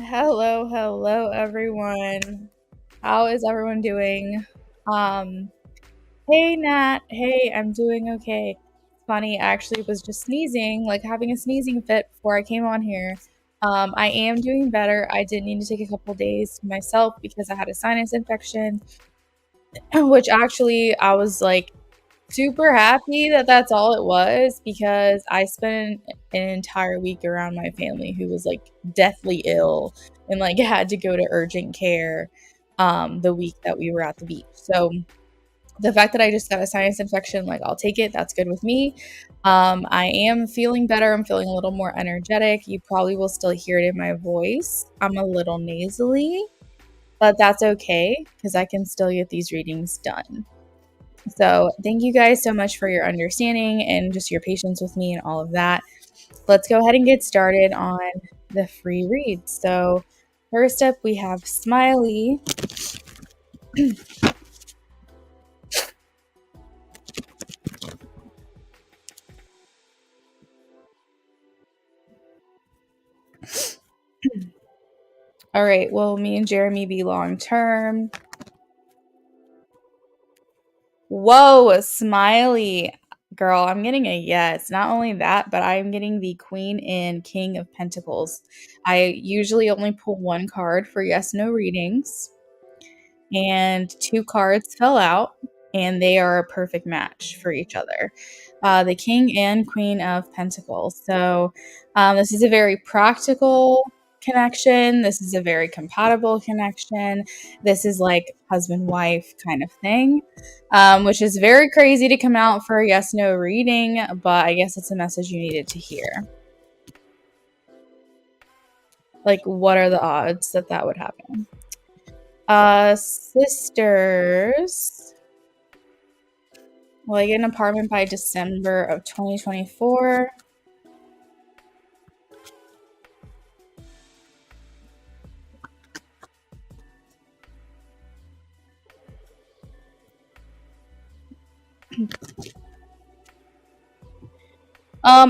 Hello everyone. How is everyone doing? Um, hey Nat. Hey, I'm doing okay. It's funny, I actually was just sneezing, like having a sneezing fit before I came on here. I am doing better. I did need to take a couple days to myself because I had a sinus infection, which actually I was like super happy that that's all it was because I spent an entire week around my family who was like deathly ill and like had to go to urgent care the week that we were at the beach. So the fact that I just got a sinus infection, like I'll take it. That's good with me. I am feeling better. I'm feeling a little more energetic. You probably will still hear it in my voice. I'm a little nasally, but that's okay because I can still get these readings done. So, thank you guys so much for your understanding and just your patience with me and all of that. Let's go ahead and get started on the free read. So, first up, we have Smiley. All right, will me and Jeremy be long term? Whoa, Smiley. Girl, I'm getting a yes. Not only that, but I'm getting the Queen and King of Pentacles. I usually only pull one card for yes no readings, and two cards fell out, and they are a perfect match for each other. The King and Queen of Pentacles. So, this is a very practical connection. This is a very compatible connection. This is like husband wife kind of thing, which is very crazy to come out for a yes no reading, but I guess it's a message you needed to hear. Like, what are the odds that that would happen? Sisters. Will I get an apartment by December of 2024?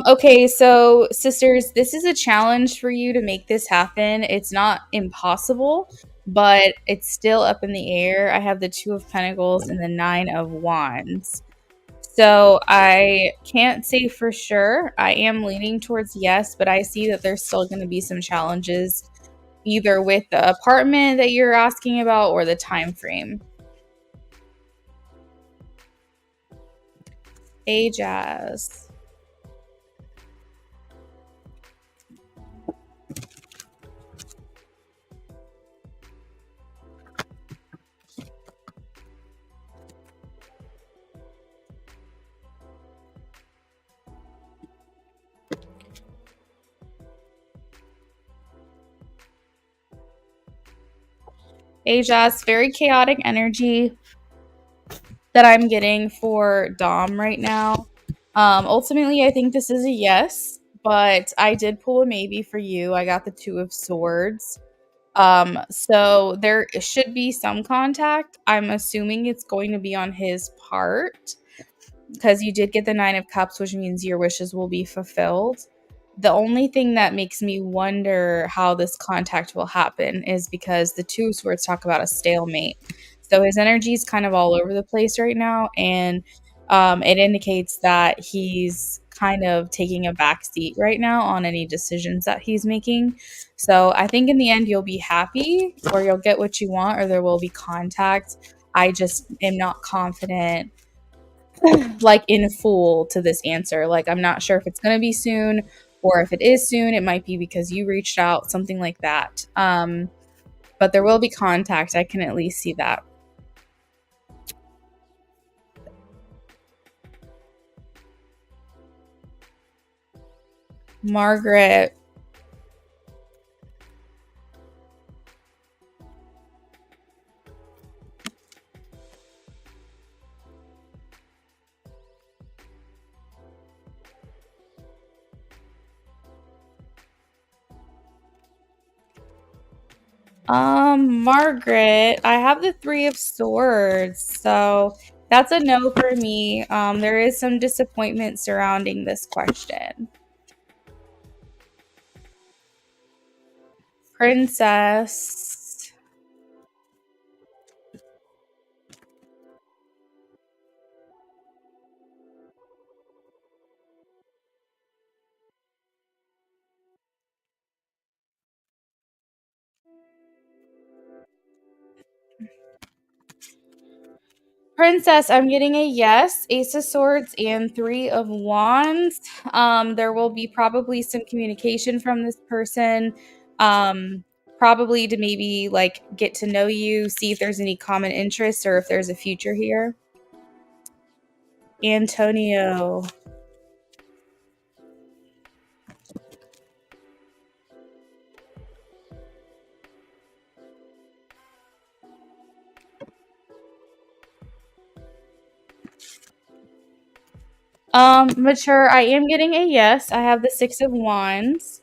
Okay, so sisters, this is a challenge for you to make this happen. It's not impossible, but it's still up in the air. I have the Two of Pentacles and the Nine of Wands. So I can't say for sure. I am leaning towards yes, but I see that there's still going to be some challenges either with the apartment that you're asking about or the time frame. Hey, Jazz. Jazz, very chaotic energy that I'm getting for Dom right now. Ultimately, I think this is a yes, but I did pull a maybe for you. I got the Two of Swords. So there should be some contact. I'm assuming it's going to be on his part because you did get the Nine of Cups, which means your wishes will be fulfilled. The only thing that makes me wonder how this contact will happen is because the Two of Swords talk about a stalemate. So his energy is kind of all over the place right now, and it indicates that he's kind of taking a back seat right now on any decisions that he's making. So I think in the end you'll be happy, or you'll get what you want, or there will be contact. I just am not confident like in full to this answer. Like I'm not sure if it's going to be soon, or if it is soon, it might be because you reached out, something like that. But there will be contact. I can at least see that. Margaret. Margaret, I have the Three of Swords, so that's a no for me. There is some disappointment surrounding this question. Princess. Princess, I'm getting a yes, Ace of Swords, and Three of Wands. There will be probably some communication from this person, probably to maybe like get to know you, see if there's any common interests or if there's a future here. Antonio. Mature, I am getting a yes. I have the Six of Wands.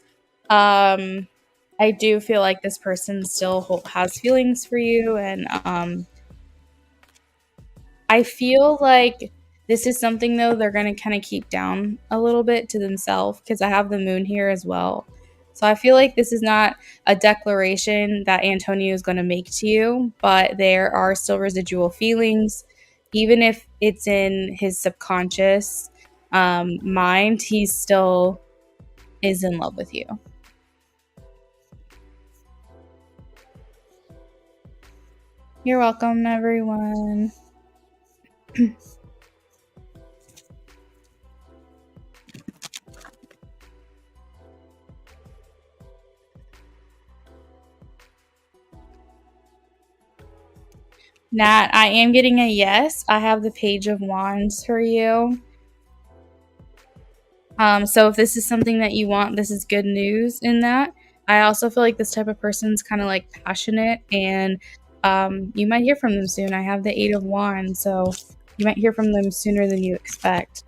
Um, I do feel like this person still has feelings for you, and I feel like this is something though they're gonna kind of keep down a little bit to themselves because I have the moon here as well. So I feel like this is not a declaration that Antonio is going to make to you, but there are still residual feelings, even if it's in his subconscious mind. He still is in love with you. You're welcome, everyone. Nat, I am getting a yes. I have the Page of Wands for you. So if this is something that you want, this is good news in that. I also feel like this type of person's kind of like passionate, and you might hear from them soon. I have the Eight of Wands, so you might hear from them sooner than you expect.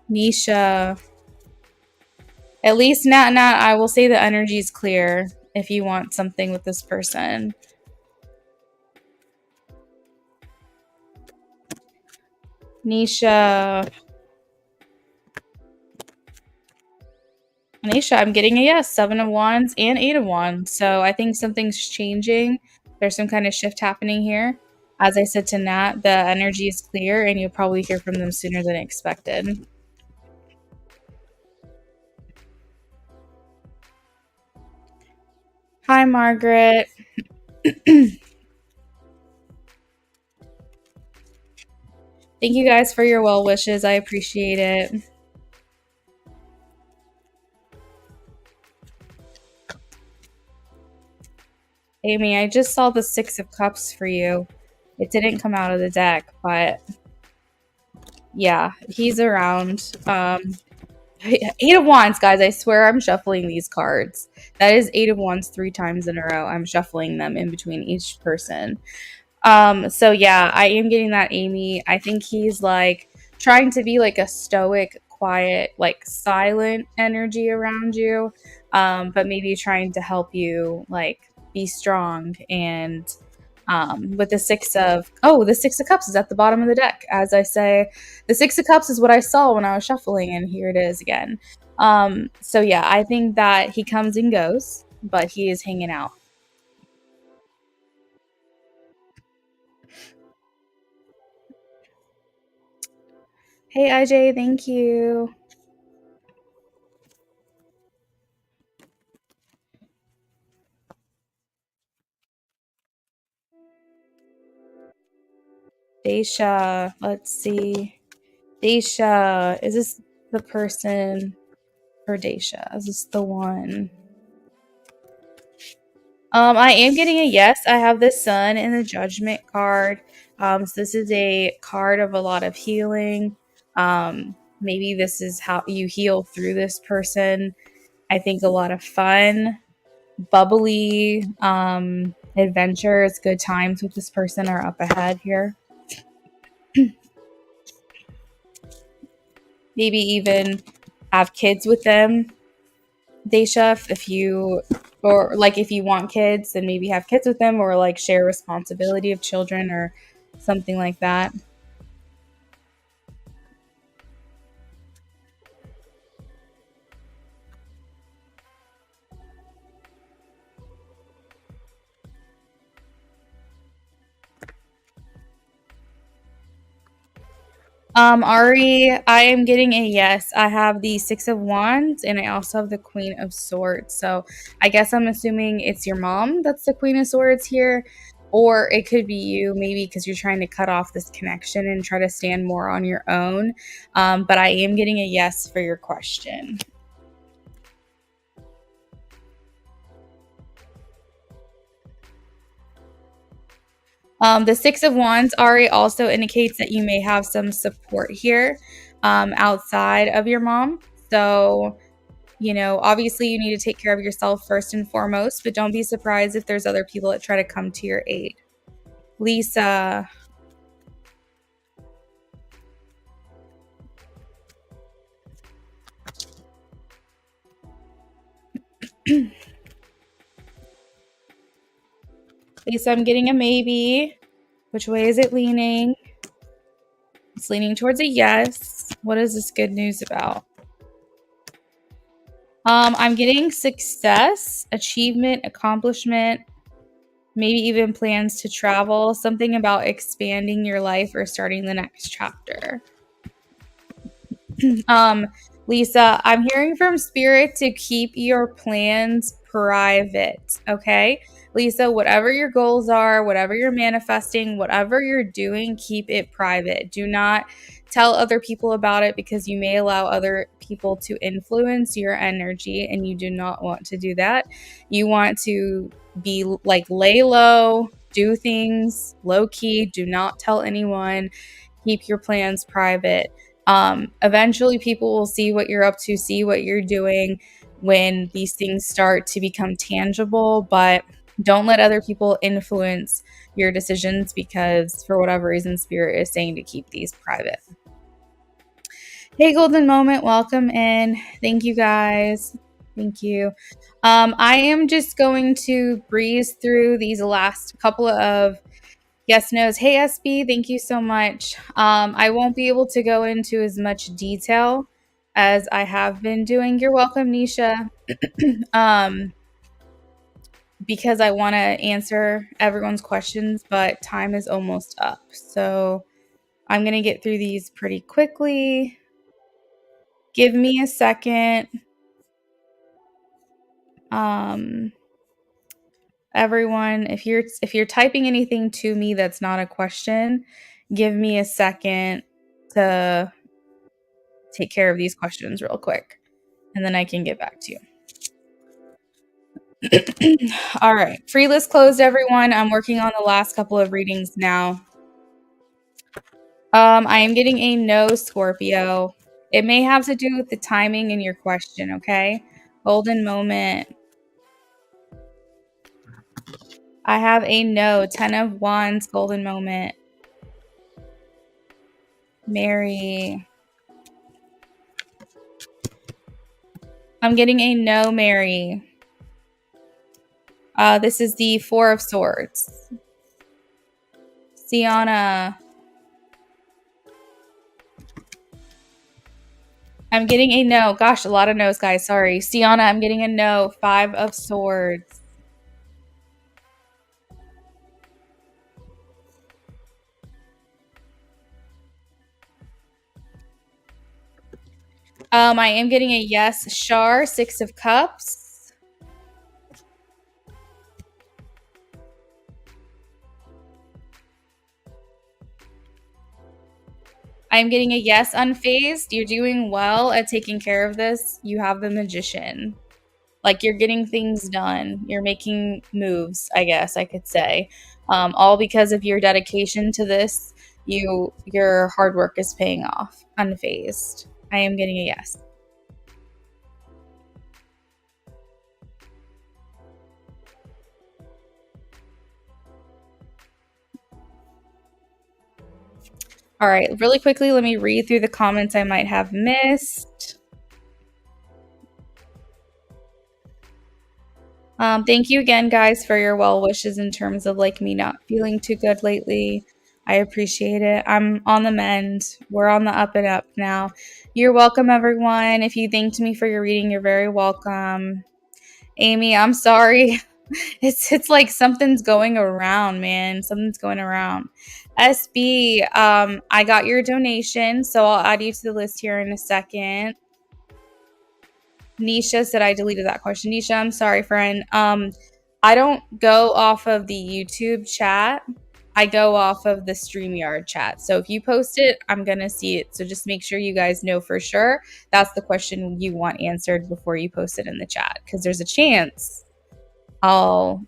Nisha. At least Nat, I will say the energy is clear if you want something with this person. Nisha. Anisha, I'm getting a yes, Seven of Wands and Eight of Wands. So I think something's changing. There's some kind of shift happening here. As I said to Nat, the energy is clear and you'll probably hear from them sooner than expected. Hi, Margaret. Thank you guys for your well wishes. I appreciate it. Amy, I just saw the Six of Cups for you. It didn't come out of the deck, but yeah, he's around. Eight of Wands, guys. I swear I'm shuffling these cards. That is Eight of Wands 3 times in a row. I'm shuffling them in between each person. So yeah, I am getting that, Amy. I think he's like trying to be like a stoic, quiet, like silent energy around you. But maybe trying to help you like be strong and with the the Six of Cups is at the bottom of the deck. As I say, the Six of Cups is what I saw when I was shuffling, and here it is again. So yeah, I think that he comes and goes, but he is hanging out. Hey IJ, thank you. Daisha, let's see. Daisha, is this the person for Daisha? Is this the one? I am getting a yes. I have the Sun and the Judgment card. So this is a card of a lot of healing. Maybe this is how you heal through this person. I think a lot of fun, bubbly, adventures, good times with this person are up ahead here. Maybe even have kids with them. Daisha, if you or like if you want kids, then maybe have kids with them or like share responsibility of children or something like that. Ari, I am getting a yes. I have the Six of Wands and I also have the Queen of Swords. So I guess I'm assuming it's your mom that's the Queen of Swords here. Or it could be you, maybe because you're trying to cut off this connection and try to stand more on your own. But I am getting a yes for your question. The Six of Wands, Ari, also indicates that you may have some support here outside of your mom. So, obviously you need to take care of yourself first and foremost, but don't be surprised if there's other people that try to come to your aid. Lisa. Lisa, I'm getting a maybe. Which way is it leaning? It's leaning towards a yes. What is this good news about? I'm getting success, achievement, accomplishment, maybe even plans to travel, something about expanding your life or starting the next chapter. Lisa, I'm hearing from Spirit to keep your plans private, okay? Lisa, whatever your goals are, whatever you're manifesting, whatever you're doing, keep it private. Do not tell other people about it because you may allow other people to influence your energy and you do not want to do that. You want to be like lay low, do things low key, do not tell anyone, keep your plans private. Eventually people will see what you're up to, see what you're doing when these things start to become tangible, but don't let other people influence your decisions because for whatever reason, Spirit is saying to keep these private. Hey, Golden Moment, welcome in. Thank you guys. Thank you. I am just going to breeze through these last couple of yes, no's. Hey, SB, thank you so much. I won't be able to go into as much detail as I have been doing. You're welcome, Nisha. Because I want to answer everyone's questions, but time is almost up. So I'm going to get through these pretty quickly. Give me a second. Everyone, if you're typing anything to me that's not a question, give me a second to take care of these questions real quick, and then I can get back to you. All right. Free list closed, everyone. I'm working on the last couple of readings now. I am getting a no, Scorpio. It may have to do with the timing in your question, okay? Golden moment. I have a no, 10 of Wands, golden moment. Mary. I'm getting a no, Mary. This is the Four of Swords. Sienna. I'm getting a no. Gosh, a lot of no's, guys. Sorry. Sienna, I'm getting a no. Five of Swords. I am getting a yes. Shar, Six of Cups. I'm getting a yes, Unfazed. You're doing well at taking care of this. You have the Magician. Like, you're getting things done. You're making moves, I guess I could say. All because of your dedication to this. Your hard work is paying off. Unfazed. I am getting a yes. All right, really quickly, let me read through the comments I might have missed. Thank you again, guys, for your well wishes in terms of like me not feeling too good lately. I appreciate it. I'm on the mend. We're on the up and up now. You're welcome, everyone. If you thanked me for your reading, you're very welcome. Amy, I'm sorry. It's like something's going around, man. Something's going around. SB, I got your donation, so I'll add you to the list here in a second. Nisha said I deleted that question. Nisha, I'm sorry, friend. I don't go off of the YouTube chat. I go off of the StreamYard chat. So if you post it, I'm going to see it. So just make sure you guys know for sure that's the question you want answered before you post it in the chat, because there's a chance I'll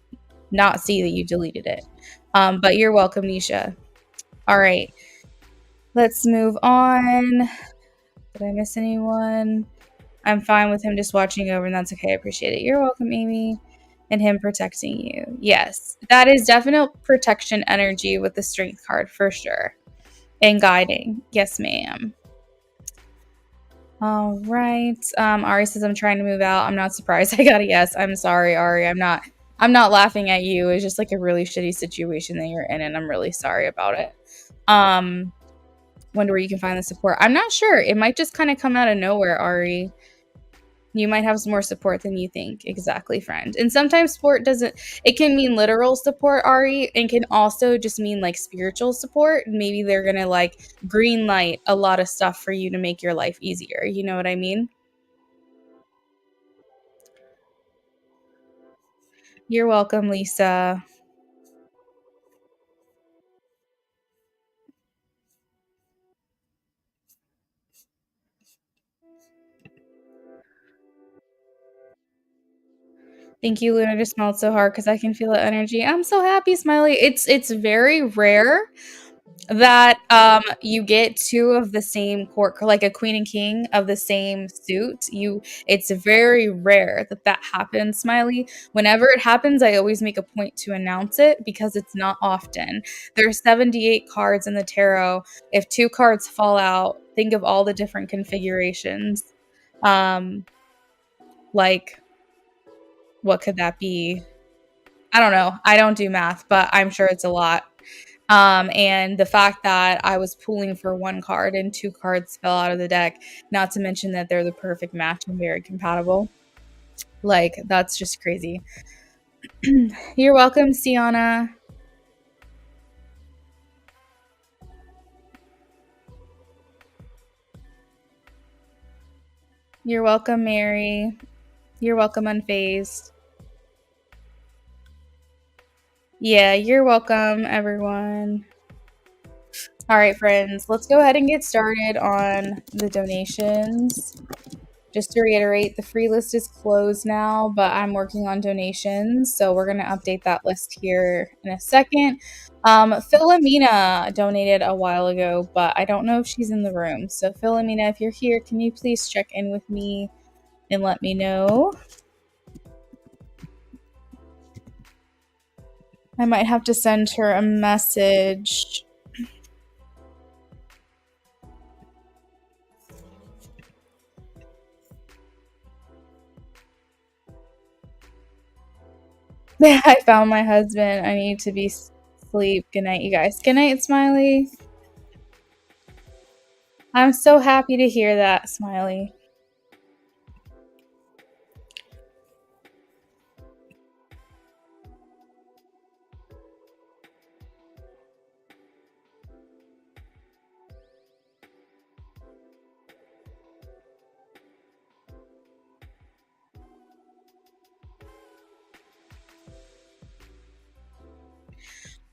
not see that you deleted it. But you're welcome, Nisha. All right. Let's move on. Did I miss anyone? I'm fine with him just watching over, and that's okay. I appreciate it. You're welcome, Amy. And him protecting you. Yes, that is definite protection energy with the strength card for sure. And guiding. Yes, ma'am. All right. Ari says I'm trying to move out. I'm not surprised. I got a yes. I'm sorry, Ari. I'm not laughing at you. It's just like a really shitty situation that you're in, and I'm really sorry about it. Wonder where you can find the support. I'm not sure. It might just kind of come out of nowhere, Ari. You might have some more support than you think. Exactly, friend. And sometimes support doesn't, it can mean literal support, Ari, and can also just mean like spiritual support. Maybe they're going to like green light a lot of stuff for you to make your life easier. You know what I mean? You're welcome, Lisa. Thank you, Luna, just smiled so hard because I can feel the energy. I'm so happy, Smiley. It's very rare that you get two of the same court, like a queen and king of the same suit. It's very rare that that happens, Smiley. Whenever it happens, I always make a point to announce it because it's not often. There's 78 cards in the tarot. If two cards fall out, think of all the different configurations. um like, what could that be? I don't know. I don't do math, but I'm sure it's a lot. And the fact that I was pulling for one card and two cards fell out of the deck, not to mention that they're the perfect match and very compatible. Like, that's just crazy. You're welcome, Sienna. You're welcome, Mary. You're welcome, Unfazed. Yeah, you're welcome, everyone. All right, friends, let's go ahead and get started on the donations. Just to reiterate, the free list is closed now, but I'm working on donations, so we're going to update that list here in a second. Philomena donated a while ago, but I don't know if she's in the room. So, Philomena, if you're here, can you please check in with me and let me know? I might have to send her a message. I found my husband. I need to be asleep. Good night, you guys. Good night, Smiley. I'm so happy to hear that, Smiley.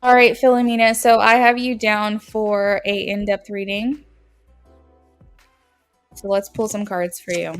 All right, Philomena. So I have you down for a in-depth reading. So let's pull some cards for you.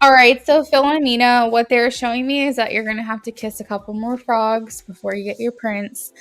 All right, so Philomena, what they're showing me is that you're gonna have to kiss a couple more frogs before you get your prince.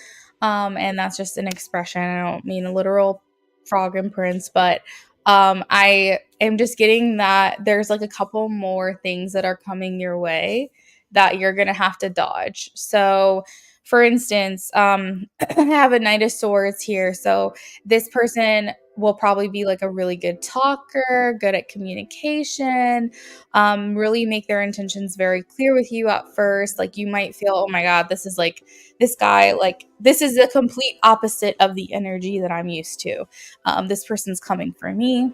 And that's just an expression. I don't mean a literal frog and prince, but I am just getting that there's like a couple more things that are coming your way that you're gonna have to dodge. So, for instance, I have a Knight of Swords here. So this person will probably be like a really good talker, good at communication, really make their intentions very clear with you at first. Like you might feel, oh my God, this is like this guy, like this is the complete opposite of the energy that I'm used to. This person's coming for me.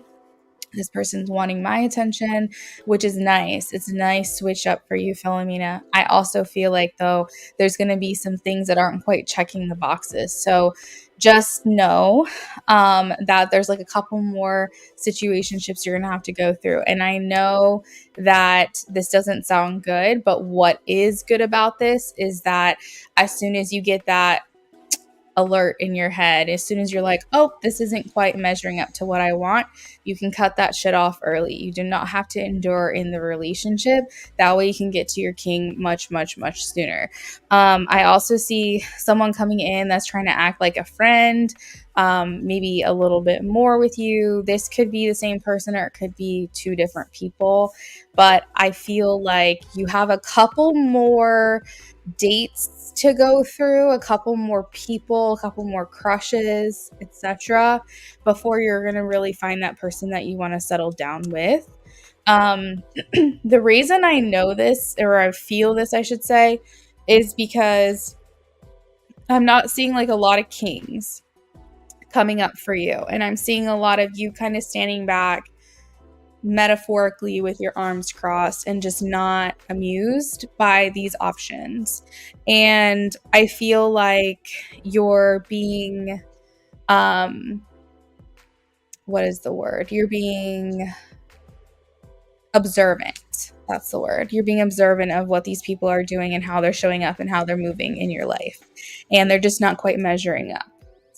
This person's wanting my attention, which is nice. It's a nice switch up for you, Philomena. I also feel like, though, there's going to be some things that aren't quite checking the boxes. So just know that there's like a couple more situationships you're going to have to go through. And I know that this doesn't sound good, but what is good about this is that as soon as you get that alert in your head, as soon as you're like, oh, this isn't quite measuring up to what I want, you can cut that shit off early. You do not have to endure in the relationship. That way you can get to your king much, much, much sooner. I also see someone coming in that's trying to act like a friend, maybe a little bit more with you. This could be the same person or it could be two different people. But I feel like you have a couple more dates to go through, a couple more people, a couple more crushes, etc., before you're going to really find that person that you want to settle down with. Um, the reason I know this, or I feel this, I should say, is because I'm not seeing like a lot of kings coming up for you. And I'm seeing a lot of you kind of standing back metaphorically with your arms crossed and just not amused by these options. And I feel like you're being what is the word? You're being observant. That's the word. You're being observant of what these people are doing and how they're showing up and how they're moving in your life. And they're just not quite measuring up.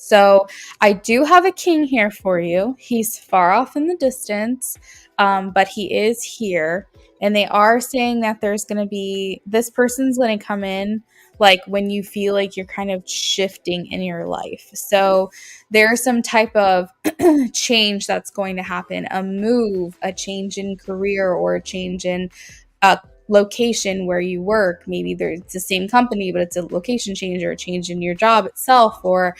So I do have a king here for you. He's far off in the distance, but he is here. And they are saying that there's going to be, this person's going to come in like when you feel like you're kind of shifting in your life. So there's some type of change that's going to happen, a move, a change in career, or a change in a location where you work. Maybe it's the same company, but it's a location change or a change in your job itself, or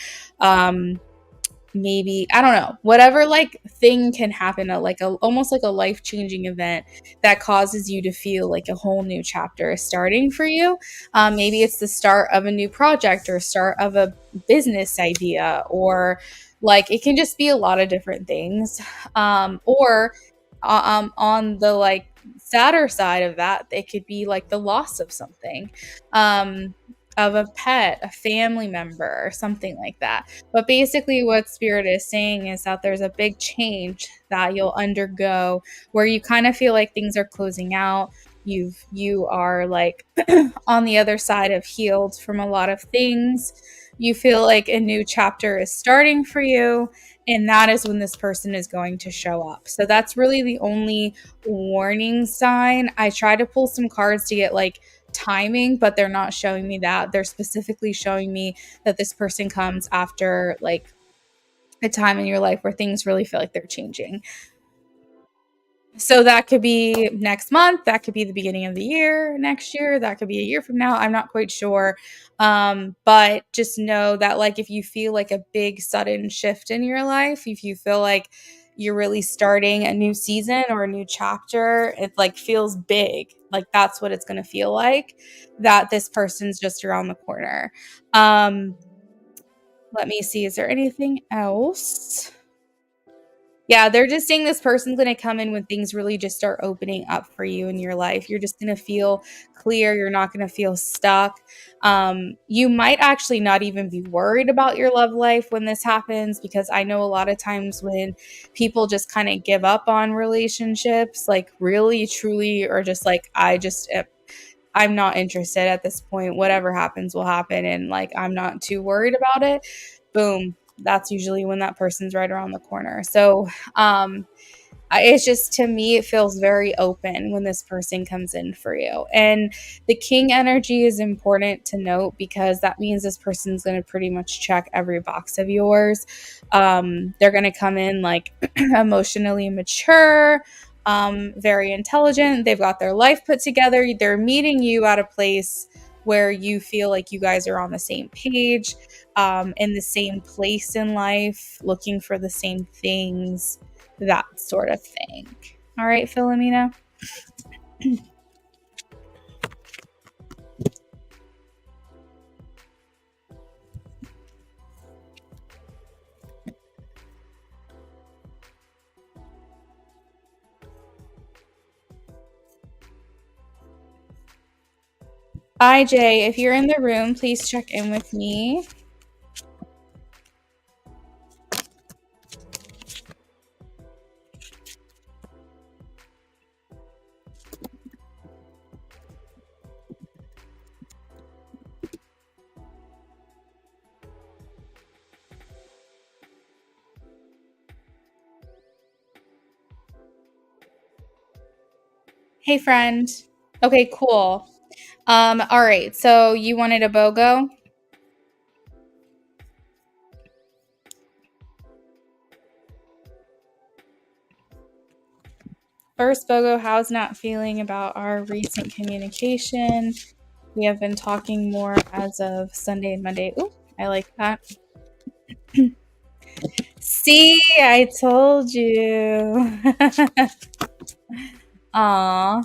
maybe, I don't know, whatever like thing can happen, almost like a life-changing event that causes you to feel like a whole new chapter is starting for you. Maybe it's the start of a new project or start of a business idea, or like it can just be a lot of different things. Or on the like sadder side of that, it could be like the loss of something, of a pet, a family member, or something like that. But basically, what Spirit is saying is that there's a big change that you'll undergo where you kind of feel like things are closing out. You are like on the other side of healed from a lot of things. You feel like a new chapter is starting for you, and that is when this person is going to show up. So that's really the only warning sign. I try to pull some cards to get like timing, but they're not showing me that. They're specifically showing me that this person comes after like a time in your life where things really feel like they're changing. So that could be next month, that could be the beginning of the year, next year, that could be a year from now. I'm not quite sure. But just know that like if you feel like a big sudden shift in your life, if you feel like you're really starting a new season or a new chapter, it like feels big. Like that's what it's going to feel like, that this person's just around the corner. Let me see. Is there anything else? Yeah, they're just saying this person's going to come in when things really just start opening up for you in your life. You're just going to feel clear. You're not going to feel stuck. You might actually not even be worried about your love life when this happens, because I know a lot of times when people just kind of give up on relationships, like really, truly, or just like, I'm not interested at this point. Whatever happens will happen. And like, I'm not too worried about it. Boom. That's usually when that person's right around the corner. So, It's just, to me, it feels very open when this person comes in for you. And the king energy is important to note because that means this person's going to pretty much check every box of yours. They're going to come in like emotionally mature, very intelligent. They've got their life put together. They're meeting you at a place where you feel like you guys are on the same page, in the same place in life, looking for the same things, that sort of thing. All right, Philomena. IJ, if you're in the room, please check in with me. Hey, friend. Okay, cool. All right. So you wanted a BOGO? First, BOGO, how's not feeling about our recent communication? We have been talking more as of Sunday and Monday. Ooh, I like that. See, I told you. Aw.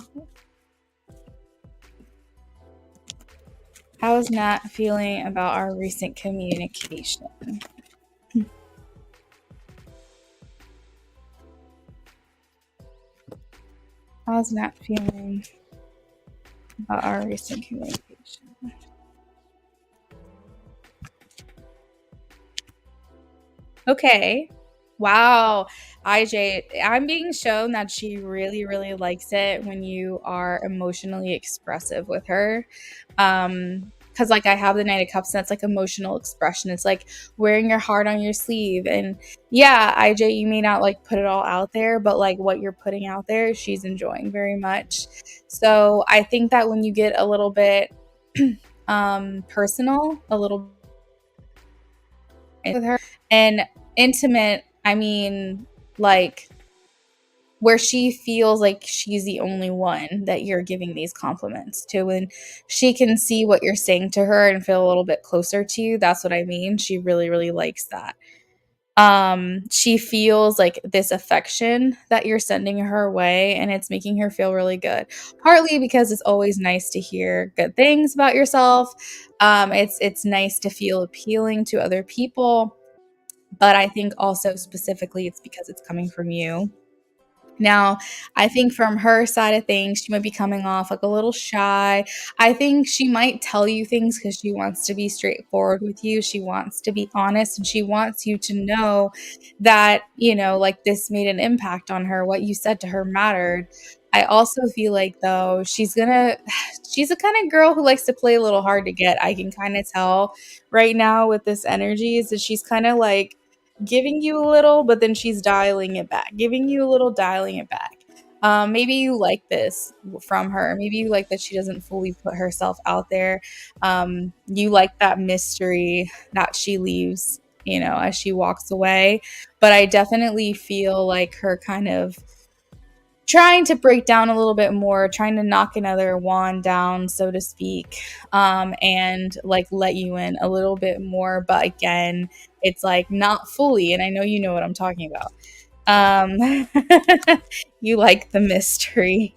How's not feeling about our recent communication? How's not feeling about our recent communication? Okay. Wow. IJ, I'm being shown that she really, really likes it when you are emotionally expressive with her. Because like I have the Knight of Cups, and that's like emotional expression. It's like wearing your heart on your sleeve. And yeah, IJ, you may not like put it all out there, but like what you're putting out there, she's enjoying very much. So I think that when you get a little bit personal, a little with her, and intimate, I mean, like where she feels like she's the only one that you're giving these compliments to, and she can see what you're saying to her and feel a little bit closer to you. That's what I mean. She really, really likes that. She feels like this affection that you're sending her way, and it's making her feel really good, partly because it's always nice to hear good things about yourself. It's nice to feel appealing to other people, but I think also specifically it's because it's coming from you. Now, I think from her side of things, she might be coming off like a little shy. I think she might tell you things because she wants to be straightforward with you. She wants to be honest, and she wants you to know that, like this made an impact on her. What you said to her mattered. I also feel like, though, she's the kind of girl who likes to play a little hard to get. I can kind of tell right now with this energy is that she's kind of like giving you a little, but then she's dialing it back, giving you a little, dialing it back. Maybe you like this from her. Maybe you like that she doesn't fully put herself out there. You like that mystery that she leaves, as she walks away. But I definitely feel like her kind of trying to break down a little bit more, trying to knock another wand down, so to speak, and like let you in a little bit more. But again, it's like not fully. And I know you know what I'm talking about. Um, you like the mystery.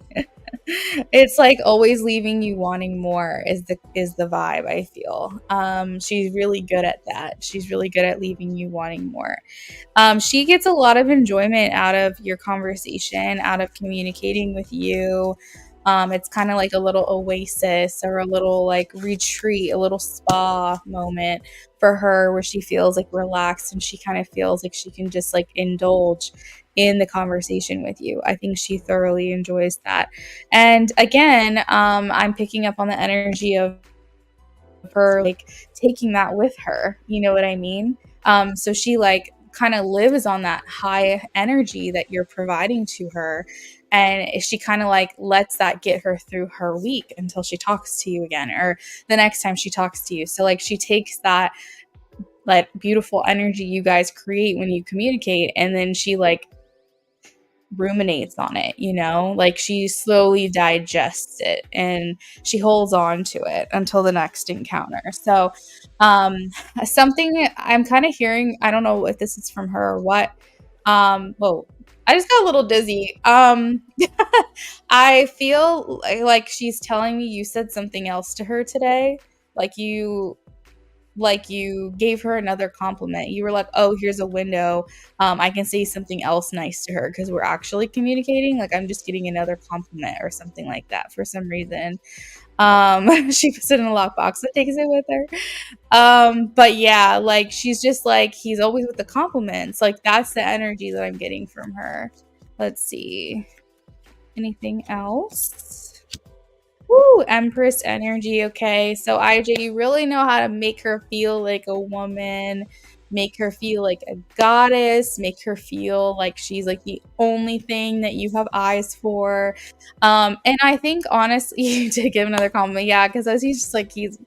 It's like always leaving you wanting more is the vibe I feel. She's really good at that. She's really good at leaving you wanting more. She gets a lot of enjoyment out of your conversation, out of communicating with you. It's kind of like a little oasis or a little like retreat, a little spa moment for her where she feels like relaxed and she kind of feels like she can just like indulge in the conversation with you. I think she thoroughly enjoys that. And again, I'm picking up on the energy of her like taking that with her. You know what I mean? So she like kind of lives on that high energy that you're providing to her. And she kind of like lets that get her through her week until she talks to you again, or the next time she talks to you. So like she takes that like beautiful energy you guys create when you communicate, and then she like ruminates on it, you know, like she slowly digests it and she holds on to it until the next encounter. So um something I'm kind of hearing, I don't know if this is from her or what. Whoa, I just got a little dizzy. I feel like she's telling me you said something else to her today, like you gave her another compliment. You were like, "Oh, here's a window. I can say something else nice to her because we're actually communicating. Like I'm just getting another compliment or something like that for some reason." She puts it in a lockbox and takes it with her. But yeah, like she's just like he's always with the compliments. Like that's the energy that I'm getting from her. Let's see. Anything else? Woo, Empress energy. Okay. So, IJ, you really know how to make her feel like a woman, make her feel like a goddess, make her feel like she's like the only thing that you have eyes for. And I think honestly, you did give another compliment. Yeah, because as he's just like he's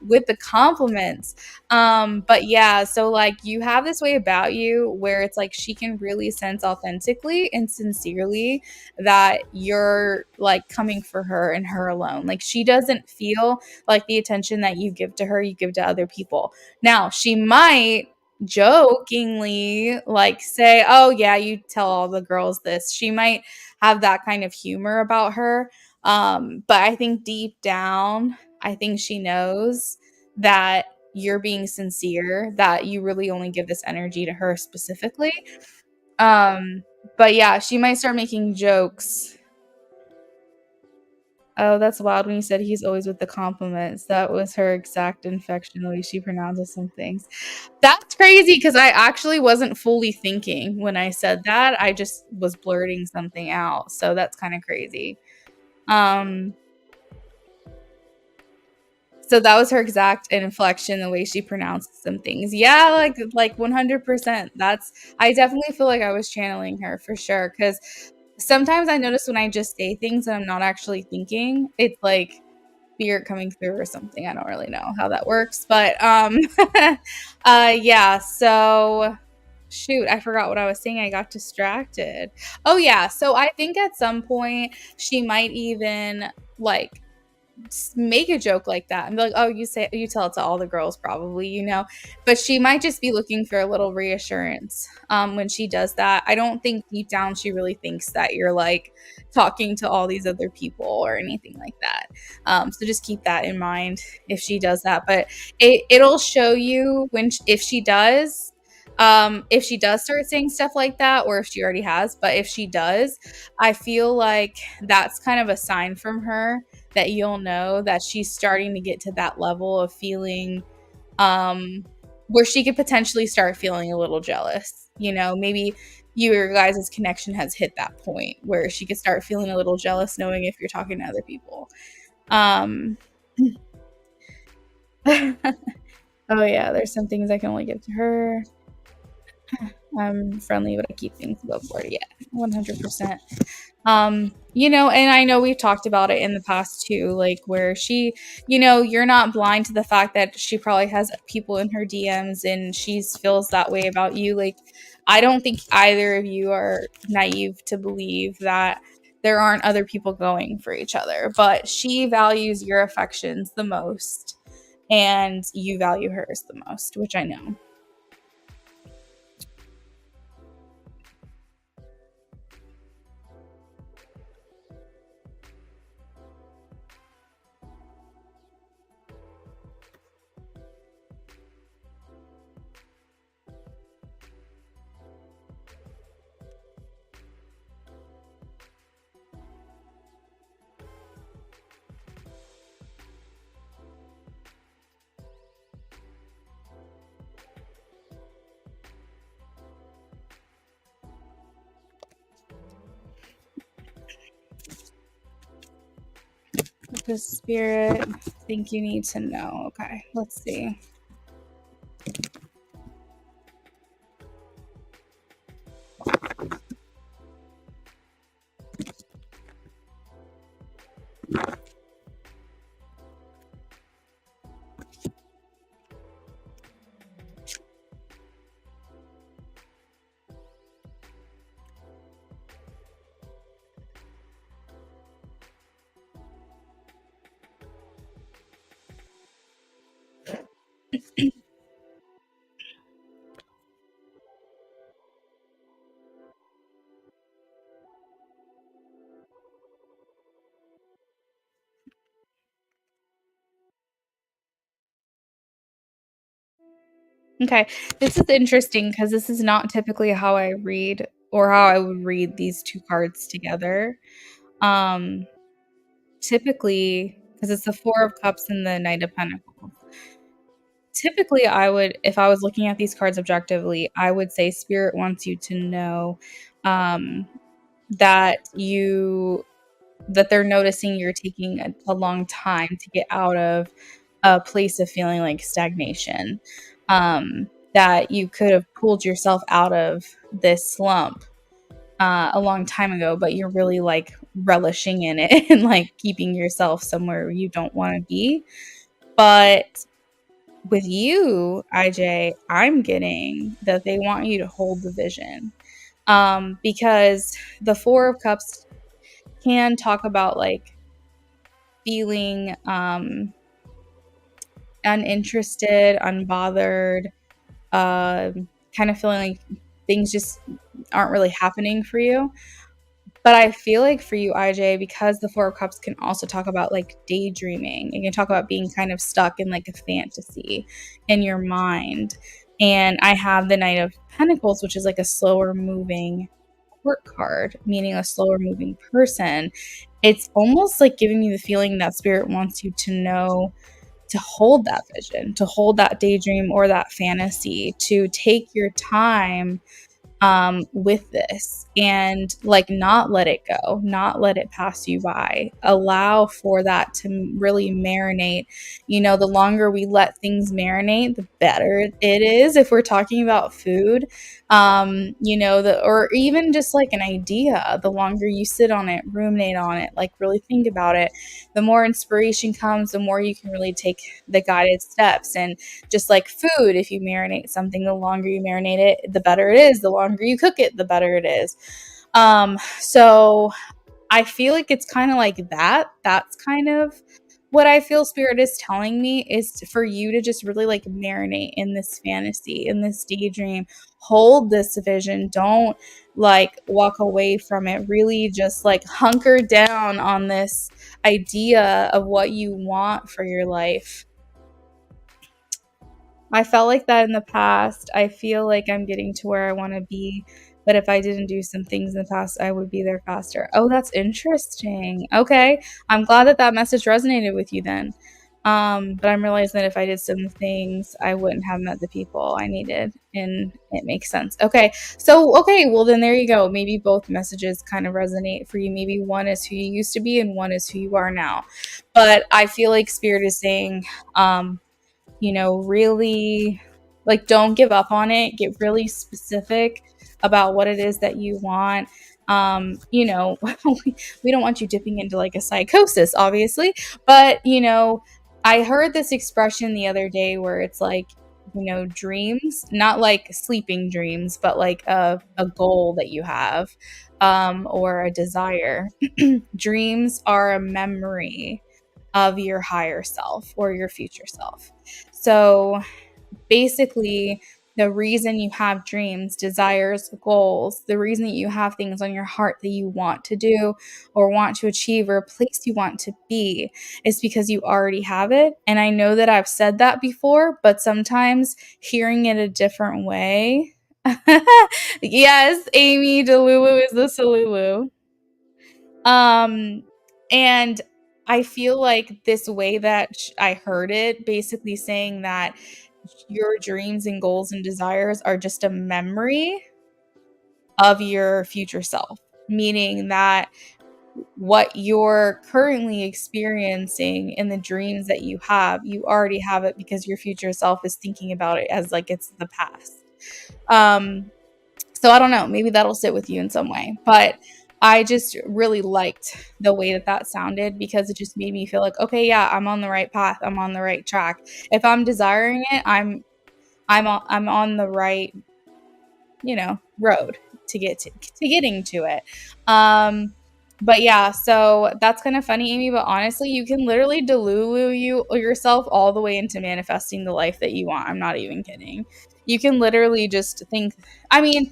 with the compliments. But yeah, so like you have this way about you where it's like she can really sense authentically and sincerely that you're like coming for her and her alone. Like she doesn't feel like the attention that you give to her, you give to other people. Now, she might jokingly like say, "Oh yeah, you tell all the girls this." She might have that kind of humor about her. But I think deep down, I think she knows that you're being sincere, that you really only give this energy to her specifically. Um, but yeah, she might start making jokes. Oh, that's wild when you said he's always with the compliments. That was her exact infection, the way she pronounces some things. That's crazy because I actually wasn't fully thinking when I said that. I just was blurting something out. So that's kind of crazy. Um, So that was her exact inflection, the way she pronounced some things. Yeah, like 100%. That's I definitely feel like I was channeling her for sure. Because sometimes I notice when I just say things and I'm not actually thinking, it's like spirit coming through or something. I don't really know how that works, but yeah. So shoot, I forgot what I was saying. I got distracted. Oh yeah. So I think at some point she might even like make a joke like that and be like, "Oh, you tell it to all the girls probably, you know." But she might just be looking for a little reassurance when she does that. I don't think deep down she really thinks that you're like talking to all these other people or anything like that. So just keep that in mind if she does that. But it'll show you when if she does start saying stuff like that, or if she already has. But if she does, I feel like that's kind of a sign from her that you'll know that she's starting to get to that level of feeling where she could potentially start feeling a little jealous. You know, maybe your guys' connection has hit that point where she could start feeling a little jealous knowing if you're talking to other people. Um oh yeah, there's some things I can only give to her. I'm friendly, but I keep things above board. Yeah, 100%. You know, and I know we've talked about it in the past too, like where she, you know, you're not blind to the fact that she probably has people in her DMs and she feels that way about you. Like, I don't think either of you are naive to believe that there aren't other people going for each other, but she values your affections the most and you value hers the most, which I know. The spirit think you need to know. Okay, let's see. Okay. This is interesting because this is not typically how I read or how I would read these two cards together. Um, Typically, because it's the Four of Cups and the Knight of Pentacles. Typically, I would, if I was looking at these cards objectively, I would say Spirit wants you to know um, that they're noticing you're taking a long time to get out of a place of feeling like stagnation. That you could have pulled yourself out of this slump a long time ago, but you're really like relishing in it and like keeping yourself somewhere you don't want to be. But with you, IJ, I'm getting that they want you to hold the vision. Because the Four of Cups can talk about like feeling uninterested, unbothered, kind of feeling like things just aren't really happening for you. But I feel like for you, IJ, because the Four of Cups can also talk about like daydreaming. It can talk about being kind of stuck in like a fantasy in your mind. And I have the Knight of Pentacles, which is like a slower moving court card, meaning a slower moving person. It's almost like giving me the feeling that Spirit wants you to know to hold that vision, to hold that daydream or that fantasy, to take your time with this and like not let it go, not let it pass you by. Allow for that to really marinate. You know, the longer we let things marinate, the better it is. If we're talking about food, you know, or even just like an idea, the longer you sit on it, ruminate on it, like really think about it, the more inspiration comes, the more you can really take the guided steps. And just like food, if you marinate something, the longer you marinate it, the better it is. The longer you cook it, the better it is. So I feel like it's kind of like that. That's kind of what I feel Spirit is telling me is for you to just really like marinate in this fantasy, in this daydream, hold this vision. Don't like walk away from it. Really just like hunker down on this idea of what you want for your life. I felt like that in the past. I feel like I'm getting to where I want to be, but if I didn't do some things in the past, I would be there faster. Oh, that's interesting. Okay. I'm glad that that message resonated with you then. But I'm realizing that if I did some things, I wouldn't have met the people I needed, and it makes sense. Okay. So, okay, well then there you go. Maybe both messages kind of resonate for you. Maybe one is who you used to be and one is who you are now. But I feel like Spirit is saying, you know, really like don't give up on it. Get really specific about what it is that you want. You know, we don't want you dipping into like a psychosis, obviously, but you know, I heard this expression the other day where it's like, you know, dreams, not like sleeping dreams, but like a goal that you have, or a desire. Dreams are a memory of your higher self or your future self. So basically, the reason you have dreams, desires, goals, the reason that you have things on your heart that you want to do or want to achieve or a place you want to be is because you already have it. And I know that I've said that before, but sometimes hearing it a different way. Yes, Amy Delulu is the Salulu. And I feel like this way that I heard it, basically saying that your dreams and goals and desires are just a memory of your future self, meaning that what you're currently experiencing in the dreams that you already have it because your future self is thinking about it as like it's the past. So I don't know, maybe that'll sit with you in some way, but I just really liked the way that that sounded because it just made me feel like, okay, yeah, I'm on the right path. I'm on the right track. If I'm desiring it, I'm on the right, you know, road to getting to it. But yeah, so that's kind of funny, Amy, but honestly, you can literally delulu yourself all the way into manifesting the life that you want. I'm not even kidding. You can literally just think, I mean,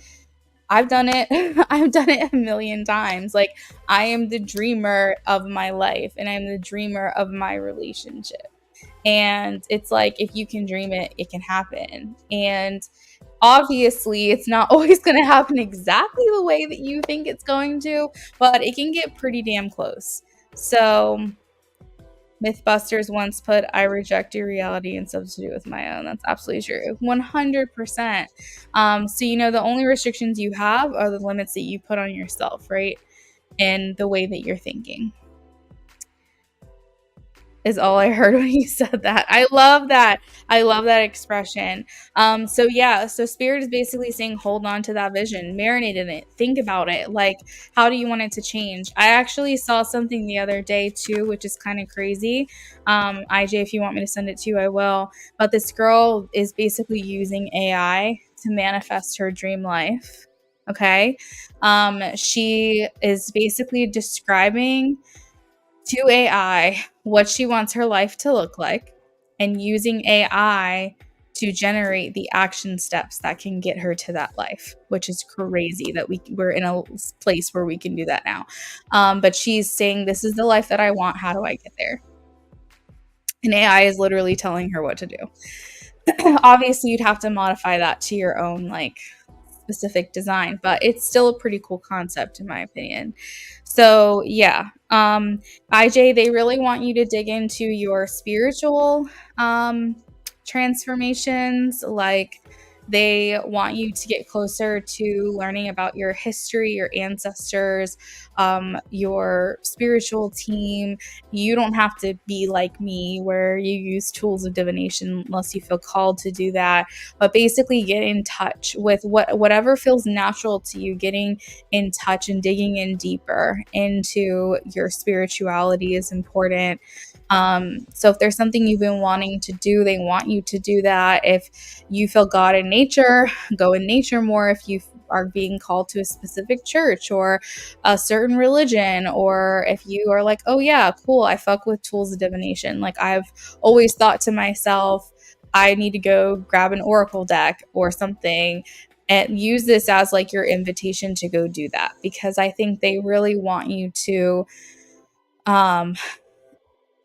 I've done it. I've done it a million times. Like, I am the dreamer of my life and I'm the dreamer of my relationship. And it's like, if you can dream it, it can happen. And obviously, it's not always going to happen exactly the way that you think it's going to, but it can get pretty damn close. So, Mythbusters once put, I reject your reality and substitute with my own. That's absolutely true. 100%. So, the only restrictions you have are the limits that you put on yourself, right? And the way that you're thinking. Is all I heard when you said that. I love that. I love that expression. So spirit is basically saying, hold on to that vision, marinate in it, think about it. Like, how do you want it to change? I actually saw something the other day too, which is kind of crazy. IJ, if you want me to send it to you, I will. But this girl is basically using AI to manifest her dream life. Okay. She is basically describing to AI what she wants her life to look like and using AI to generate the action steps that can get her to that life, which is crazy that we're in a place where we can do that now. But she's saying, this is the life that I want. How do I get there? And AI is literally telling her what to do. Obviously, you'd have to modify that to your own, like, specific design, but it's still a pretty cool concept in my opinion. So yeah, IJ, they really want you to dig into your spiritual transformations. Like, they want you to get closer to learning about your history, your ancestors, your spiritual team. You don't have to be like me where you use tools of divination unless you feel called to do that. But basically get in touch with whatever feels natural to you, getting in touch and digging in deeper into your spirituality is important. So if there's something you've been wanting to do, they want you to do that. If you feel God in nature, go in nature more. If you are being called to a specific church or a certain religion, or if you are like, oh yeah, cool, I fuck with tools of divination. Like, I've always thought to myself, I need to go grab an oracle deck or something, and use this as like your invitation to go do that, because I think they really want you to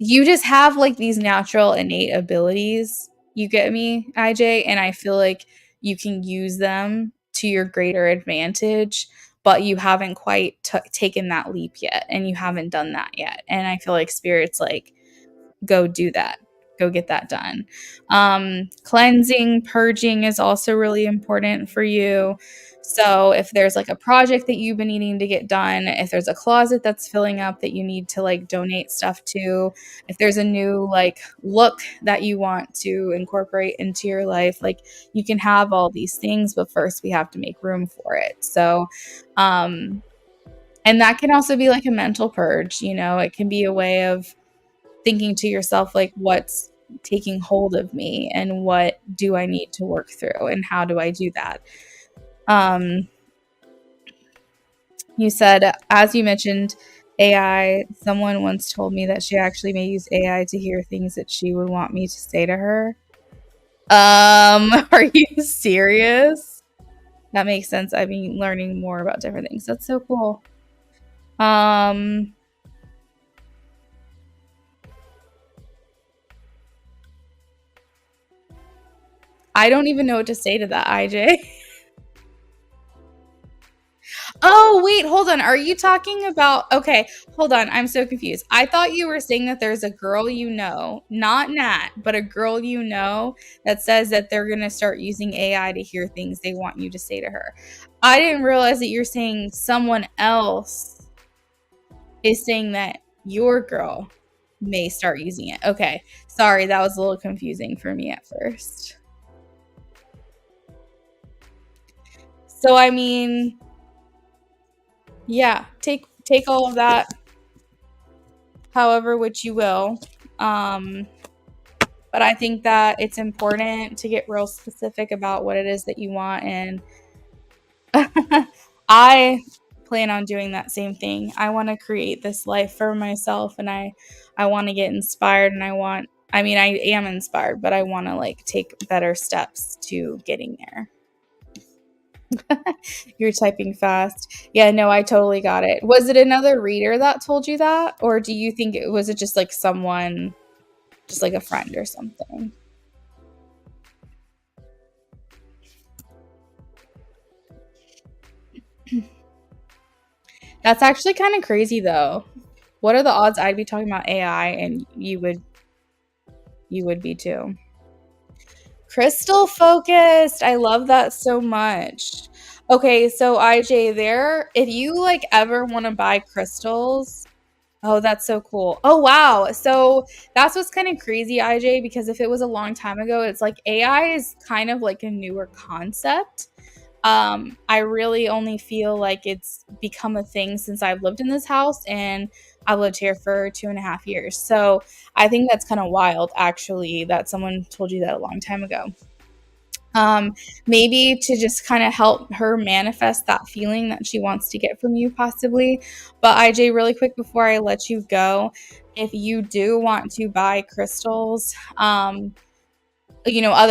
you just have like these natural innate abilities, you get me, IJ? And I feel like you can use them to your greater advantage, but you haven't quite taken that leap yet, and you haven't done that yet. And I feel like spirit's like, go do that. Go get that done. Cleansing, purging is also really important for you. So if there's like a project that you've been needing to get done, if there's a closet that's filling up that you need to like donate stuff to, if there's a new like look that you want to incorporate into your life, like, you can have all these things, but first we have to make room for it. So, and that can also be like a mental purge, it can be a way of thinking to yourself, like, what's taking hold of me and what do I need to work through and how do I do that? You said, as you mentioned AI, someone once told me that she actually may use AI to hear things that she would want me to say to her. Are you serious? That makes sense. I've been learning more about different things. That's so cool. I don't even know what to say to that, IJ. Oh, wait, hold on. Are you talking about, okay, hold on. I'm so confused. I thought you were saying that there's a girl not Nat, but a girl that says that they're going to start using AI to hear things they want you to say to her. I didn't realize that you're saying someone else is saying that your girl may start using it. Okay. Sorry, that was a little confusing for me at first. So, I mean, yeah, take all of that however which you will. But I think that it's important to get real specific about what it is that you want. And I plan on doing that same thing. I want to create this life for myself, and I want to get inspired, and I am inspired, but I want to like take better steps to getting there. You're typing fast. Yeah, no, I totally got it. Was it another reader that told you that? Or do you think was it just like someone just like a friend or something. That's actually kind of crazy though. What are the odds I'd be talking about AI and you would be too? Crystal focused. I love that so much. Okay, so IJ, there, if you like ever want to buy crystals, oh, that's so cool. Oh, wow. So that's what's kind of crazy, IJ, because if it was a long time ago, it's like AI is kind of like a newer concept. I really only feel like it's become a thing since I've lived in this house and I've lived here for 2.5 years. So I think that's kind of wild, actually, that someone told you that a long time ago. Maybe to just kind of help her manifest that feeling that she wants to get from you, possibly. But IJ, really quick before I let you go, if you do want to buy crystals, other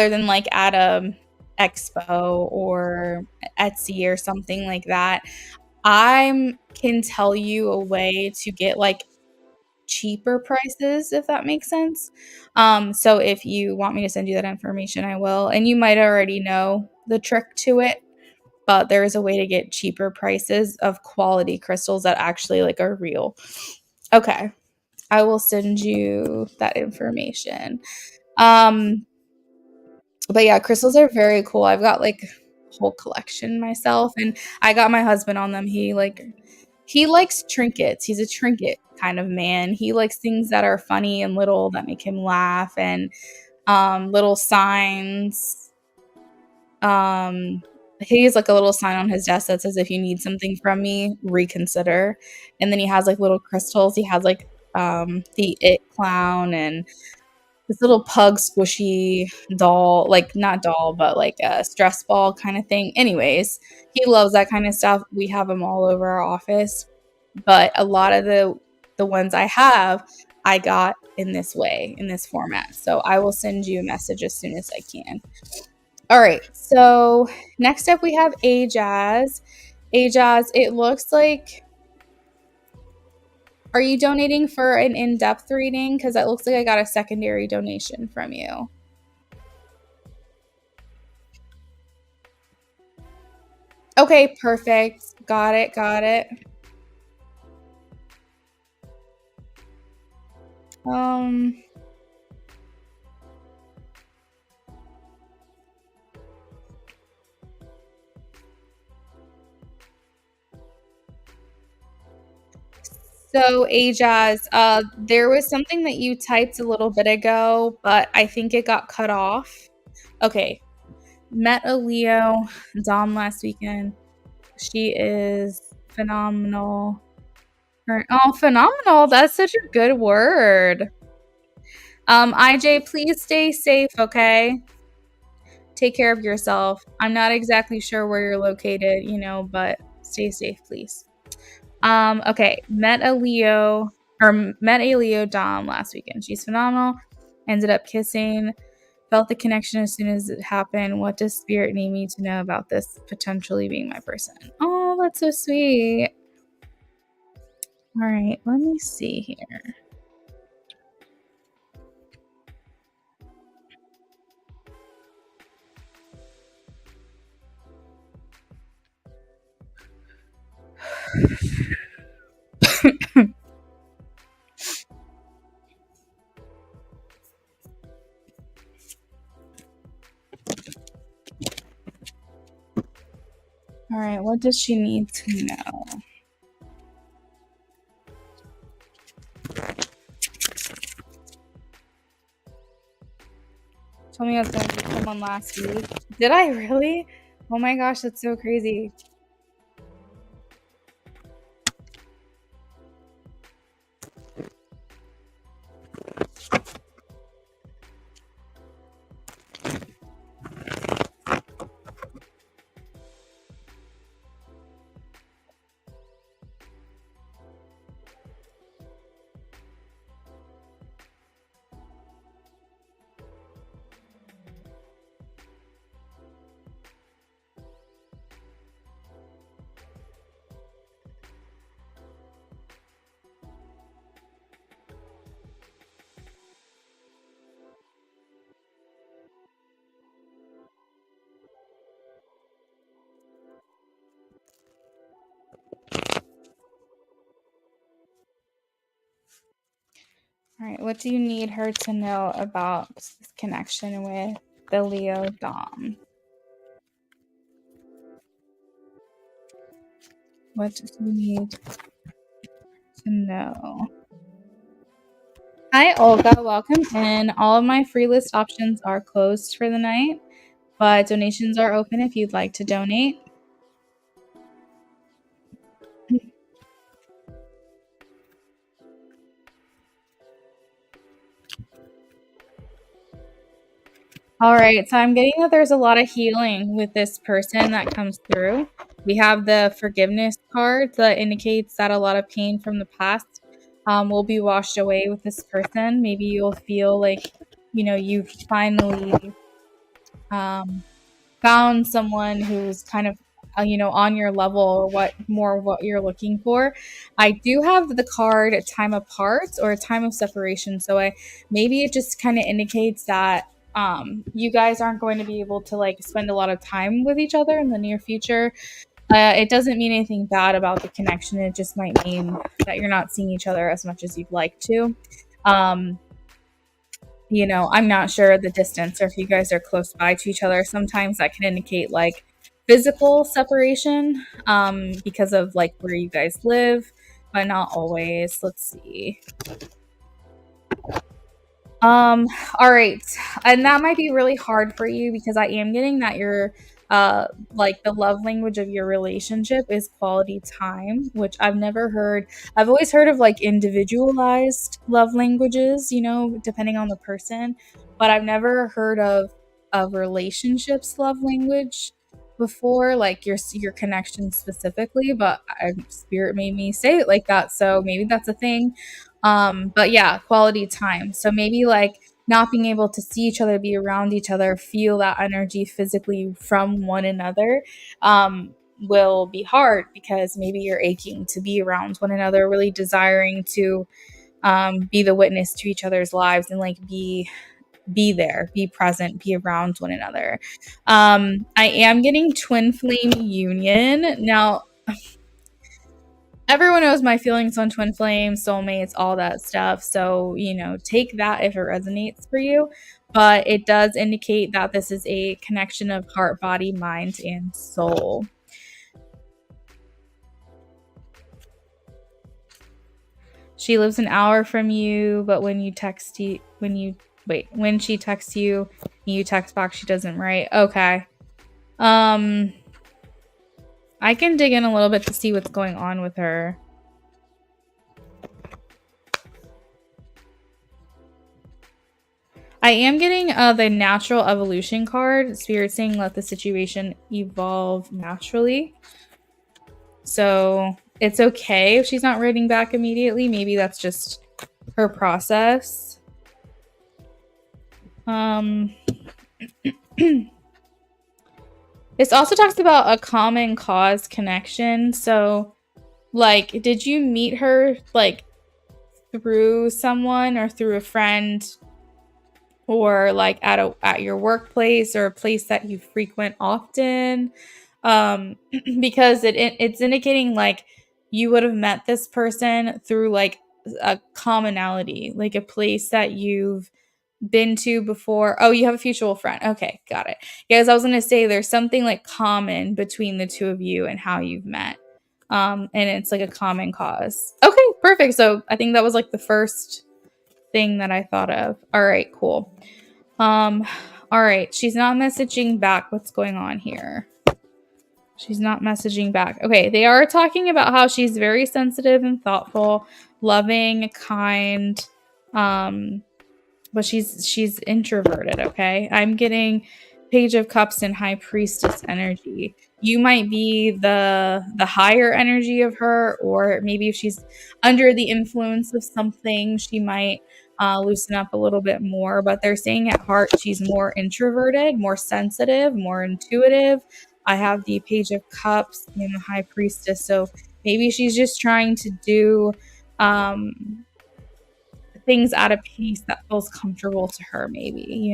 than like at a expo or Etsy or something like that, I can tell you a way to get like cheaper prices, if that makes sense. So if you want me to send you that information, I will. And you might already know the trick to it, but there is a way to get cheaper prices of quality crystals that actually like are real. Okay. I will send you that information. Um, but yeah, crystals are very cool. I've got like a whole collection myself, and I got my husband on them. He likes trinkets. He's a trinket kind of man. He likes things that are funny and little that make him laugh, and little signs. Um, he has like a little sign on his desk that says, "If you need something from me, reconsider." And then he has like little crystals. He has like the It Clown and this little pug squishy doll, like not doll, but like a stress ball kind of thing. Anyways, he loves that kind of stuff. We have them all over our office, but a lot of the ones I have, I got in this way, in this format. So I will send you a message as soon as I can. All right. So next up we have Ajaz. Ajaz, it looks like, are you donating for an in-depth reading? Because it looks like I got a secondary donation from you. Okay, perfect. Got it, got it. Um, so Ajaz, there was something that you typed a little bit ago, but I think it got cut off. Okay. Met a Leo Dom last weekend. She is phenomenal. Oh, phenomenal. That's such a good word. IJ, please stay safe, okay? Take care of yourself. I'm not exactly sure where you're located, but stay safe, please. Okay. Met a Leo Dom last weekend. She's phenomenal. Ended up kissing. Felt the connection as soon as it happened. What does spirit need me to know about this potentially being my person? Oh, that's so sweet. All right, let me see here. All right, what does she need to know? Told me I was going to someone last week. Did I really? Oh my gosh, that's so crazy. All right, what do you need her to know about this connection with the Leo Dom? What do you need to know? Hi, Olga. Welcome in. All of my free list options are closed for the night, but donations are open if you'd like to donate. All right, so I'm getting that there's a lot of healing with this person that comes through. We have the forgiveness card that indicates that a lot of pain from the past will be washed away with this person. Maybe you'll feel like, you've finally found someone who's kind of on your level or what you're looking for. I do have the card a time apart or a time of separation, so maybe it just kind of indicates that you guys aren't going to be able to like spend a lot of time with each other in the near future. It doesn't mean anything bad about the connection. It just might mean that you're not seeing each other as much as you'd like to. um, I'm not sure the distance or if you guys are close by to each other. Sometimes that can indicate like physical separation because of like where you guys live, but not always. Let's see. All right. And that might be really hard for you because I am getting that you're like the love language of your relationship is quality time, which I've never heard. I've always heard of like individualized love languages, depending on the person, but I've never heard of relationships love language before, like your connection specifically, but spirit made me say it like that, so maybe that's a thing. But yeah, quality time. So maybe like not being able to see each other, be around each other, feel that energy physically from one another, will be hard because maybe you're aching to be around one another, really desiring to be the witness to each other's lives and like be there, be present, be around one another. I am getting twin flame union. Now, everyone knows my feelings on twin flames, soulmates, all that stuff. So, take that if it resonates for you. But it does indicate that this is a connection of heart, body, mind, and soul. She lives an hour from you, but when she texts you, you text back, she doesn't write. Okay. I can dig in a little bit to see what's going on with her. I am getting the natural evolution card. Spirit saying let the situation evolve naturally. So it's okay if she's not writing back immediately. Maybe that's just her process. This also talks about a common cause connection. So, like, did you meet her like through someone or through a friend, or like at your workplace or a place that you frequent often? Because it's indicating like you would have met this person through like a commonality, like a place that you've been to before. Oh, you have a mutual friend. Okay, got it. Yeah, as I was gonna say, there's something like common between the two of you and how you've met. And it's like a common cause. Okay, perfect. So I think that was like the first thing that I thought of. All right, cool. All right, she's not messaging back. What's going on here? She's not messaging back. Okay, they are talking about how she's very sensitive and thoughtful, loving, kind, but she's introverted. Okay, I'm getting Page of Cups and High Priestess energy. You might be the higher energy of her, or maybe if she's under the influence of something, she might loosen up a little bit more. But they're saying at heart she's more introverted, more sensitive, more intuitive. I have the Page of Cups and the High Priestess, so maybe she's just trying to do things at a pace that feels comfortable to her, maybe.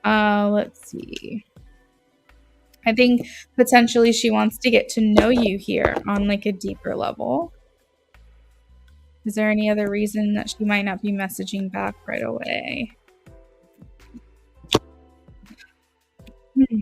Let's see. I think potentially she wants to get to know you here on like a deeper level. Is there any other reason that she might not be messaging back right away? Hmm.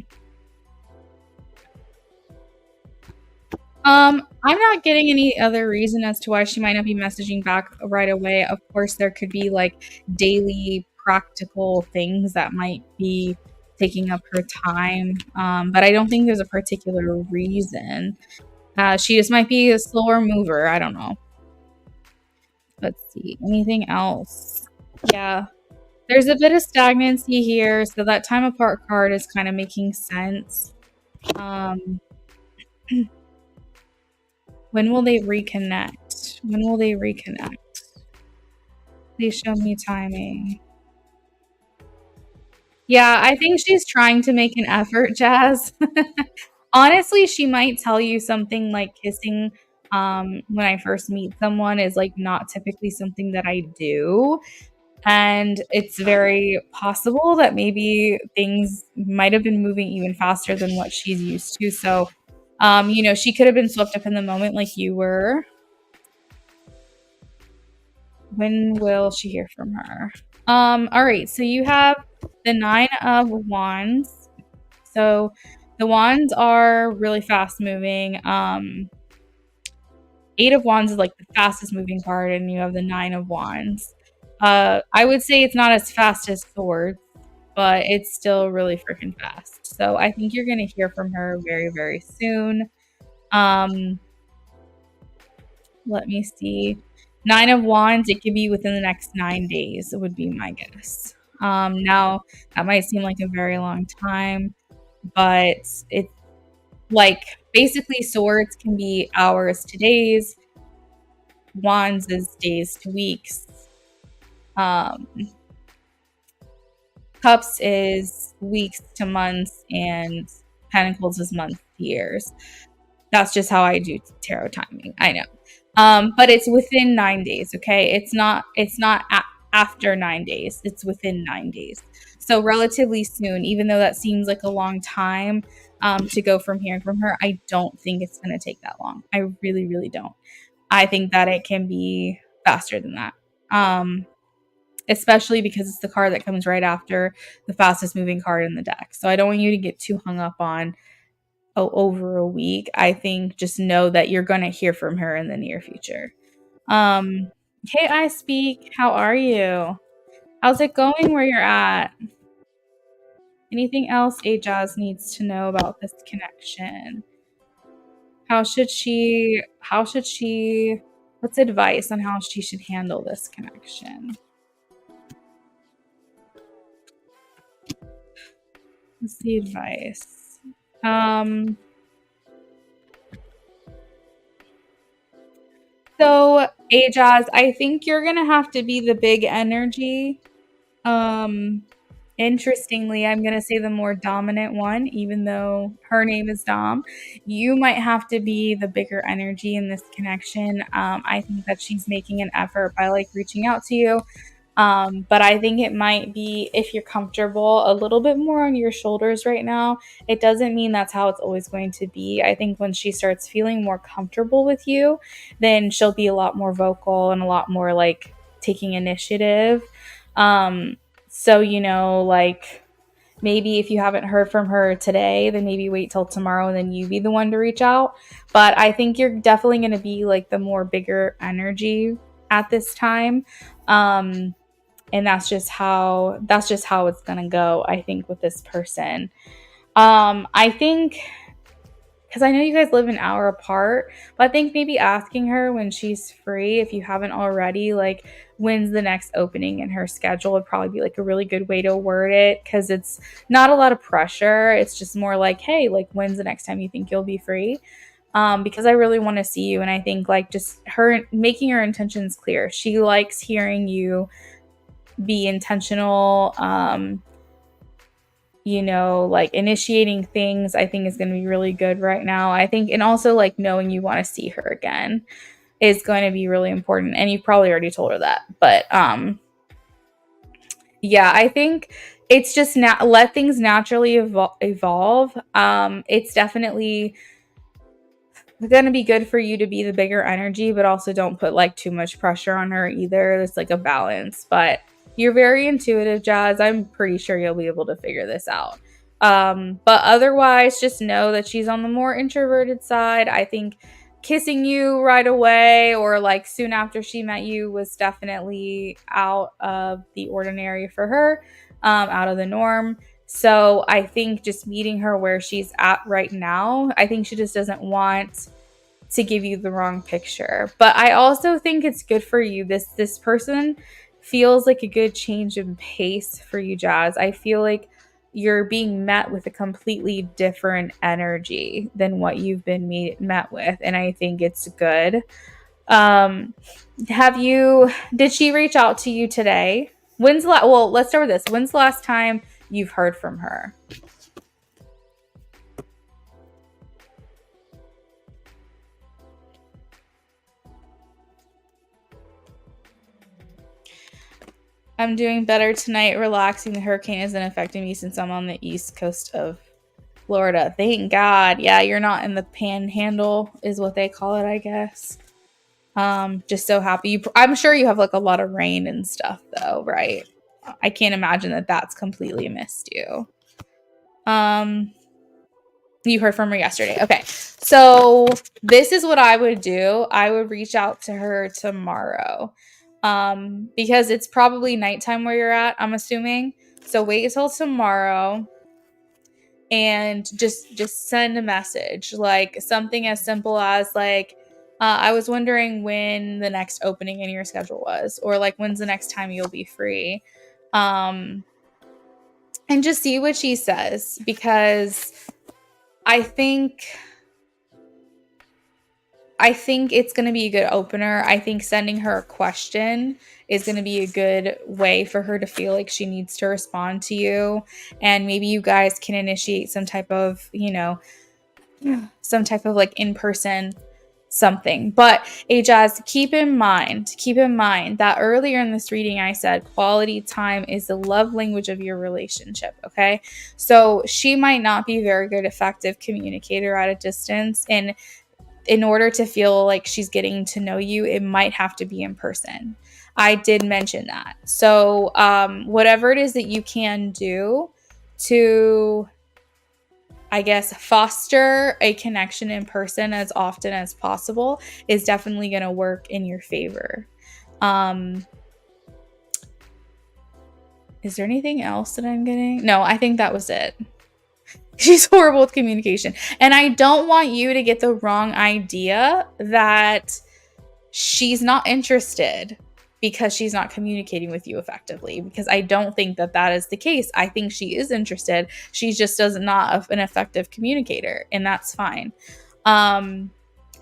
I'm not getting any other reason as to why she might not be messaging back right away. Of course, there could be like daily practical things that might be taking up her time, but I don't think there's a particular reason. She just might be a slower mover. I don't know. Let's see. Anything else? Yeah. There's a bit of stagnancy here, so that time apart card is kind of making sense. Um, when will they reconnect? When will they reconnect? Please show me timing. Yeah, I think she's trying to make an effort, Jazz. Honestly, she might tell you something like kissing when I first meet someone is like not typically something that I do. And it's very possible that maybe things might have been moving even faster than what she's used to. So, she could have been swept up in the moment like you were. When will she hear from her? All right, so you have the Nine of Wands. So the wands are really fast moving. Eight of Wands is like the fastest moving card, and you have the Nine of Wands. I would say it's not as fast as Swords, but it's still really freaking fast. So I think you're gonna hear from her very, very soon. Um, let me see. Nine of Wands, it could be within the next 9 days, would be my guess. Now that might seem like a very long time, but it's like basically swords can be hours to days, wands is days to weeks. Um, Cups is weeks to months, and Pentacles is months to years. That's just how I do tarot timing. I know. But it's within 9 days, okay? It's not after 9 days. It's within 9 days. So relatively soon, even though that seems like a long time to go from hearing from her, I don't think it's going to take that long. I really, really don't. I think that it can be faster than that. Especially because it's the card that comes right after the fastest moving card in the deck. So I don't want you to get too hung up on over a week. I think just know that you're going to hear from her in the near future. Hey, I speak. How are you? How's it going where you're at? Anything else Ajaz needs to know about this connection? What's advice on how she should handle this connection? What's the advice? So, Ajaz, I think you're gonna have to be the big energy. Interestingly, I'm gonna say the more dominant one, even though her name is Dom. You might have to be the bigger energy in this connection. I think that she's making an effort by like reaching out to you. But I think it might be, if you're comfortable, a little bit more on your shoulders right now. It doesn't mean that's how it's always going to be. I think when she starts feeling more comfortable with you, then she'll be a lot more vocal and a lot more like taking initiative. So, like maybe if you haven't heard from her today, then maybe wait till tomorrow and then you be the one to reach out. But I think you're definitely going to be like the more bigger energy at this time. And that's just how it's gonna go, I think, with this person. I think, because I know you guys live an hour apart, but I think maybe asking her when she's free, if you haven't already, like when's the next opening in her schedule, would probably be like a really good way to word it, because it's not a lot of pressure. It's just more like, hey, like when's the next time you think you'll be free? Because I really want to see you, and I think like just her making her intentions clear. She likes hearing you be intentional. Like initiating things, I think is going to be really good right now. I think, and also like knowing you want to see her again is going to be really important. And you probably already told her that, but yeah, I think it's just let things naturally evolve. It's definitely going to be good for you to be the bigger energy, but also don't put like too much pressure on her either. There's like a balance, but you're very intuitive, Jazz. I'm pretty sure you'll be able to figure this out. But otherwise, just know that she's on the more introverted side. I think kissing you right away or like soon after she met you was definitely out of the ordinary for her, out of the norm. So I think just meeting her where she's at right now, I think she just doesn't want to give you the wrong picture. But I also think it's good for you. This person feels like a good change in pace for you, Jazz. I feel like you're being met with a completely different energy than what you've been met with, and I think it's good. Did she reach out to you today? Well, let's start with this. When's the last time you've heard from her? I'm doing better tonight, relaxing. The hurricane isn't affecting me since I'm on the east coast of Florida. Thank God. Yeah, you're not in the panhandle is what they call it, I guess. Just so happy. I'm sure you have like a lot of rain and stuff though, right? I can't imagine that that's completely missed you. You heard from her yesterday. Okay. So this is what I would do. I would reach out to her tomorrow. Because it's probably nighttime where you're at, I'm assuming. So wait until tomorrow and just send a message, like something as simple as like, I was wondering when the next opening in your schedule was, or like when's the next time you'll be free. And just see what she says, because I think it's going to be a good opener. I think sending her a question is going to be a good way for her to feel like she needs to respond to you. And maybe you guys can initiate some type of, like in-person something. But Jazz, keep in mind that earlier in this reading, I said quality time is the love language of your relationship. Okay. So she might not be a very good, effective communicator at a distance. And in order to feel like she's getting to know you, it might have to be in person. I did mention that. So whatever it is that you can do to, I guess, foster a connection in person as often as possible is definitely going to work in your favor. Is there anything else that I'm getting? No, I think that was it. She's horrible with communication. And I don't want you to get the wrong idea that she's not interested because she's not communicating with you effectively, because I don't think that is the case. I think she is interested. She just not an effective communicator, and that's fine.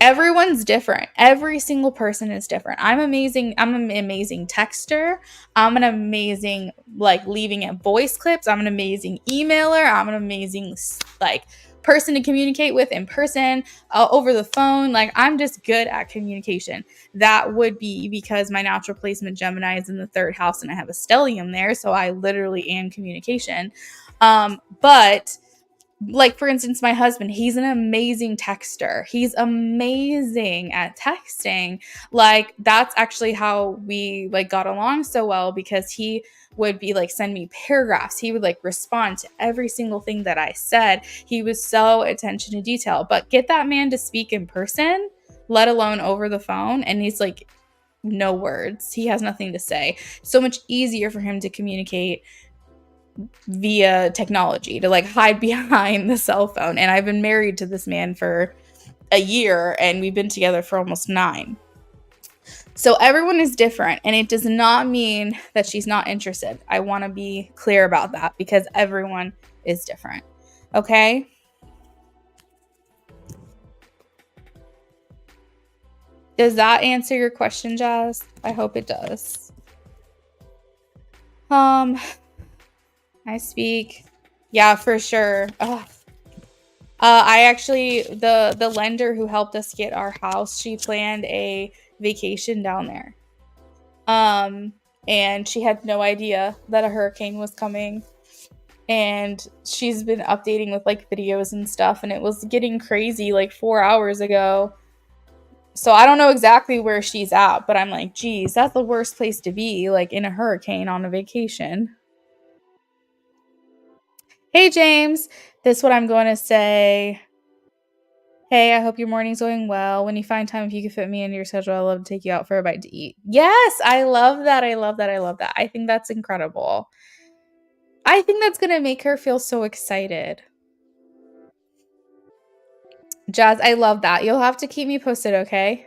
Everyone's different. Every single person is different. I'm amazing. I'm an amazing texter. I'm an amazing, like, leaving it voice clips. I'm an amazing emailer. I'm an amazing, like, person to communicate with in person, over the phone. Like, I'm just good at communication. That would be because my natural placement Gemini is in the 3rd house and I have a stellium there. So I literally am communication. But like, for instance, my husband, he's an amazing texter. He's amazing at texting. Like, that's actually how we like got along so well, because he would be like, send me paragraphs. He would like respond to every single thing that I said. He was so attention to detail. But get that man to speak in person, let alone over the phone, and he's like, no words. He has nothing to say. So much easier for him to communicate via technology, to like hide behind the cell phone. And I've been married to this man for a year and we've been together for almost 9. So everyone is different, and it does not mean that she's not interested. I want to be clear about that, because everyone is different. Okay? Does that answer your question, Jazz? I hope it does. I speak. Yeah, for sure. I actually, the lender who helped us get our house, she planned a vacation down there. And she had no idea that a hurricane was coming. and she's been updating with like videos and stuff, and it was getting crazy like 4 hours ago. So I don't know exactly where she's at, but I'm like, geez, that's the worst place to be, like in a hurricane on a vacation. Hey, James, this is what I'm going to say. Hey, I hope your morning's going well. When you find time, if you could fit me into your schedule, I'd love to take you out for a bite to eat. Yes, I love that. I love that. I love that. I think that's incredible. I think that's going to make her feel so excited. Jazz, I love that. You'll have to keep me posted, okay?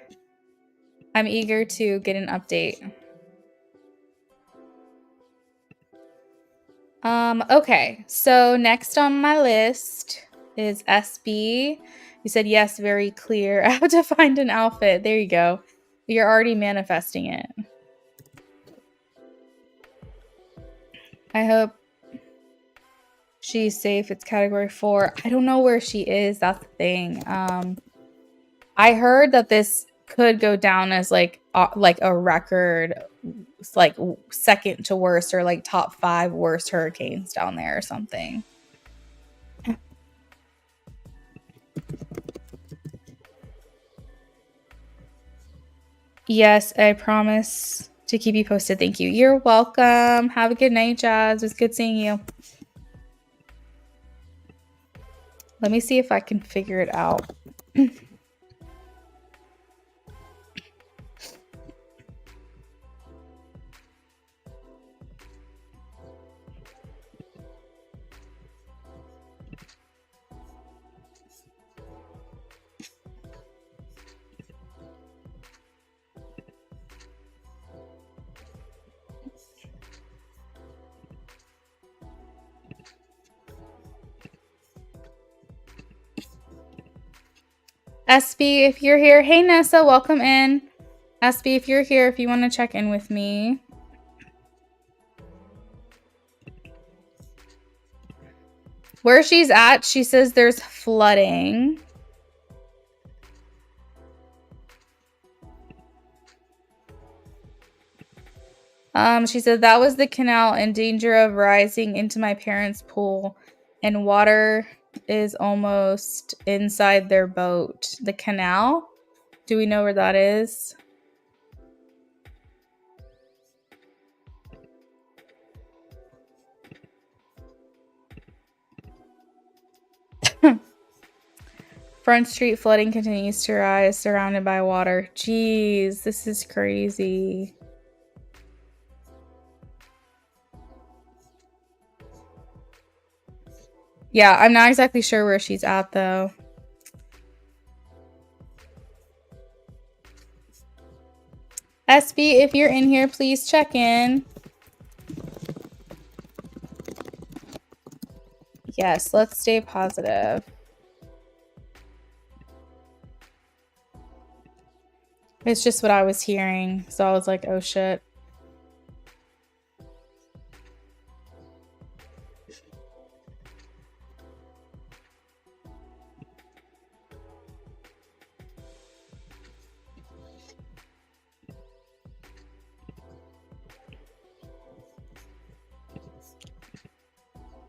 I'm eager to get an update. Okay. So next on my list is SB. You said yes, very clear. I have to find an outfit. There you go. You're already manifesting it. I hope she's safe. It's category 4. I don't know where she is. That's the thing. I heard that this could go down as like a record, like second to worst or like top 5 worst hurricanes down there or something. Yes, I promise to keep you posted. Thank you. You're welcome. Have a good night, Jazz. It was good seeing you. Let me see if I can figure it out. SB, if you're here. Hey, Nessa, welcome in. SB, if you're here, if you want to check in with me. Where she's at, she says there's flooding. She said that was the canal in danger of rising into my parents' pool, and water is almost inside their boat. The canal? Do we know where that is? Front Street flooding continues to rise, surrounded by water. Jeez, this is crazy. Yeah, I'm not exactly sure where she's at, though. SB, if you're in here, please check in. Yes, let's stay positive. It's just what I was hearing, so I was like, oh shit.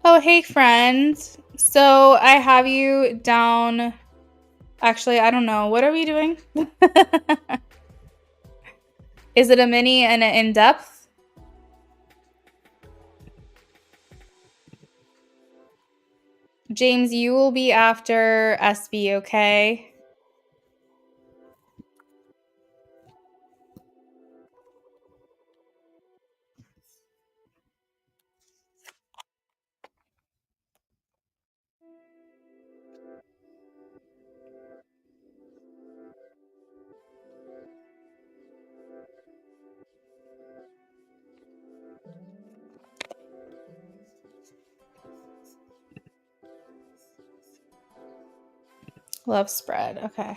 Oh, hey, friends. So I have you down. Actually, I don't know. What are we doing? Is it a mini and an in-depth? James, you will be after SB, okay? Love spread. Okay.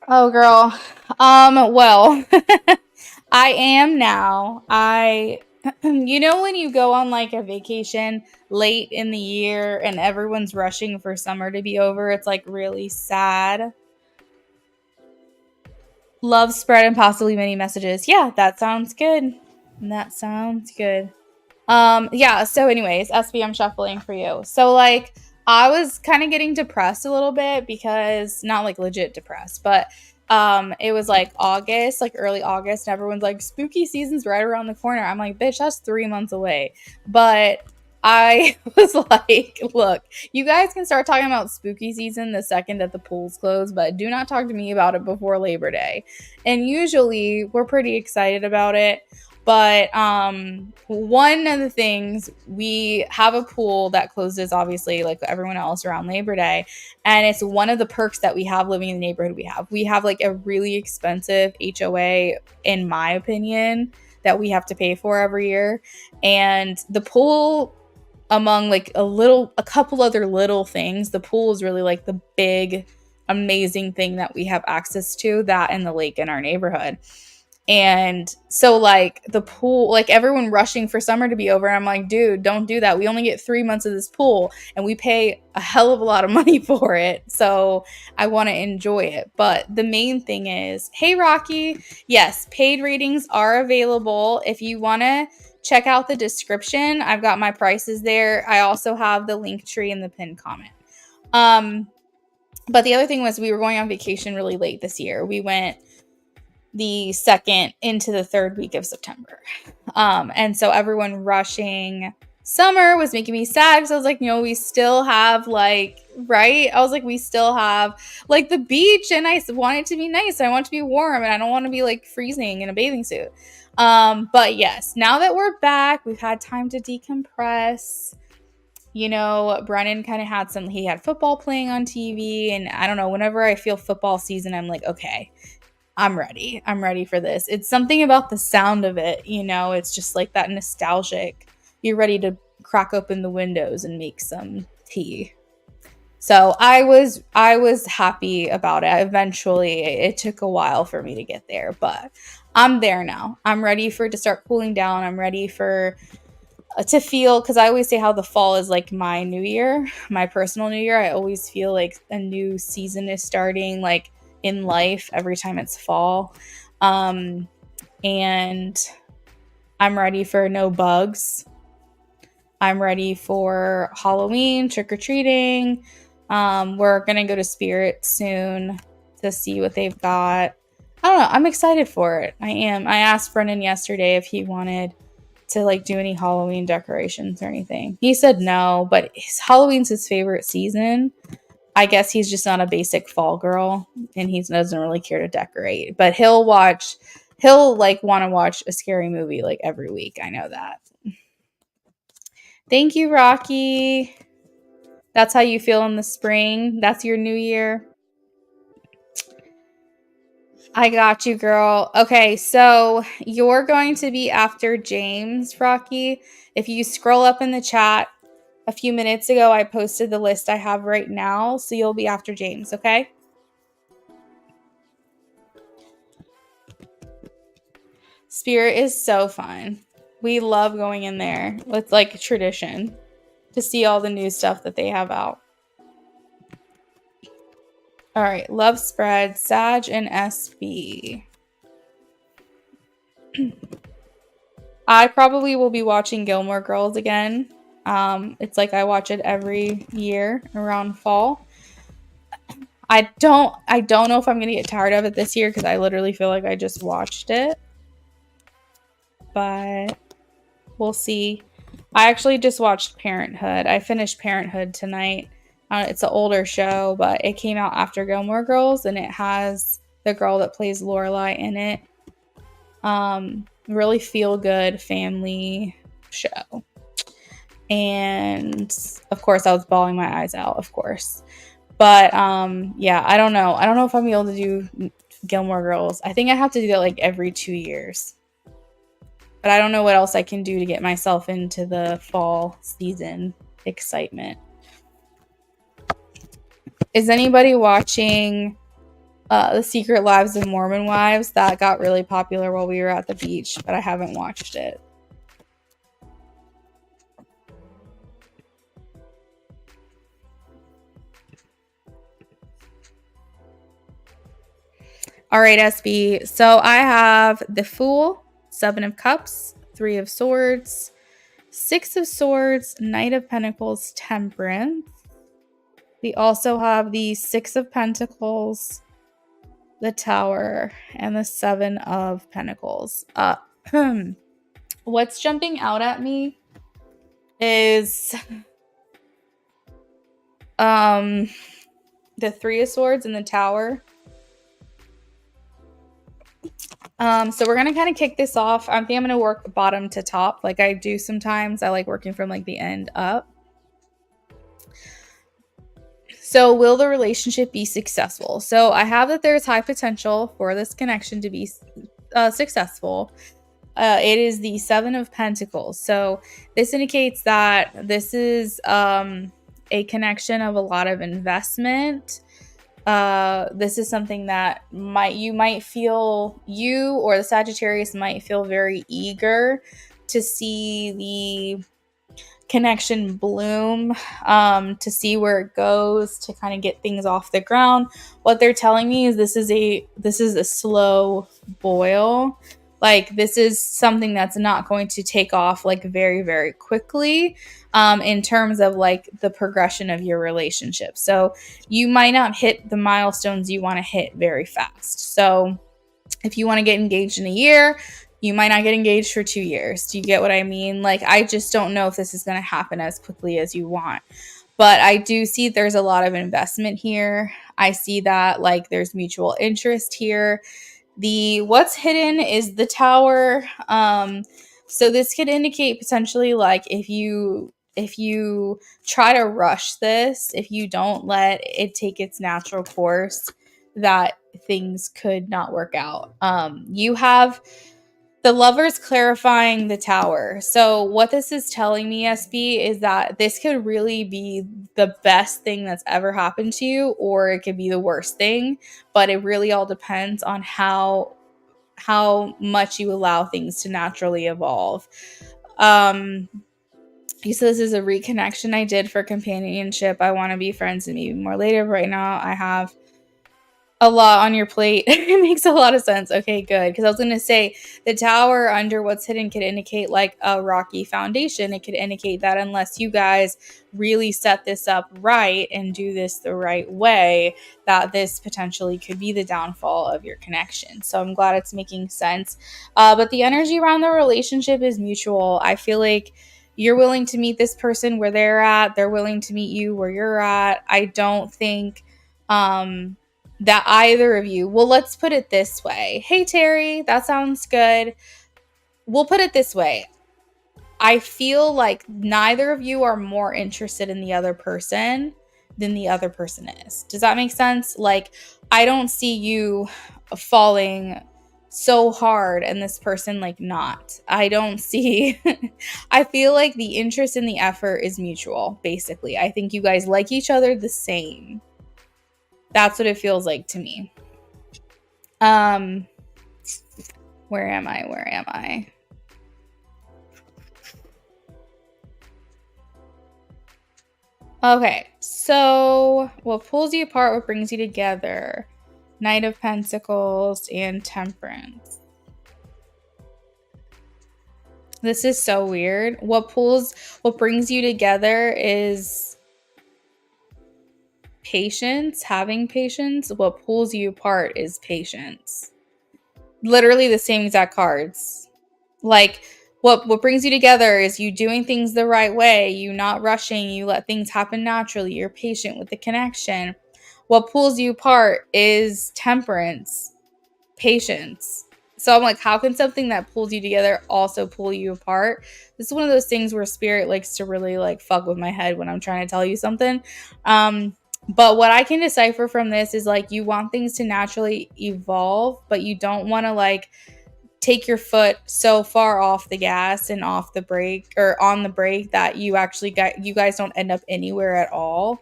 Oh, girl. Well, I am now. You know, when you go on like a vacation late in the year and everyone's rushing for summer to be over, it's like really sad. Love spread and possibly many messages. Yeah, that sounds good. That sounds good. Yeah, so anyways, SB, I'm shuffling for you. So like I was kind of getting depressed a little bit because not like legit depressed, but it was like August, like early August, and everyone's like spooky season's right around the corner. I'm like, bitch, that's 3 months away. But I was like, look, you guys can start talking about spooky season the second that the pools close, but do not talk to me about it before Labor Day. And usually we're pretty excited about it. But one of the things, we have a pool that closes obviously like everyone else around Labor Day, and it's one of the perks that we have living in the neighborhood. We have like a really expensive HOA, in my opinion, that we have to pay for every year, and the pool, among like a couple other little things, the pool is really like the big amazing thing that we have access to, that and the lake in our neighborhood. And so like the pool, like everyone rushing for summer to be over, and I'm like, dude, don't do that. We only get 3 months of this pool and we pay a hell of a lot of money for it. So I want to enjoy it. But the main thing is, hey Rocky, yes, paid readings are available. If you want to check out the description, I've got my prices there. I also have the link tree in the pinned comment. But the other thing was, we were going on vacation really late this year. We went the second into the third week of September. And so everyone rushing summer was making me sad, because I was like, we still have like, right? I was like, we still have like the beach, and I want it to be nice. I want it to be warm, and I don't want to be like freezing in a bathing suit. But yes, now that we're back, we've had time to decompress. Brennan kind of he had football playing on TV, and I don't know, whenever I feel football season, I'm like, okay, I'm ready. I'm ready for this. It's something about the sound of it, it's just like that nostalgic. You're ready to crack open the windows and make some tea. So I was happy about it. Eventually, it took a while for me to get there, but I'm there now. I'm ready for it to start cooling down. I'm ready for to feel, because I always say how the fall is like my new year, my personal new year. I always feel like a new season is starting, like in life, every time it's fall. And I'm ready for no bugs. I'm ready for Halloween, trick-or-treating. We're gonna go to Spirit soon to see what they've got. I don't know, I'm excited for it. I am. I asked Brennan yesterday if he wanted to like do any Halloween decorations or anything. He said no, but Halloween's his favorite season. I guess he's just not a basic fall girl, and he doesn't really care to decorate. But he'll like want to watch a scary movie like every week. I know that. Thank you, Rocky. That's how you feel in the spring. That's your new year. I got you, girl. Okay, so you're going to be after James, Rocky. If you scroll up in the chat, a few minutes ago, I posted the list I have right now, so you'll be after James, okay? Spirit is so fun. We love going in there. It's like a tradition to see all the new stuff that they have out. All right, love spread, Sag and SB. I probably will be watching Gilmore Girls again. It's like I watch it every year around fall. I don't know if I'm gonna get tired of it this year, because I literally feel like I just watched it. But we'll see. I actually just watched Parenthood. I finished Parenthood tonight. It's an older show, but it came out after Gilmore Girls, and it has the girl that plays Lorelai in it. Really feel good family show. And of course, I was bawling my eyes out, of course. But yeah, I don't know. I don't know if I'm able to do Gilmore Girls. I think I have to do that like every 2 years. But I don't know what else I can do to get myself into the fall season excitement. Is anybody watching The Secret Lives of Mormon Wives? That got really popular while we were at the beach, but I haven't watched it. All right, SB. So I have the Fool, 7 of Cups, 3 of Swords, 6 of Swords, Knight of Pentacles, Temperance. We also have the 6 of Pentacles, the Tower, and the 7 of Pentacles. What's jumping out at me is the 3 of Swords and the Tower. So we're gonna kind of kick this off. I think I'm gonna work bottom to top, like I do sometimes. I like working from like the end up. So will the relationship be successful? So I have that there's high potential for this connection to be successful. It is the 7 of Pentacles. So this indicates that this is a connection of a lot of investment. This is something that you or the Sagittarius might feel very eager to see the connection bloom, to see where it goes, to kind of get things off the ground. What they're telling me is this is a slow boil. Like this is something that's not going to take off like very, very quickly, in terms of like the progression of your relationship. So you might not hit the milestones you want to hit very fast. So if you want to get engaged in a year, you might not get engaged for 2 years. Do you get what I mean? Like, I just don't know if this is going to happen as quickly as you want. But I do see there's a lot of investment here. I see that like there's mutual interest here. What's hidden is the Tower. So this could indicate potentially like if you try to rush this, if you don't let it take its natural course, that things could not work out. You have the Lovers clarifying the Tower. So what this is telling me, SB, is that this could really be the best thing that's ever happened to you, or it could be the worst thing. But it really all depends on how much you allow things to naturally evolve. So this is a reconnection I did for companionship. I want to be friends and maybe more later. Right now, I have a lot on your plate. It makes a lot of sense. Okay, good. Because I was going to say the Tower under what's hidden could indicate like a rocky foundation. It could indicate that unless you guys really set this up right and do this the right way, that this potentially could be the downfall of your connection. So I'm glad it's making sense. But the energy around the relationship is mutual. I feel like you're willing to meet this person where they're at. They're willing to meet you where you're at. I don't think that either of you, well, let's put it this way. Hey, Terry, that sounds good. We'll put it this way. I feel like neither of you are more interested in the other person than the other person is. Does that make sense? Like, I don't see you falling so hard and this person like not. I don't see I feel like the interest and the effort is mutual, basically. I think you guys like each other the same. That's what it feels like to me. Where am I? Okay, so what pulls you apart, what brings you together? Knight of Pentacles and Temperance. This is so weird. What brings you together is patience, having patience. What pulls you apart is patience. Literally the same exact cards. Like, what brings you together is you doing things the right way, you not rushing, you let things happen naturally, you're patient with the connection. What pulls you apart is temperance, patience. So I'm like, how can something that pulls you together also pull you apart? This is one of those things where spirit likes to really like fuck with my head when I'm trying to tell you something. But what I can decipher from this is like you want things to naturally evolve, but you don't want to like take your foot so far off the gas and off the brake or on the brake that you guys don't end up anywhere at all.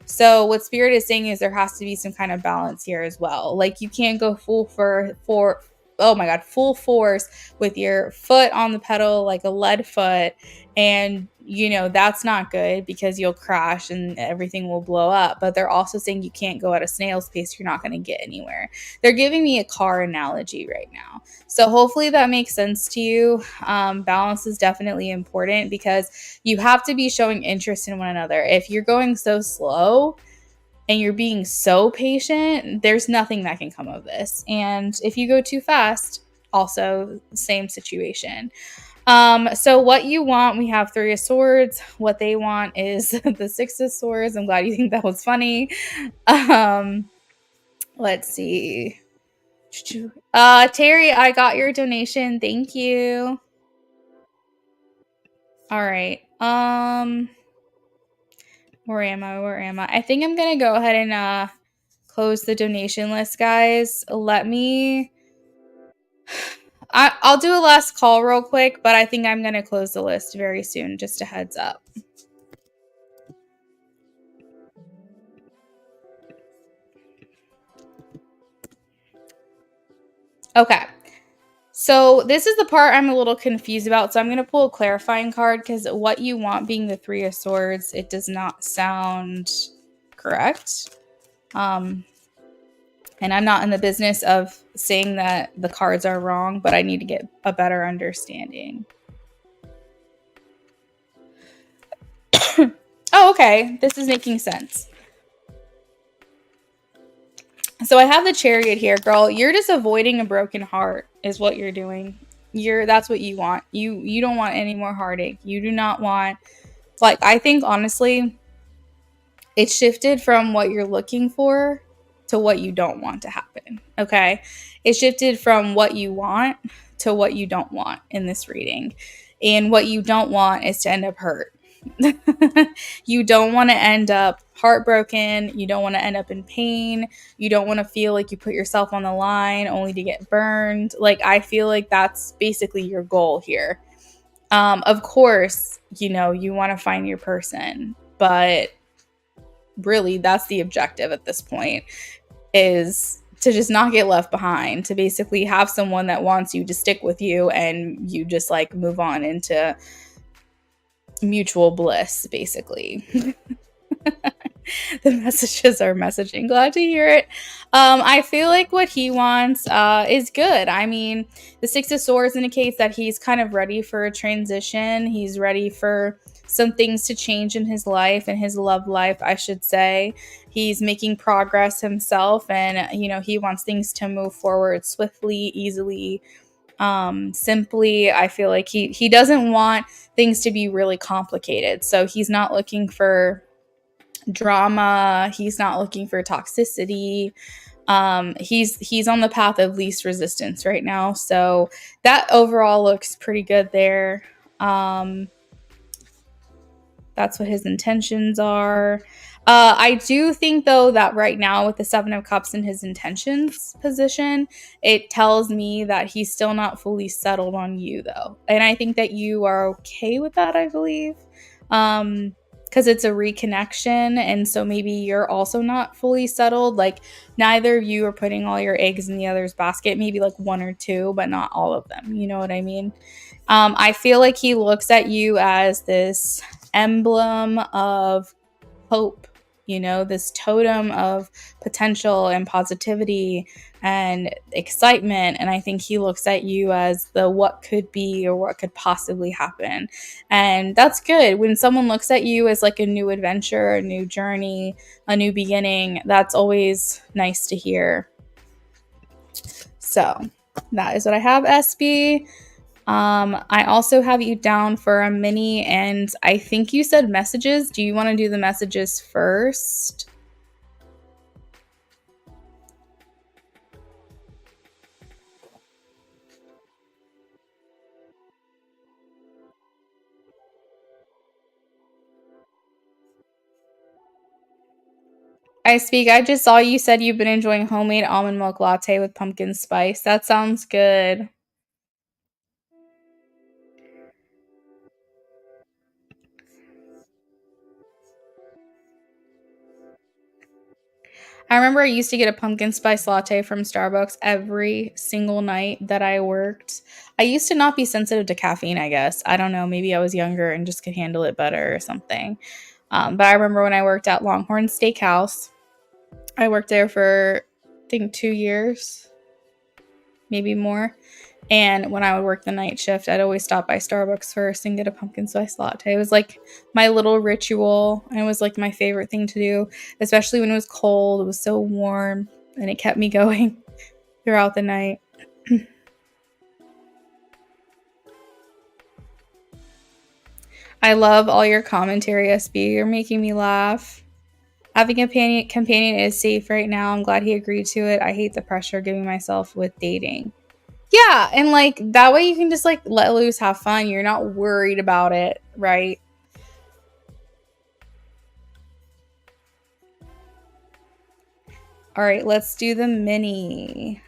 So what spirit is saying is there has to be some kind of balance here as well. Like you can't go full oh my God, full force with your foot on the pedal like a lead foot. And, that's not good because you'll crash and everything will blow up. But they're also saying you can't go at a snail's pace. You're not going to get anywhere. They're giving me a car analogy right now. So hopefully that makes sense to you. Balance is definitely important because you have to be showing interest in one another. If you're going so slow, and you're being so patient, there's nothing that can come of this. And if you go too fast, also same situation. So what you want, we have Three of Swords. What they want is the Six of Swords. I'm glad you think that was funny. Let's see. Terry, I got your donation. Thank you. All right. Where am I? Where am I? I think I'm gonna go ahead and close the donation list, guys. I'll do a last call real quick, but I think I'm going to close the list very soon. Just a heads up. Okay. So this is the part I'm a little confused about. So I'm going to pull a clarifying card because what you want being the Three of Swords, it does not sound correct. And I'm not in the business of saying that the cards are wrong, but I need to get a better understanding. Oh, okay. This is making sense. So I have the Chariot here, girl. You're just avoiding a broken heart is what you're doing. That's what you want. You don't want any more heartache. You do not want, like, I think honestly it shifted from what you're looking for to what you don't want to happen. Okay? It shifted from what you want to what you don't want in this reading. And what you don't want is to end up hurt. You don't want to end up heartbroken. You don't want to end up in pain. You don't want to feel like you put yourself on the line only to get burned. Like, I feel like that's basically your goal here. Of course, you want to find your person, but really that's the objective at this point, is to just not get left behind, to basically have someone that wants you to stick with you and you just like move on into mutual bliss, basically. The messages are messaging. Glad to hear it. I feel like what he wants is good. I mean, the Six of Swords indicates that he's kind of ready for a transition. He's ready for some things to change in his life, in his love life, I should say. He's making progress himself, and he wants things to move forward swiftly, easily, simply. I feel like he doesn't want things to be really complicated. So he's not looking for drama. He's not looking for toxicity. He's on the path of least resistance right now. So that overall looks pretty good there. That's what his intentions are. I do think, though, that right now with the Seven of Cups in his intentions position, it tells me that he's still not fully settled on you, though. And I think that you are okay with that, I believe. Because it's a reconnection, and so maybe you're also not fully settled. Like, neither of you are putting all your eggs in the other's basket. Maybe like one or two, but not all of them. You know what I mean? I feel like he looks at you as this emblem of hope, this totem of potential and positivity and excitement. And I think he looks at you as the what could be or what could possibly happen. And that's good. When someone looks at you as like a new adventure, a new journey, a new beginning, that's always nice to hear. So that is what I have, SB. I also have you down for a mini, and I think you said messages. Do you want to do the messages first? I just saw you said you've been enjoying homemade almond milk latte with pumpkin spice. That sounds good. I remember I used to get a pumpkin spice latte from Starbucks every single night that I worked. I used to not be sensitive to caffeine, I guess. I don't know. Maybe I was younger and just could handle it better or something. But I remember when I worked at Longhorn Steakhouse, I worked there for, I think, 2 years, maybe more. And when I would work the night shift, I'd always stop by Starbucks first and get a pumpkin spice latte. It was like my little ritual. And it was like my favorite thing to do, especially when it was cold. It was so warm and it kept me going throughout the night. I love all your commentary, SB. You're making me laugh. Having a companion is safe right now. I'm glad he agreed to it. I hate the pressure of giving myself with dating. Yeah, and like that way you can just like let loose, have fun. You're not worried about it, right? All right, let's do the mini.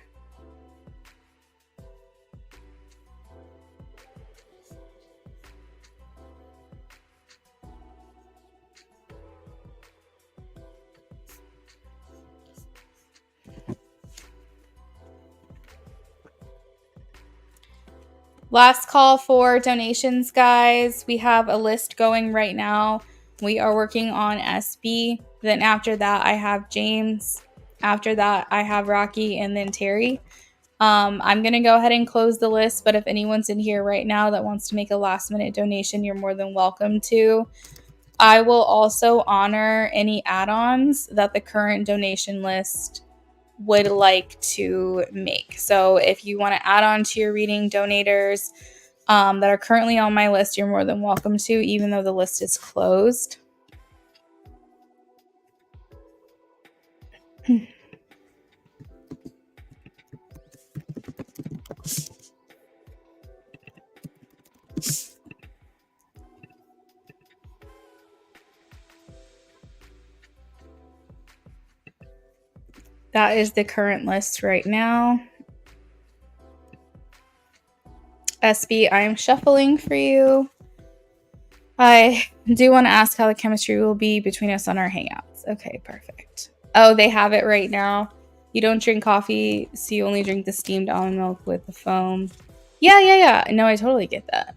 Last call for donations, guys. We have a list going right now. We are working on SB. Then after that, I have James. After that, I have Rocky and then Terry. I'm going to go ahead and close the list, but if anyone's in here right now that wants to make a last minute donation, you're more than welcome to. I will also honor any add-ons that the current donation list would like to make. So if you want to add on to your reading, donators that are currently on my list, you're more than welcome to, even though the list is closed. That is the current list right now. SB, I am shuffling for you. I do want to ask how the chemistry will be between us on our hangouts. Okay, perfect. Oh, they have it right now. You don't drink coffee, so you only drink the steamed almond milk with the foam. Yeah. No, I totally get that.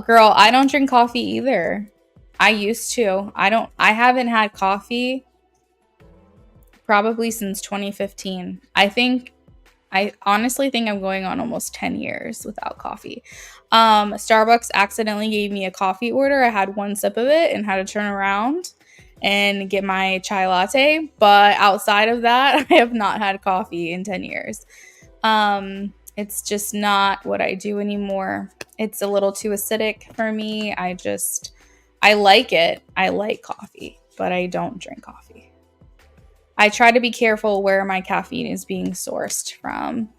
Girl, I don't drink coffee either. I used to. I haven't had coffee probably since 2015. I honestly think I'm going on almost 10 years without coffee. Starbucks accidentally gave me a coffee order. I had one sip of it and had to turn around and get my chai latte. But outside of that, I have not had coffee in 10 years. It's just not what I do anymore. It's a little too acidic for me. I like it. I like coffee, but I don't drink coffee. I try to be careful where my caffeine is being sourced from,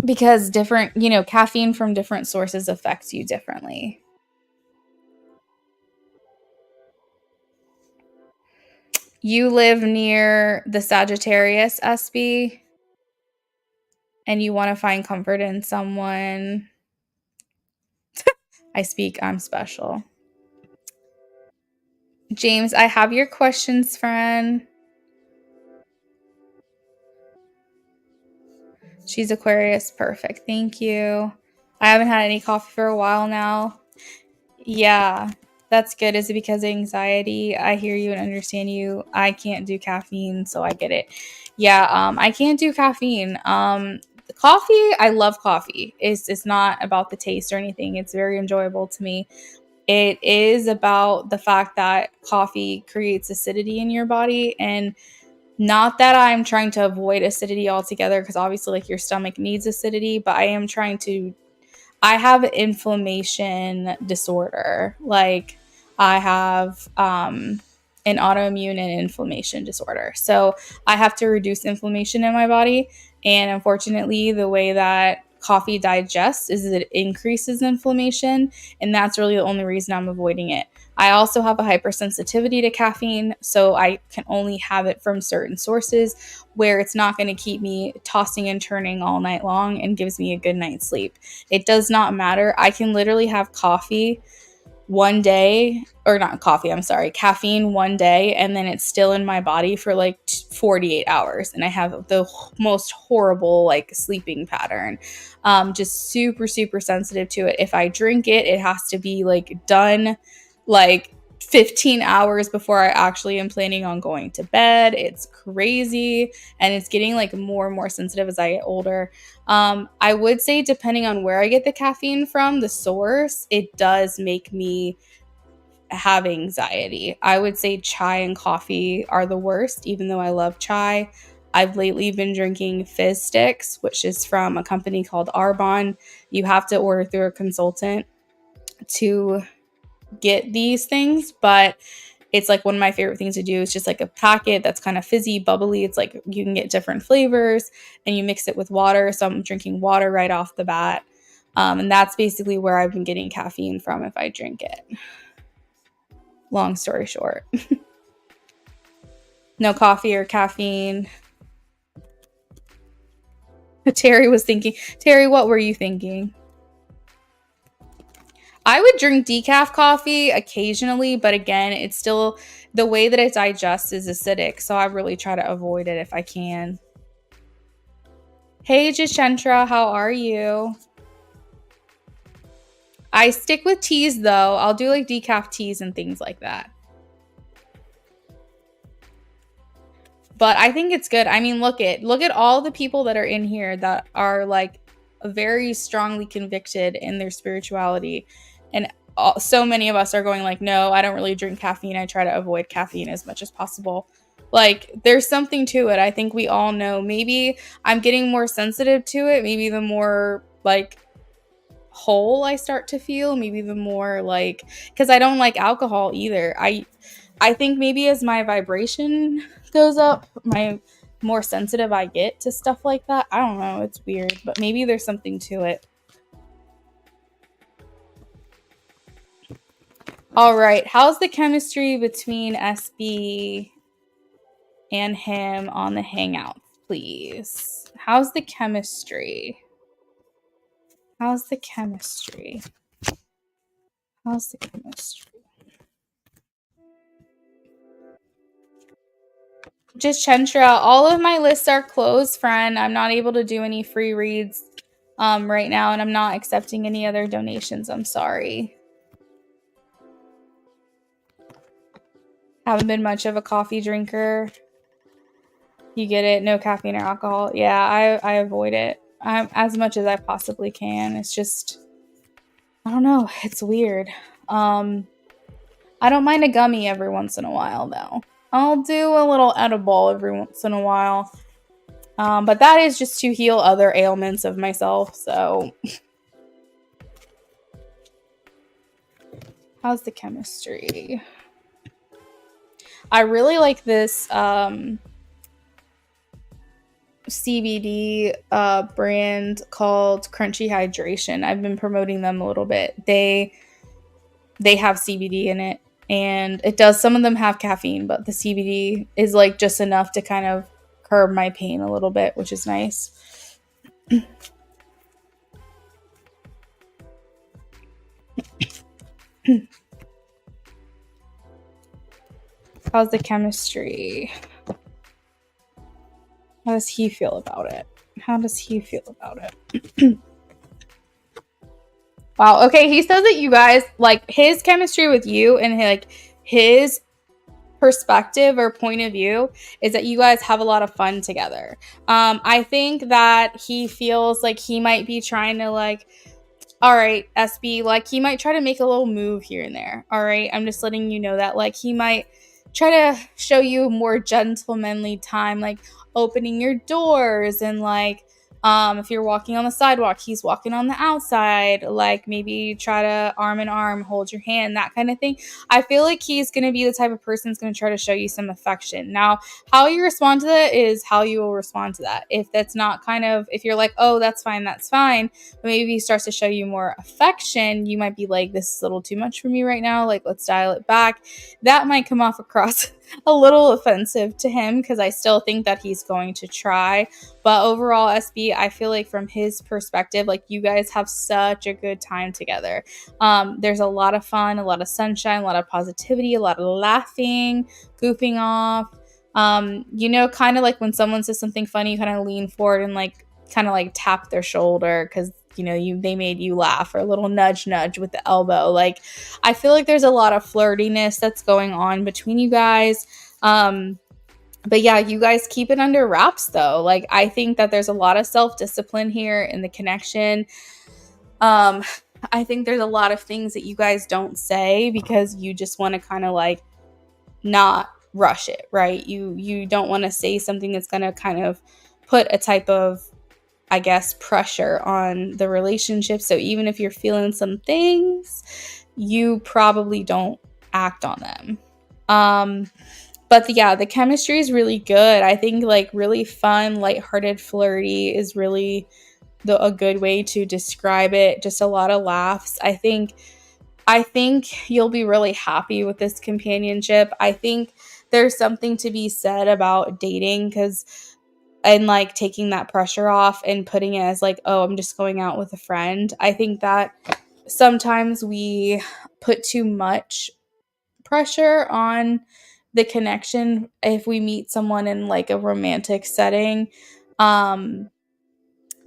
because caffeine from different sources affects you differently. You live near the Sagittarius, SB, and you want to find comfort in someone. I'm special. James, I have your questions, friend. She's Aquarius. Perfect. Thank you. I haven't had any coffee for a while now. Yeah, that's good. Is it because of anxiety? I hear you and understand you. I can't do caffeine, so I get it. Yeah, I can't do caffeine. Coffee, I love coffee. It's not about the taste or anything. It's very enjoyable to me. It is about the fact that coffee creates acidity in your body, and not that I'm trying to avoid acidity altogether, because obviously like your stomach needs acidity, but I have inflammation disorder. Like I have an autoimmune and inflammation disorder. So I have to reduce inflammation in my body. And unfortunately, the way that coffee digests is that it increases inflammation. And that's really the only reason I'm avoiding it. I also have a hypersensitivity to caffeine, so I can only have it from certain sources where it's not going to keep me tossing and turning all night long and gives me a good night's sleep. It does not matter. I can literally have coffee one day, or not coffee, I'm sorry, caffeine one day, and then it's still in my body for like 48 hours. And I have the most horrible like sleeping pattern. Just super, super sensitive to it. If I drink it, it has to be like done like 15 hours before I actually am planning on going to bed. It's crazy. And it's getting like more and more sensitive as I get older. I would say, depending on where I get the caffeine from, the source, it does make me have anxiety. I would say chai and coffee are the worst, even though I love chai. I've lately been drinking fizz sticks, which is from a company called Arbonne. You have to order through a consultant to get these things, but it's like one of my favorite things to do. Is just like a packet that's kind of fizzy, bubbly. It's like you can get different flavors and you mix it with water. So I'm drinking water right off the bat. And that's basically where I've been getting caffeine from if I drink it. Long story short. No coffee or caffeine. Terry was thinking. Terry, what were you thinking? I would drink decaf coffee occasionally, but again, it's still the way that it digests is acidic, so I really try to avoid it if I can. Hey, Jachentra, how are you? I stick with teas though. I'll do like decaf teas and things like that. But I think it's good. I mean, look at all the people that are in here that are like very strongly convicted in their spirituality, and so many of us are going like, no, I don't really drink caffeine. I try to avoid caffeine as much as possible. Like, there's something to it. I think we all know. Maybe I'm getting more sensitive to it. Maybe the more like whole I start to feel, maybe the more like, because I don't like alcohol either. I think maybe as my vibration goes up, my more sensitive I get to stuff like that. I don't know. It's weird, but maybe there's something to it. All right. How's the chemistry between SB and him on the Hangouts, please? How's the chemistry? How's the chemistry? How's the chemistry? Just Chentra, all of my lists are closed, friend. I'm not able to do any free reads right now, and I'm not accepting any other donations. I'm sorry. Haven't been much of a coffee drinker. You get it? No caffeine or alcohol. Yeah, I avoid it as much as I possibly can. It's just, I don't know. It's weird. I don't mind a gummy every once in a while, though. I'll do a little edible every once in a while. But that is just to heal other ailments of myself, so. How's the chemistry? I really like this CBD brand called Crunchy Hydration. I've been promoting them a little bit. They have CBD in it, and it does, some of them have caffeine, but the CBD is like just enough to kind of curb my pain a little bit, which is nice. How's the chemistry? How does he feel about it? How does he feel about it? Wow. Okay, he says that you guys, like, his chemistry with you and like his perspective or point of view is that you guys have a lot of fun together. I think that he feels like he might be trying to like, all right, SB, like he might try to make a little move here and there. All right, I'm just letting you know that, like, he might try to show you more gentlemanly time, like opening your doors, and like if you're walking on the sidewalk, he's walking on the outside, like maybe try to arm in arm, hold your hand, that kind of thing. I feel like he's going to be the type of person that's going to try to show you some affection. Now, how you respond to that is how you will respond to that. If that's not kind of, if you're like, oh, that's fine, but maybe he starts to show you more affection, you might be like, this is a little too much for me right now, like let's dial it back. That might come off across a little offensive to him because I still think that he's going to try. But overall, SB, I feel like from his perspective, like you guys have such a good time together. There's a lot of fun, a lot of sunshine, a lot of positivity, a lot of laughing, goofing off. Kind of like when someone says something funny, you kind of lean forward and like kind of like tap their shoulder because they made you laugh, or a little nudge with the elbow. Like I feel like there's a lot of flirtiness that's going on between you guys. But yeah, you guys keep it under wraps though. Like I think that there's a lot of self-discipline here in the connection. I think there's a lot of things that you guys don't say because you just want to kind of like not rush it, right? You don't want to say something that's going to kind of put a type of, I guess, pressure on the relationship. So even if you're feeling some things, you probably don't act on them. But yeah, the chemistry is really good. I think like really fun, lighthearted, flirty is really a good way to describe it. Just a lot of laughs. I think you'll be really happy with this companionship. I think there's something to be said about dating and like taking that pressure off and putting it as like, oh, I'm just going out with a friend. I think that sometimes we put too much pressure on the connection if we meet someone in like a romantic setting.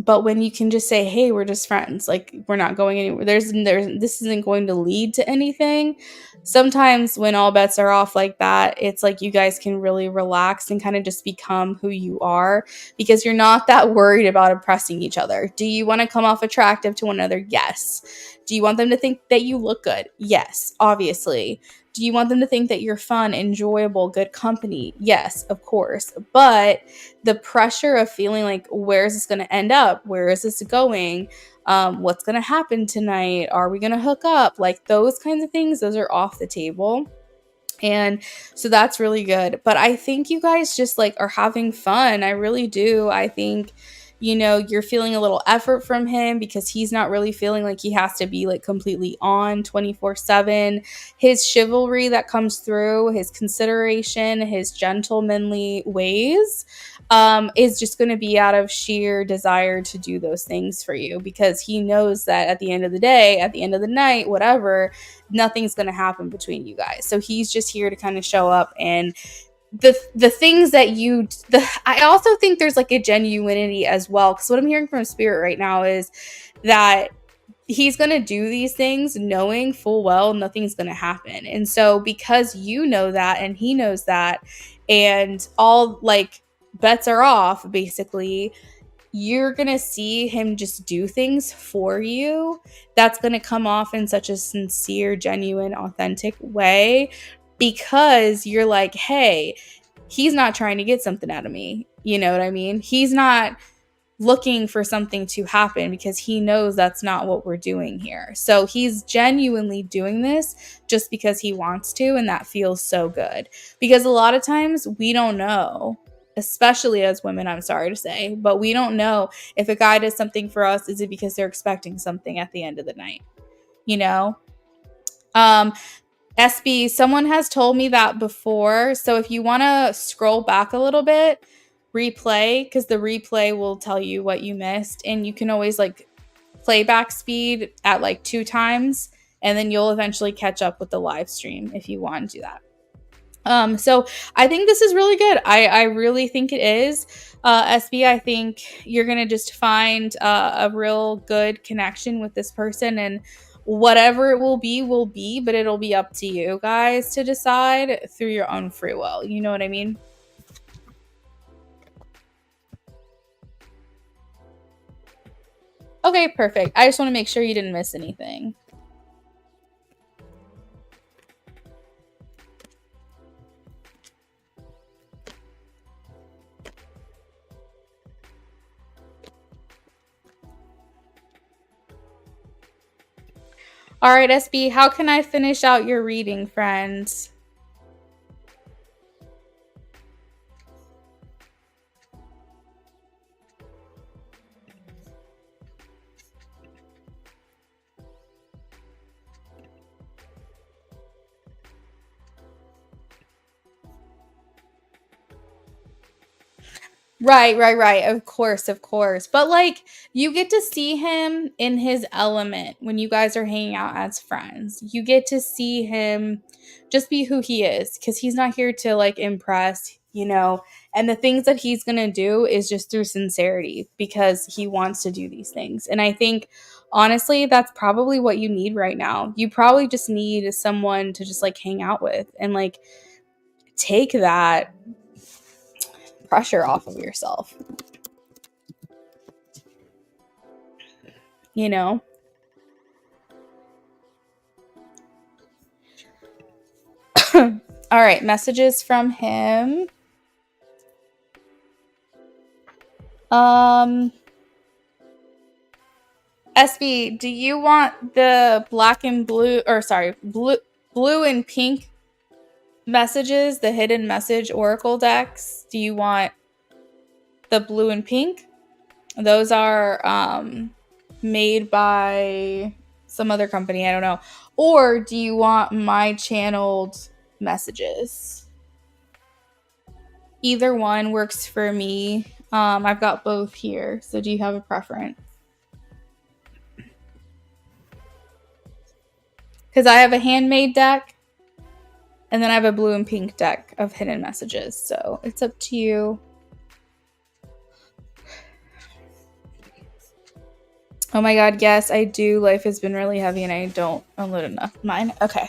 But when you can just say, hey, we're just friends, like we're not going anywhere, there's this isn't going to lead to anything. Sometimes when all bets are off like that, it's like you guys can really relax and kind of just become who you are because you're not that worried about impressing each other. Do you want to come off attractive to one another? Yes. Do you want them to think that you look good? Yes, obviously. Do you want them to think that you're fun, enjoyable, good company? Yes, of course. But the pressure of feeling like, where is this going to end up? Where is this going? What's going to happen tonight? Are we going to hook up? Like those kinds of things, those are off the table. And so that's really good. But I think you guys just like are having fun. I really do. I think, you're feeling a little effort from him because he's not really feeling like he has to be like completely on 24/7. His chivalry that comes through, his consideration, his gentlemanly ways, is just going to be out of sheer desire to do those things for you because he knows that at the end of the day, at the end of the night, whatever, nothing's going to happen between you guys. So he's just here to kind of show up and the things that I also think there's like a genuinity as well, because what I'm hearing from Spirit right now is that he's going to do these things knowing full well nothing's going to happen. And so because you know that and he knows that and all like bets are off, basically, you're going to see him just do things for you that's going to come off in such a sincere, genuine, authentic way because you're like, hey, he's not trying to get something out of me. You know what I mean? He's not looking for something to happen because he knows that's not what we're doing here. So he's genuinely doing this just because he wants to, and that feels so good. Because a lot of times we don't know, especially as women, I'm sorry to say, but we don't know if a guy does something for us, is it because they're expecting something at the end of the night? You know? SB, someone has told me that before. So if you want to scroll back a little bit, replay, because the replay will tell you what you missed. And you can always like playback speed at like 2 times, and then you'll eventually catch up with the live stream if you want to do that. So I think this is really good. I really think it is. SB, I think you're going to just find a real good connection with this person, and whatever it will be, but it'll be up to you guys to decide through your own free will. You know what I mean? Okay, perfect. I just want to make sure you didn't miss anything. All right, SB, how can I finish out your reading, friends? Right. Of course, of course. But like you get to see him in his element when you guys are hanging out as friends. You get to see him just be who he is cuz he's not here to like impress, you know. And the things that he's going to do is just through sincerity because he wants to do these things. And I think honestly that's probably what you need right now. You probably just need someone to just like hang out with and like take that pressure off of yourself. You know? All right, messages from him. Um SB, do you want the black and blue or sorry, blue and pink messages, the hidden message oracle decks? Do you want the blue and pink? Those are made by some other company, I don't know. Or do you want my channeled messages? Either one works for me. I've got both here. So do you have a preference? Because I have a handmade deck and then I have a blue and pink deck of hidden messages. So it's up to you. Oh my god, yes, I do. Life has been really heavy and I don't unload enough. Mine? Okay.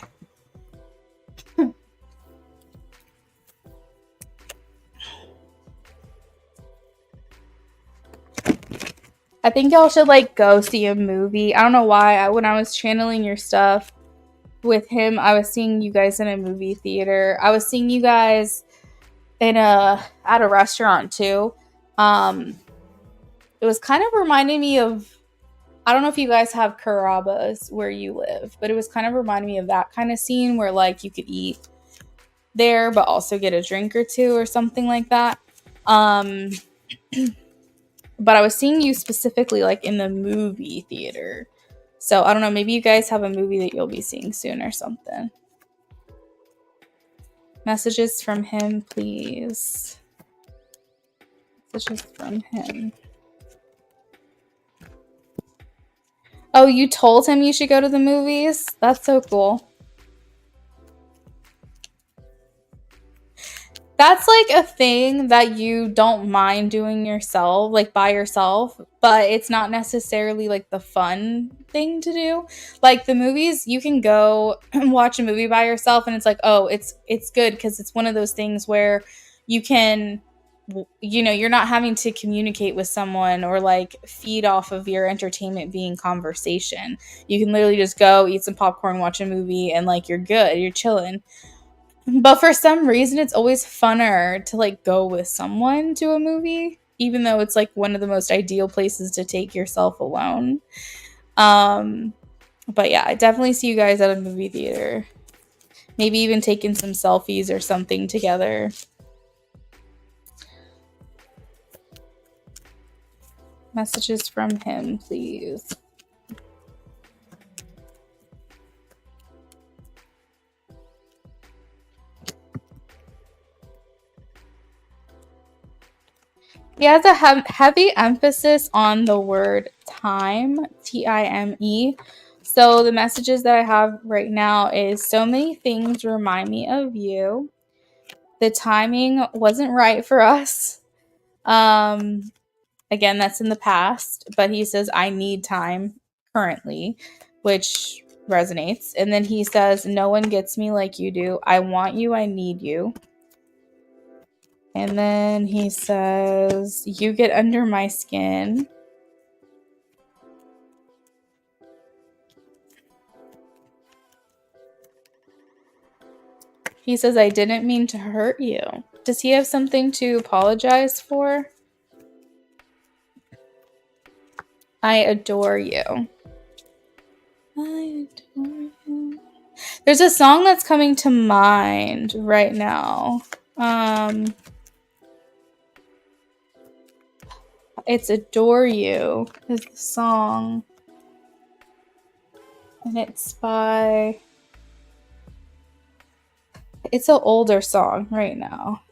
I think y'all should like go see a movie. I don't know why. When I was channeling your stuff with him, I was seeing you guys in a movie theater. I was seeing you guys at a restaurant too. It was kind of reminding me of, I don't know if you guys have Carrabba's where you live, but it was kind of reminding me of that kind of scene where like you could eat there but also get a drink or two or something like that. But I was seeing you specifically like in the movie theater. So I don't know, maybe you guys have a movie that you'll be seeing soon or something. Messages from him, please. Messages from him. Oh, you told him you should go to the movies? That's so cool. That's like a thing that you don't mind doing yourself, like by yourself, but it's not necessarily like the fun thing to do. Like the movies, you can go and watch a movie by yourself and it's like, "Oh, it's good because it's one of those things where you can you're not having to communicate with someone or like feed off of your entertainment being conversation. You can literally just go eat some popcorn, watch a movie and like you're good. You're chilling." But for some reason, it's always funner to like go with someone to a movie, even though it's like one of the most ideal places to take yourself alone. But yeah, I definitely see you guys at a movie theater. Maybe even taking some selfies or something together. Messages from him, please. He has a heavy emphasis on the word time, Time. So the messages that I have right now is so many things remind me of you. The timing wasn't right for us. Again, that's in the past, but he says, I need time currently, which resonates. And then he says, no one gets me like you do. I want you. I need you. And then he says, you get under my skin. He says, I didn't mean to hurt you. Does he have something to apologize for? I adore you. I adore you. There's a song that's coming to mind right now. It's Adore You is the song. And it's by... It's an older song right now.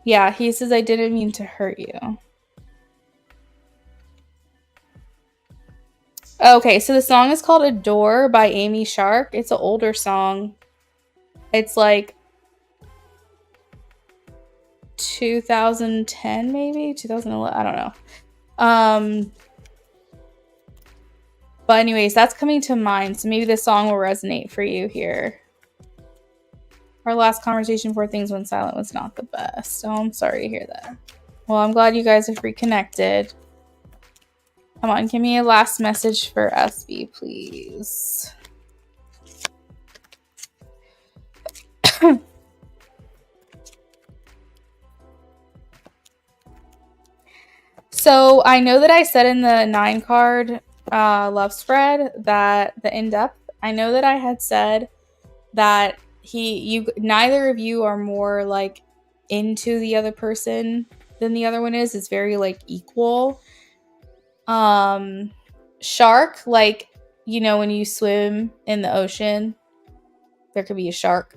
Yeah, he says, I didn't mean to hurt you. Okay, so the song is called Adore by Amy Shark. It's an older song. It's like 2010, maybe 2011. I don't know. But anyways, that's coming to mind. So maybe this song will resonate for you here. Our last conversation before things went silent was not the best. So I'm sorry to hear that. Well, I'm glad you guys have reconnected. Come on, give me a last message for SB, please. So I know that I said in the 9 card love spread that the in-depth, I know that I had said that neither of you are more like into the other person than the other one is. It's very like equal. Shark, like, you know, when you swim in the ocean, there could be a shark.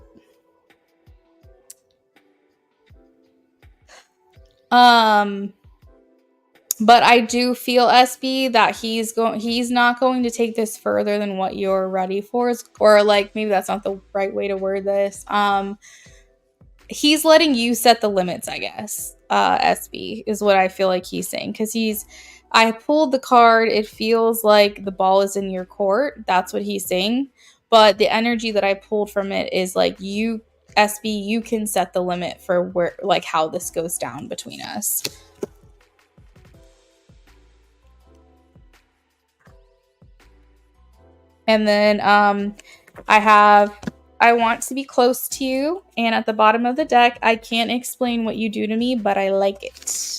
But I do feel, SB, that he's not going to take this further than what you're ready for, or like maybe that's not the right way to word this. He's letting you set the limits, I guess. SB is what I feel like he's saying, because I pulled the card. It feels like the ball is in your court. That's what he's saying. But the energy that I pulled from it is like, you, SB, you can set the limit for where, like, how this goes down between us. And then I want to be close to you. And at the bottom of the deck, I can't explain what you do to me, but I like it.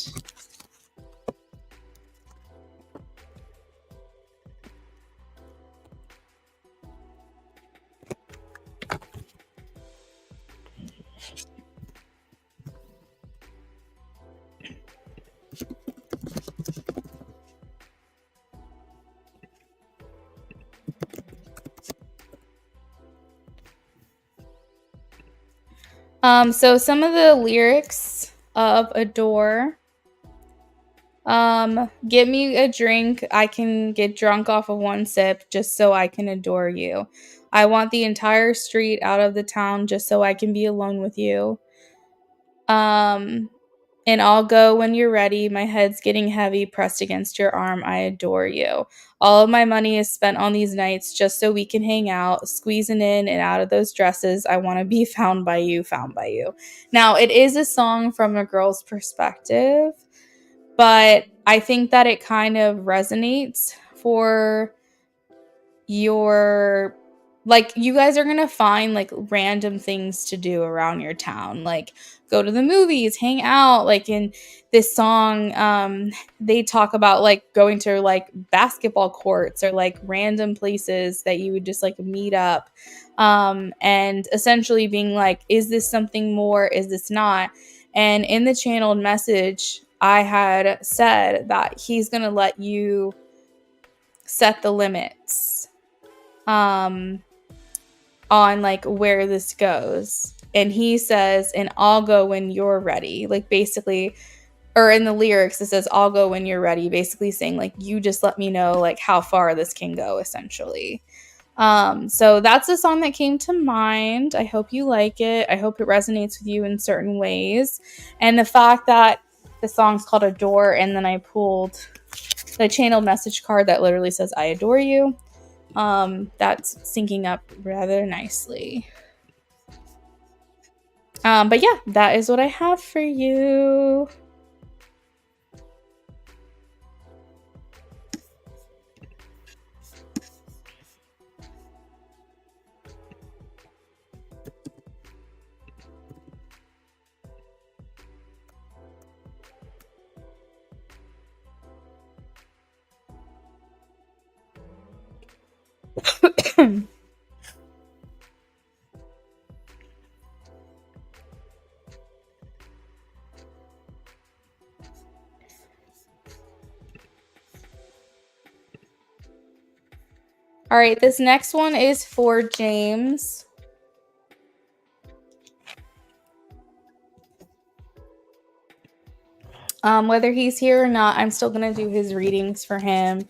So some of the lyrics of Adore. Get me a drink. I can get drunk off of one sip just so I can adore you. I want the entire street out of the town just so I can be alone with you. And I'll go when you're ready. My head's getting heavy, pressed against your arm. I adore you. All of my money is spent on these nights just so we can hang out, squeezing in and out of those dresses. I want to be found by you, found by you. Now, it is a song from a girl's perspective, but I think that it kind of resonates for your, like, you guys are gonna find like random things to do around your town, like go to the movies, hang out. Like in this song, they talk about like going to like basketball courts or like random places that you would just like meet up, and essentially being like, is this something more, is this not? And in the channeled message, I had said that he's gonna let you set the limits on like where this goes. And he says, and I'll go when you're ready. Like basically, or in the lyrics, it says, I'll go when you're ready. Basically saying like, you just let me know like how far this can go, essentially. So that's a song that came to mind. I hope you like it. I hope it resonates with you in certain ways. And the fact that the song's called Adore, and then I pulled the channeled message card that literally says, I adore you. That's syncing up rather nicely. But yeah, that is what I have for you. All right, this next one is for James. Whether he's here or not, I'm still going to do his readings for him.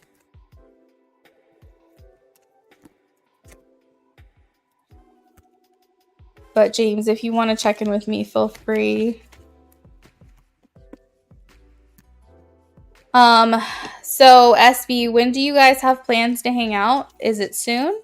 But James, if you want to check in with me, feel free. So SB, when do you guys have plans to hang out? Is it soon?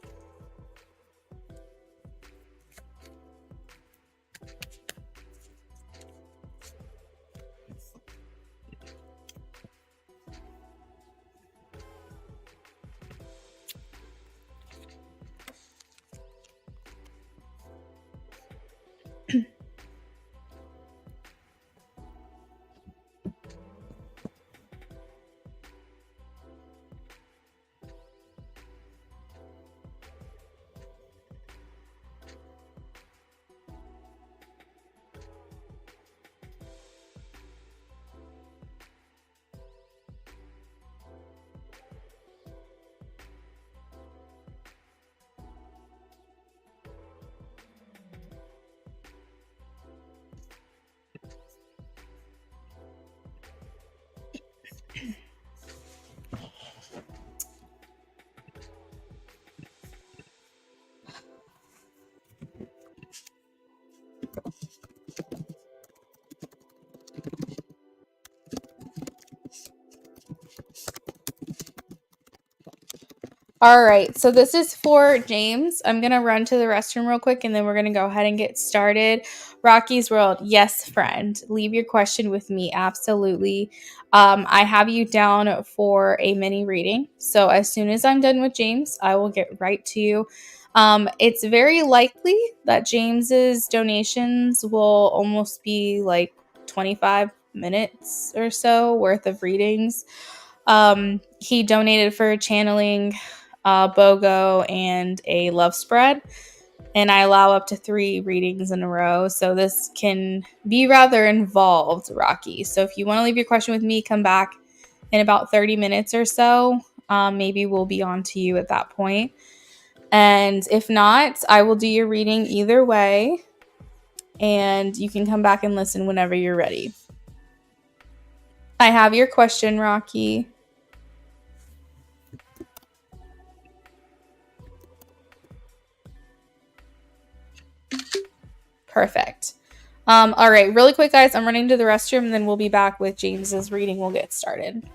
All right, so this is for James. I'm going to run to the restroom real quick and then we're going to go ahead and get started. Rocky's World, yes, friend. Leave your question with me. Absolutely. I have you down for a mini reading. So as soon as I'm done with James, I will get right to you. It's very likely that James's donations will almost be like 25 minutes or so worth of readings. He donated for channeling, BOGO, and a love spread. And I allow up to 3 readings in a row. So this can be rather involved, Rocky. So if you want to leave your question with me, come back in about 30 minutes or so. Maybe we'll be on to you at that point. And if not, I will do your reading either way. And you can come back and listen whenever you're ready. I have your question, Rocky. Perfect. All right, really quick, guys. I'm running to the restroom, and then we'll be back with James's reading. We'll get started.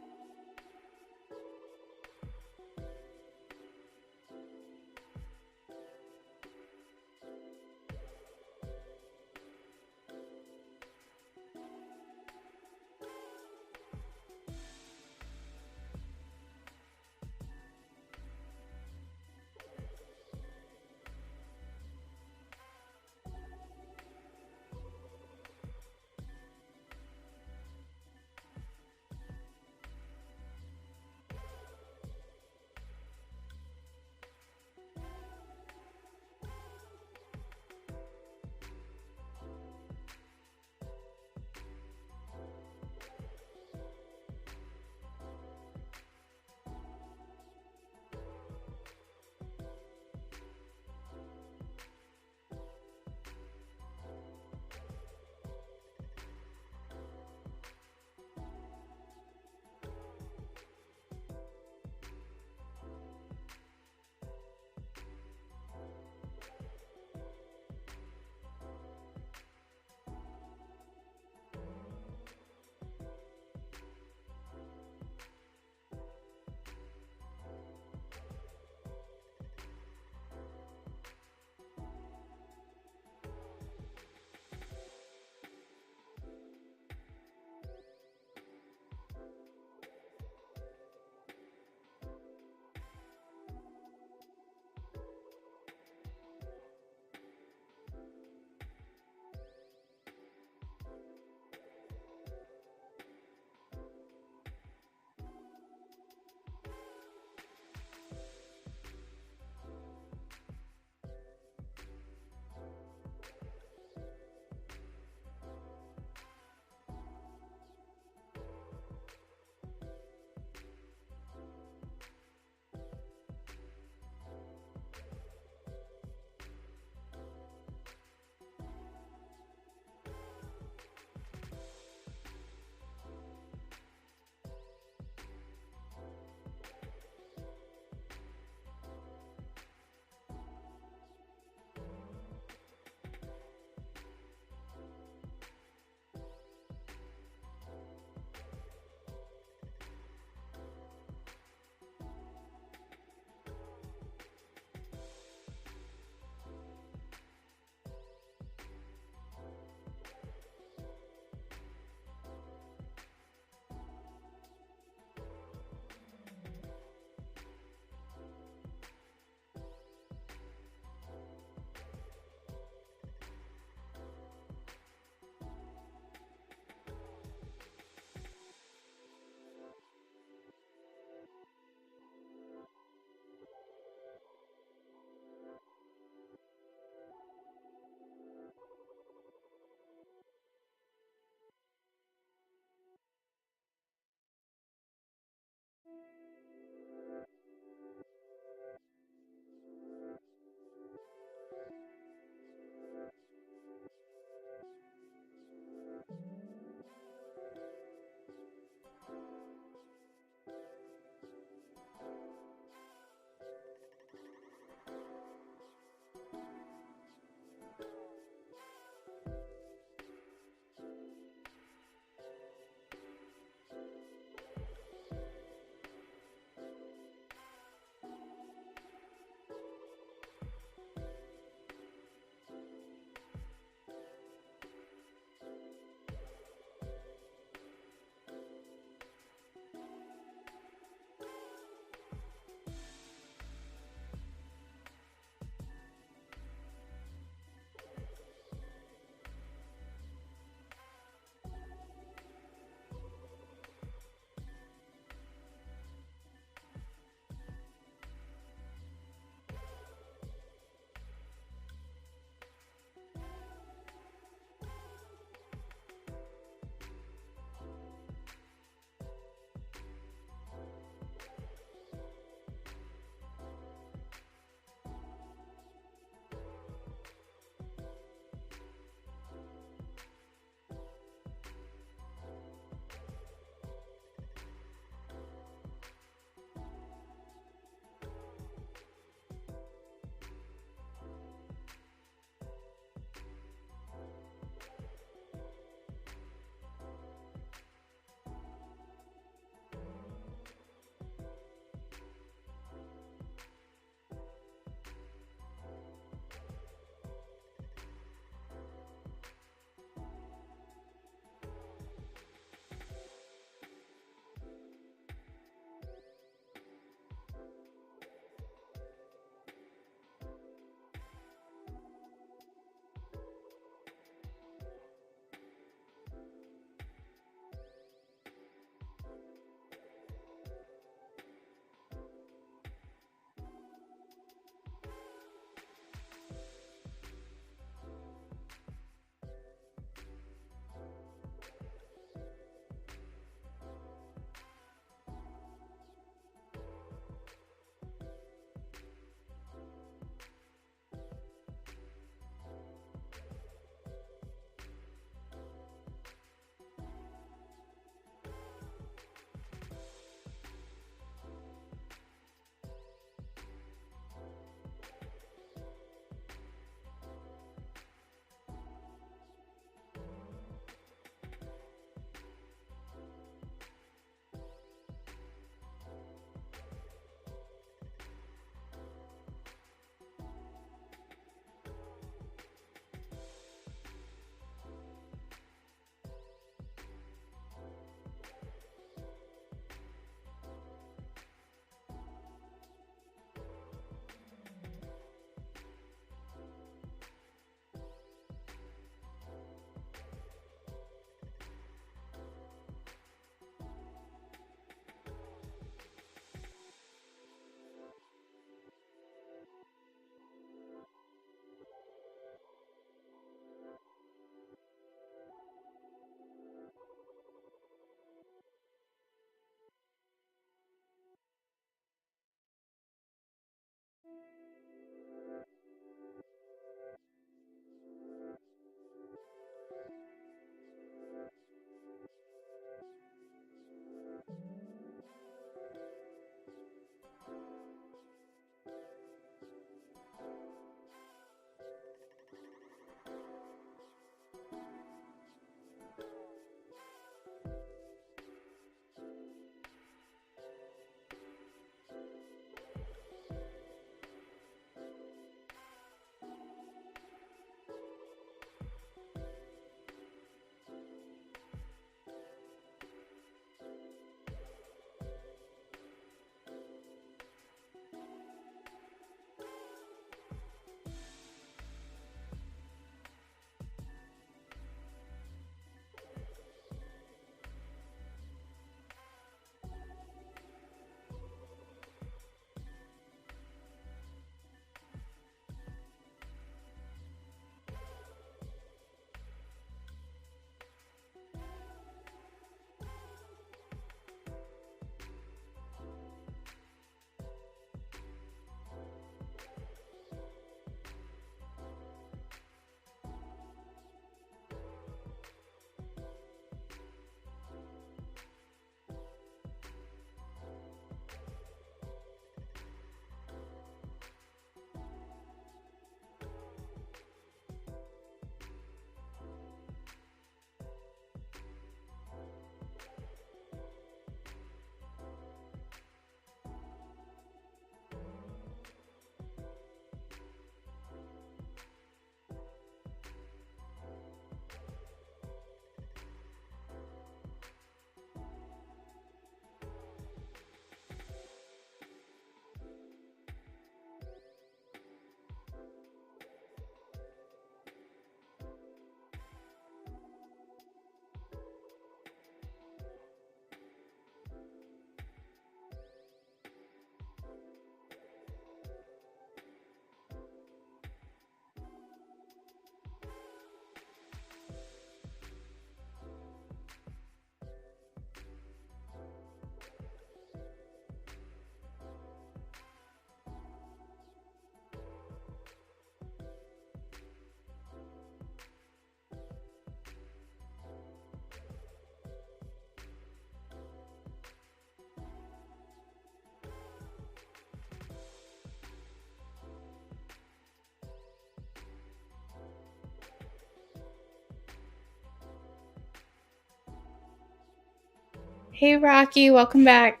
Hey, Rocky, welcome back.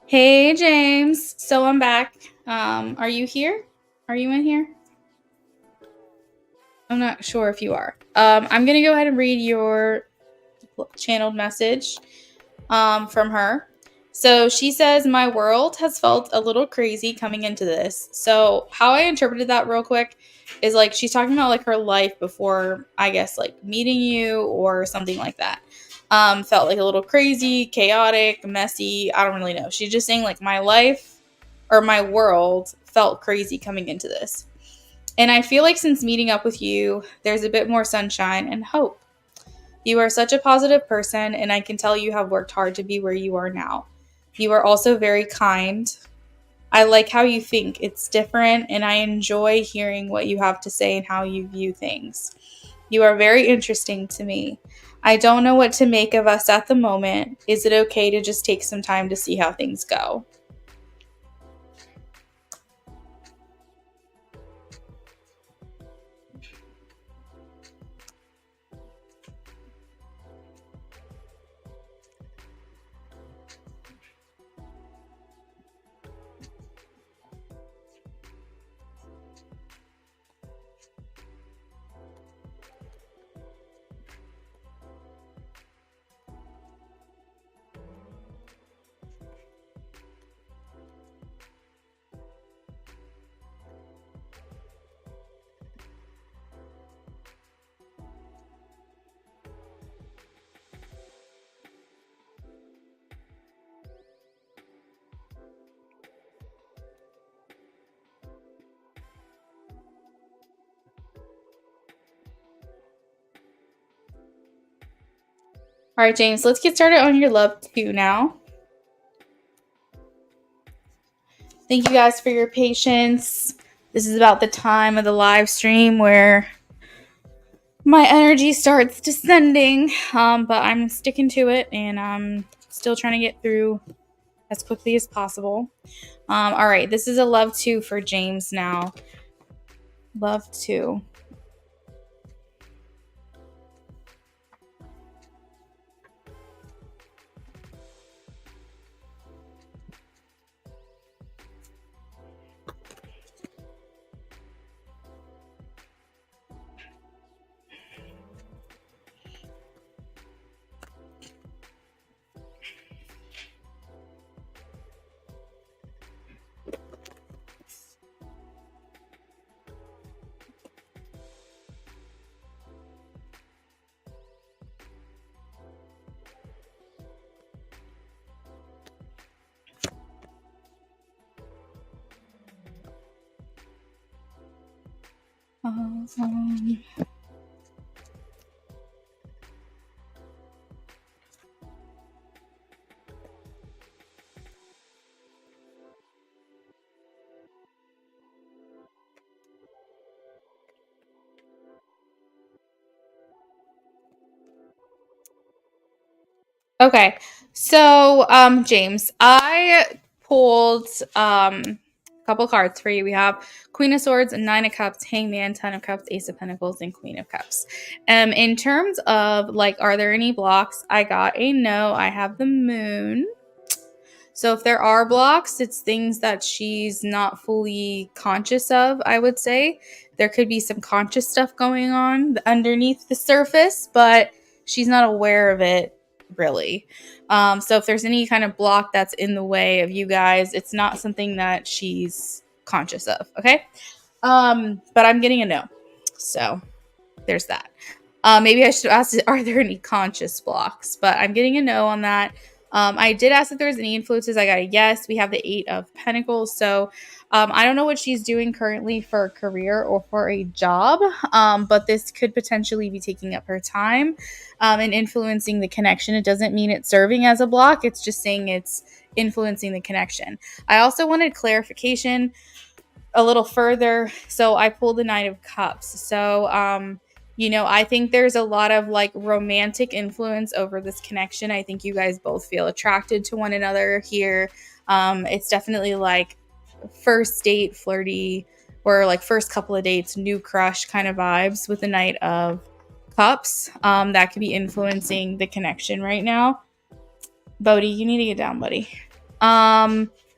Hey, James. So I'm back. Are you here? Are you in here? I'm not sure if you are. I'm going to go ahead and read your channeled message from her. So she says, my world has felt a little crazy coming into this. So how I interpreted that real quick is like she's talking about like her life before, I guess, like meeting you or something like that. Felt like a little crazy, chaotic, messy. I don't really know. She's just saying like my life or my world felt crazy coming into this. And I feel like since meeting up with you, there's a bit more sunshine and hope. You are such a positive person, and I can tell you have worked hard to be where you are now. You are also very kind. I like how you think. It's different, and I enjoy hearing what you have to say and how you view things. You are very interesting to me. I don't know what to make of us at the moment. Is it okay to just take some time to see how things go? All right, James, let's get started on your love two now. Thank you guys for your patience. This is about the time of the live stream where my energy starts descending, but I'm sticking to it and I'm still trying to get through as quickly as possible. All right, this is a love two for James now. Love two. Um, Okay, so James, I pulled a couple cards for you. We have Queen of Swords, Nine of Cups, Hangman, Ten of Cups, Ace of Pentacles, and Queen of Cups. In terms of like, are there any blocks? I got a no. I have the Moon. So if there are blocks, it's things that she's not fully conscious of, I would say. there could be some conscious stuff going on underneath the surface, but she's not aware of it really. So if there's any kind of block that's in the way of you guys, it's not something that she's conscious of. Okay. But I'm getting a no. So there's that. Maybe I should ask, are there any conscious blocks? But I'm getting a no on that. I did ask if there's any influences. I got a yes. We have the 8 of Pentacles. So I don't know what she's doing currently for a career or for a job, but this could potentially be taking up her time and influencing the connection. It doesn't mean it's serving as a block. It's just saying it's influencing the connection. I also wanted clarification a little further. So I pulled the 9 of Cups. So, you know, I think there's a lot of like romantic influence over this connection. I think you guys both feel attracted to one another here. It's definitely like first date, flirty, or like first couple of dates, new crush kind of vibes with the Knight of Cups. That could be influencing the connection right now. Bodhi, you need to get down, buddy.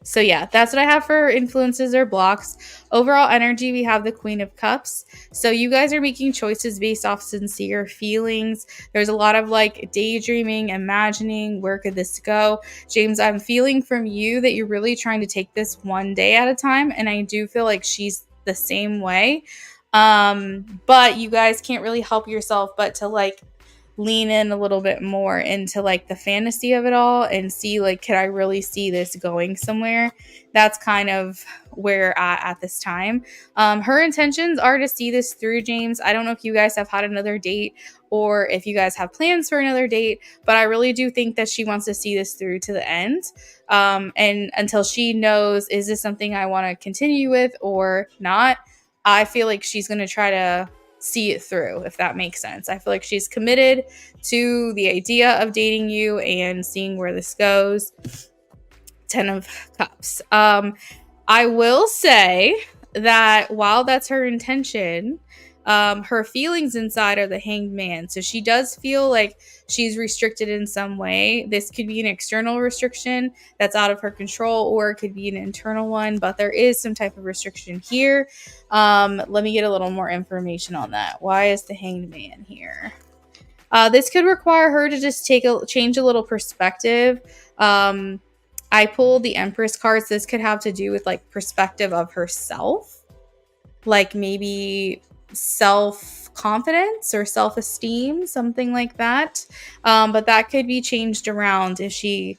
So yeah, that's what I have for influences or blocks. Overall energy, we have the Queen of Cups. So you guys are making choices based off sincere feelings. There's a lot of like daydreaming, imagining, where could this go? James, I'm feeling from you that you're really trying to take this one day at a time. And I do feel like she's the same way. But you guys can't really help yourself but to like lean in a little bit more into like the fantasy of it all and see like, can I really see this going somewhere? That's kind of where at this time. Her intentions are to see this through, James. I don't know if you guys have had another date or if you guys have plans for another date, but I really do think that she wants to see this through to the end. And until she knows, is this something I want to continue with or not? I feel like she's going to try to see it through, if that makes sense. I feel like she's committed to the idea of dating you and seeing where this goes. 10 of Cups. I will say that while that's her intention, her feelings inside are the Hanged Man. So she does feel like she's restricted in some way. This could be an external restriction that's out of her control, or it could be an internal one, but there is some type of restriction here. Let me get a little more information on that. Why is the Hanged Man here? This could require her to just change a little perspective. I pulled the Empress cards. This could have to do with like perspective of herself, like maybe self-confidence or self-esteem, something like that. But that could be changed around if she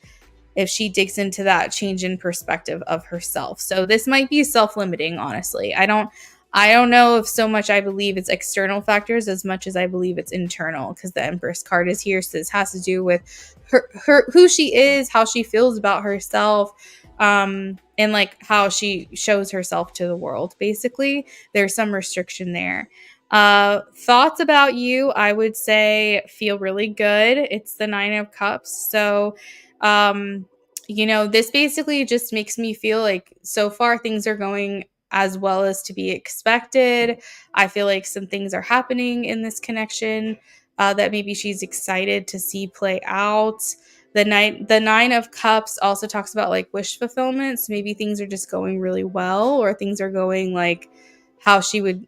digs into that change in perspective of herself. So this might be self-limiting, honestly. I don't know if so much I believe it's external factors as much as I believe it's internal, because the Empress card is here. So this has to do with her who she is, how she feels about herself, and like how she shows herself to the world. Basically, there's some restriction there. Thoughts about you, I would say, feel really good. It's the 9 of Cups. So, you know, this basically just makes me feel like so far things are going as well as to be expected. I feel like some things are happening in this connection that maybe she's excited to see play out. The 9 of Cups also talks about like wish fulfillment. So maybe things are just going really well, or things are going like how she would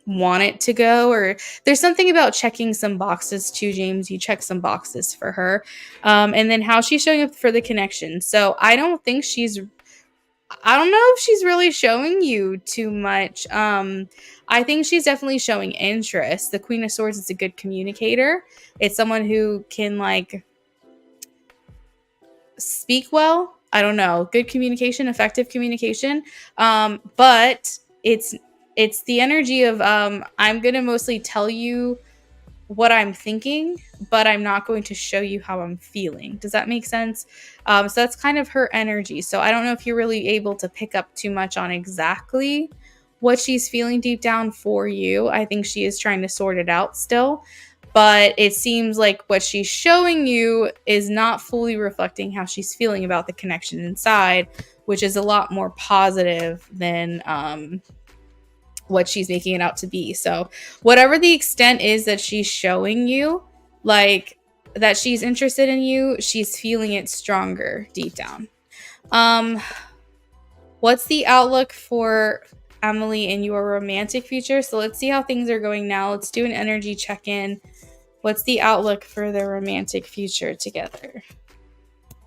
want it to go. Or there's something about checking some boxes too, James. You check some boxes for her. And then how she's showing up for the connection. So I don't know if she's really showing you too much. I think she's definitely showing interest. The Queen of Swords is a good communicator. It's someone who can like speak well. I don't know. Good communication, effective communication. But it's the energy of I'm going to mostly tell you what I'm thinking, but I'm not going to show you how I'm feeling. Does that make sense? So that's kind of her energy. So I don't know if you're really able to pick up too much on exactly what she's feeling deep down for you. I think she is trying to sort it out still, but it seems like what she's showing you is not fully reflecting how she's feeling about the connection inside, which is a lot more positive than what she's making it out to be. So whatever the extent is that she's showing you, like that she's interested in you, she's feeling it stronger deep down. What's the outlook for Emily in your romantic future. So let's see how things are going now. Let's do an energy check-in. What's the outlook for their romantic future together?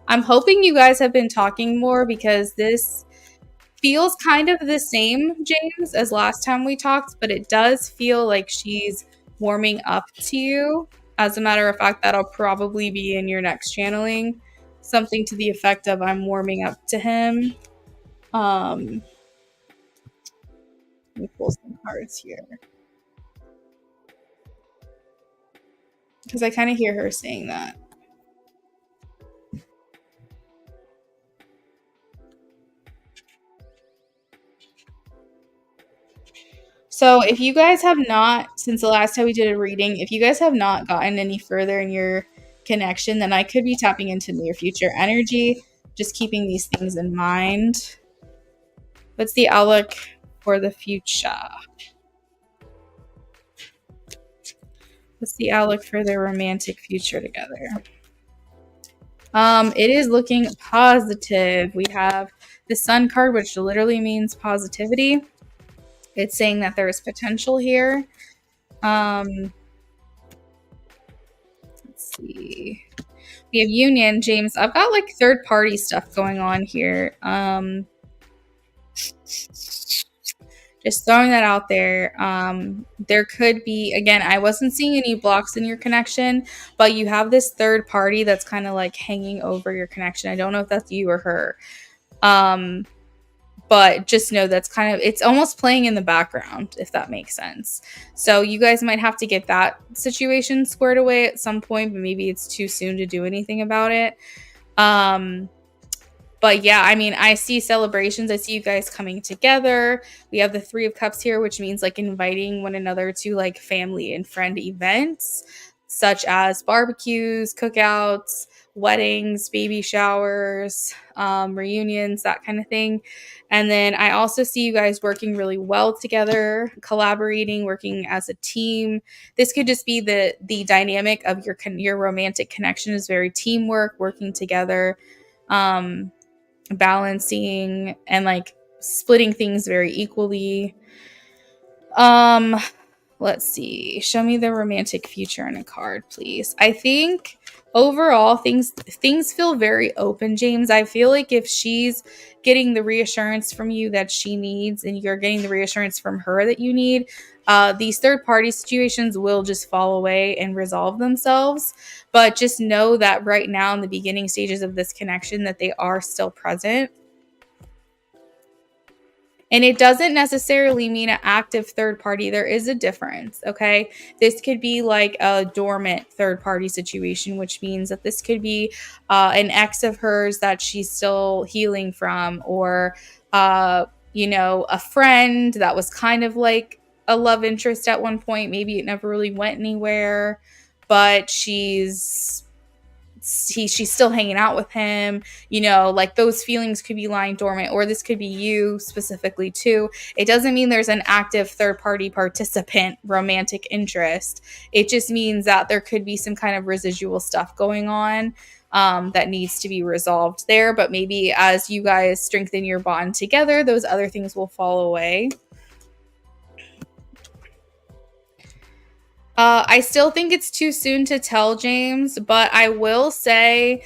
I'm hoping you guys have been talking more because this feels kind of the same, James, as last time we talked, but it does feel like she's warming up to you. As a matter of fact, that'll probably be in your next channeling. Something to the effect of I'm warming up to him. Let me pull some cards here. Because I kind of hear her saying that. So if you guys have not, since the last time we did a reading, if you guys have not gotten any further in your connection, then I could be tapping into near future energy, just keeping these things in mind. What's the outlook for the future? What's the outlook for their romantic future together? It is looking positive. We have the Sun card, which literally means positivity. It's saying that there is potential here. Let's see. We have union, James. I've got like third party stuff going on here. Just throwing that out there. There could be, again, I wasn't seeing any blocks in your connection, but you have this third party that's kind of like hanging over your connection. I don't know if that's you or her. But just know that's kind of, it's almost playing in the background, if that makes sense. So you guys might have to get that situation squared away at some point, but maybe it's too soon to do anything about it. But yeah, I mean, I see celebrations. I see you guys coming together. We have the Three of Cups here, which means like inviting one another to like family and friend events, such as barbecues, cookouts, weddings, baby showers, reunions, that kind of thing. And then I also see you guys working really well together, collaborating, working as a team. This could just be the dynamic of your romantic connection is very teamwork, working together. Balancing and like splitting things very equally. Let's see. Show me the romantic future in a card, please. I think overall things feel very open, James. I feel like if she's getting the reassurance from you that she needs and you're getting the reassurance from her that you need, these third party situations will just fall away and resolve themselves. But just know that right now in the beginning stages of this connection that they are still present. And it doesn't necessarily mean an active third party. There is a difference, okay? This could be like a dormant third party situation, which means that this could be an ex of hers that she's still healing from, or, a friend that was kind of like a love interest at one point. Maybe it never really went anywhere, but she's still hanging out with him, like those feelings could be lying dormant, or this could be you specifically too. It doesn't mean there's an active third party participant romantic interest. It just means that there could be some kind of residual stuff going on that needs to be resolved there. But maybe as you guys strengthen your bond together, those other things will fall away. I still think it's too soon to tell, James, but I will say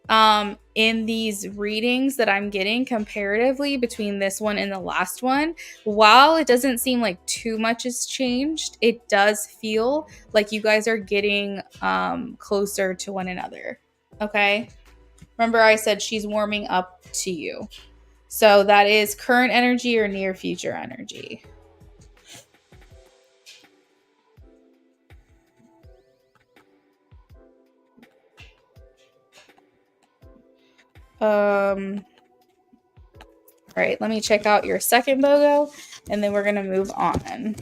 in these readings that I'm getting comparatively between this one and the last one, while it doesn't seem like too much has changed, it does feel like you guys are getting closer to one another. Okay? Remember I said she's warming up to you. So that is current energy or near future energy. All right, let me check out your second BOGO, and then we're going to move on.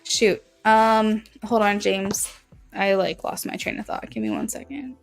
Shoot. Hold on, James. I lost my train of thought. Give me 1 second.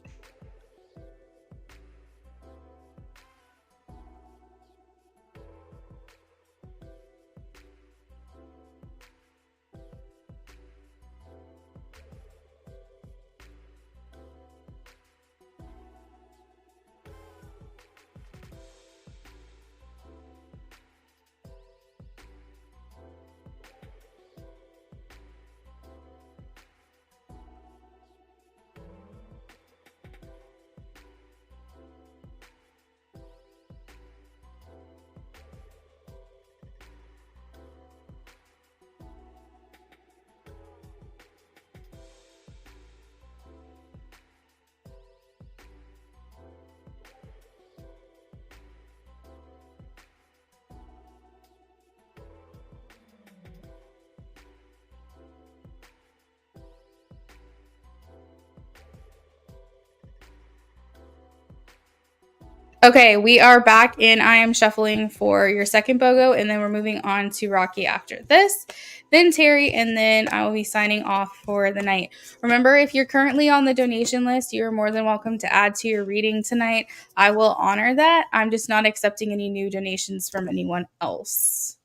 Okay, we are back and I am shuffling for your second BOGO, and then we're moving on to Rocky after this, then Terry, and then I will be signing off for the night. Remember, if you're currently on the donation list, you are more than welcome to add to your reading tonight. I will honor that. I'm just not accepting any new donations from anyone else.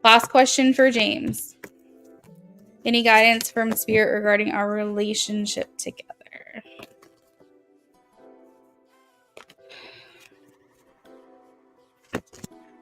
Last question for James. Any guidance from Spirit regarding our relationship together?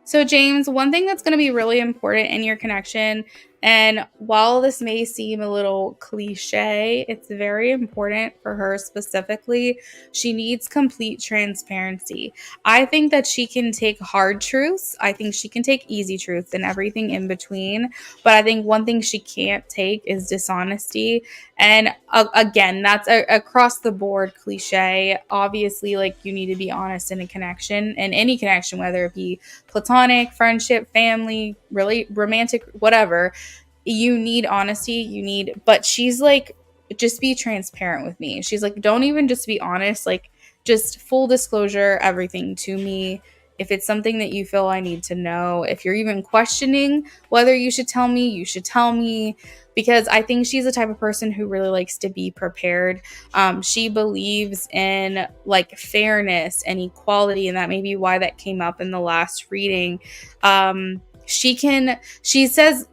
So, James, one thing that's going to be really important in your connection, and while this may seem a little cliche, it's very important for her specifically. She needs complete transparency. I think that she can take hard truths. I think she can take easy truths and everything in between. But I think one thing she can't take is dishonesty. And again, that's across the board cliche. Obviously, like, you need to be honest in a connection, in any connection, whether it be platonic, friendship, family, really romantic, whatever. You need honesty. But she's like, just be transparent with me. She's like, don't even just be honest, like, just full disclosure, everything to me. If it's something that you feel I need to know, if you're even questioning whether you should tell me, you should tell me, because I think she's the type of person who really likes to be prepared. She believes in like fairness and equality, and that may be why that came up in the last reading. She says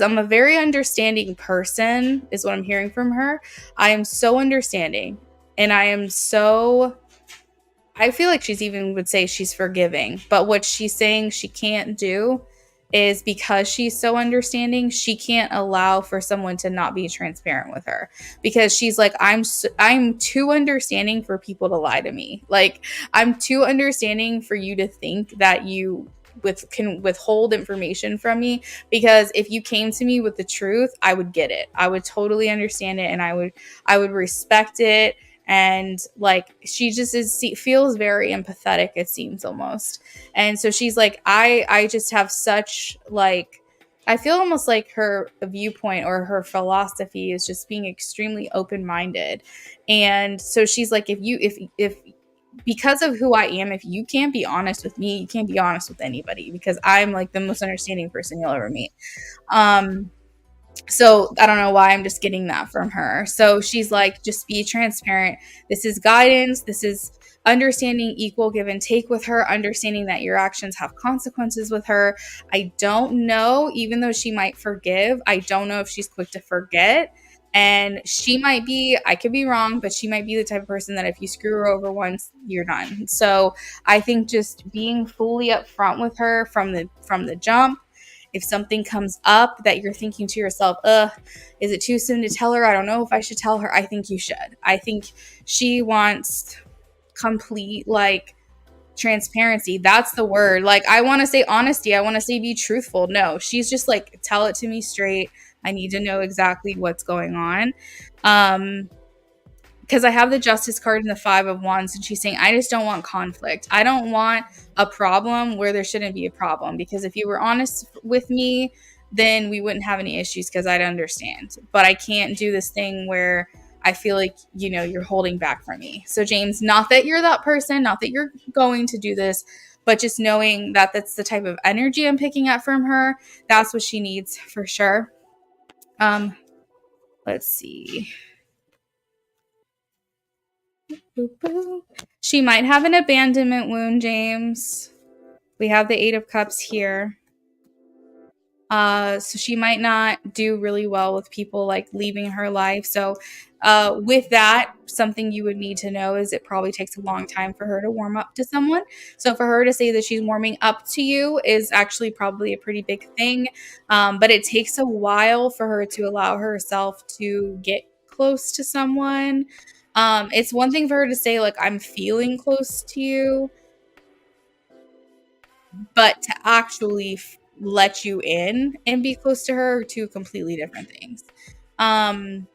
I'm a very understanding person, is what I'm hearing from her. I am so understanding, and I feel like she's even would say she's forgiving, but what she's saying she can't do is, because she's so understanding, she can't allow for someone to not be transparent with her, because she's like, I'm too understanding for people to lie to me. Like, I'm too understanding for you to think that you can withhold information from me, because if you came to me with the truth, I would get it. I would totally understand it, and I would respect it. And like, she just feels very empathetic, it seems, almost. And so she's like, I just have such, like, I feel almost like her viewpoint or her philosophy is just being extremely open-minded. And so she's like, if because of who I am, if you can't be honest with me, you can't be honest with anybody, because I'm like the most understanding person you'll ever meet. um so I don't know why I'm just getting that from her. So she's like, just be transparent. This is guidance. This is understanding equal give and take with her, understanding that your actions have consequences with her. I don't know, even though she might forgive, I don't know if she's quick to forget. And she might be, I could be wrong, but she might be the type of person that if you screw her over once, you're done. So I think just being fully upfront with her from the jump. If something comes up that you're thinking to yourself, is it too soon to tell her? I don't know if I should tell her. I think you should. I think she wants complete, like, transparency. That's the word. Like, I want to say honesty. I want to say be truthful. No, she's just like, tell it to me straight. I need to know exactly what's going on. Because I have the Justice card and the Five of Wands, and she's saying, I just don't want conflict. I don't want a problem where there shouldn't be a problem. Because if you were honest with me, then we wouldn't have any issues, because I'd understand. But I can't do this thing where I feel like, you're holding back from me. So, James, not that you're that person, not that you're going to do this, but just knowing that that's the type of energy I'm picking up from her. That's what she needs for sure. Let's see. She might have an abandonment wound, James. We have the Eight of Cups here. So she might not do really well with people like leaving her life. So with that, something you would need to know is it probably takes a long time for her to warm up to someone. So for her to say that she's warming up to you is actually probably a pretty big thing. But it takes a while for her to allow herself to get close to someone. It's one thing for her to say, like, I'm feeling close to you, but to actually let you in and be close to her are two completely different things. Um,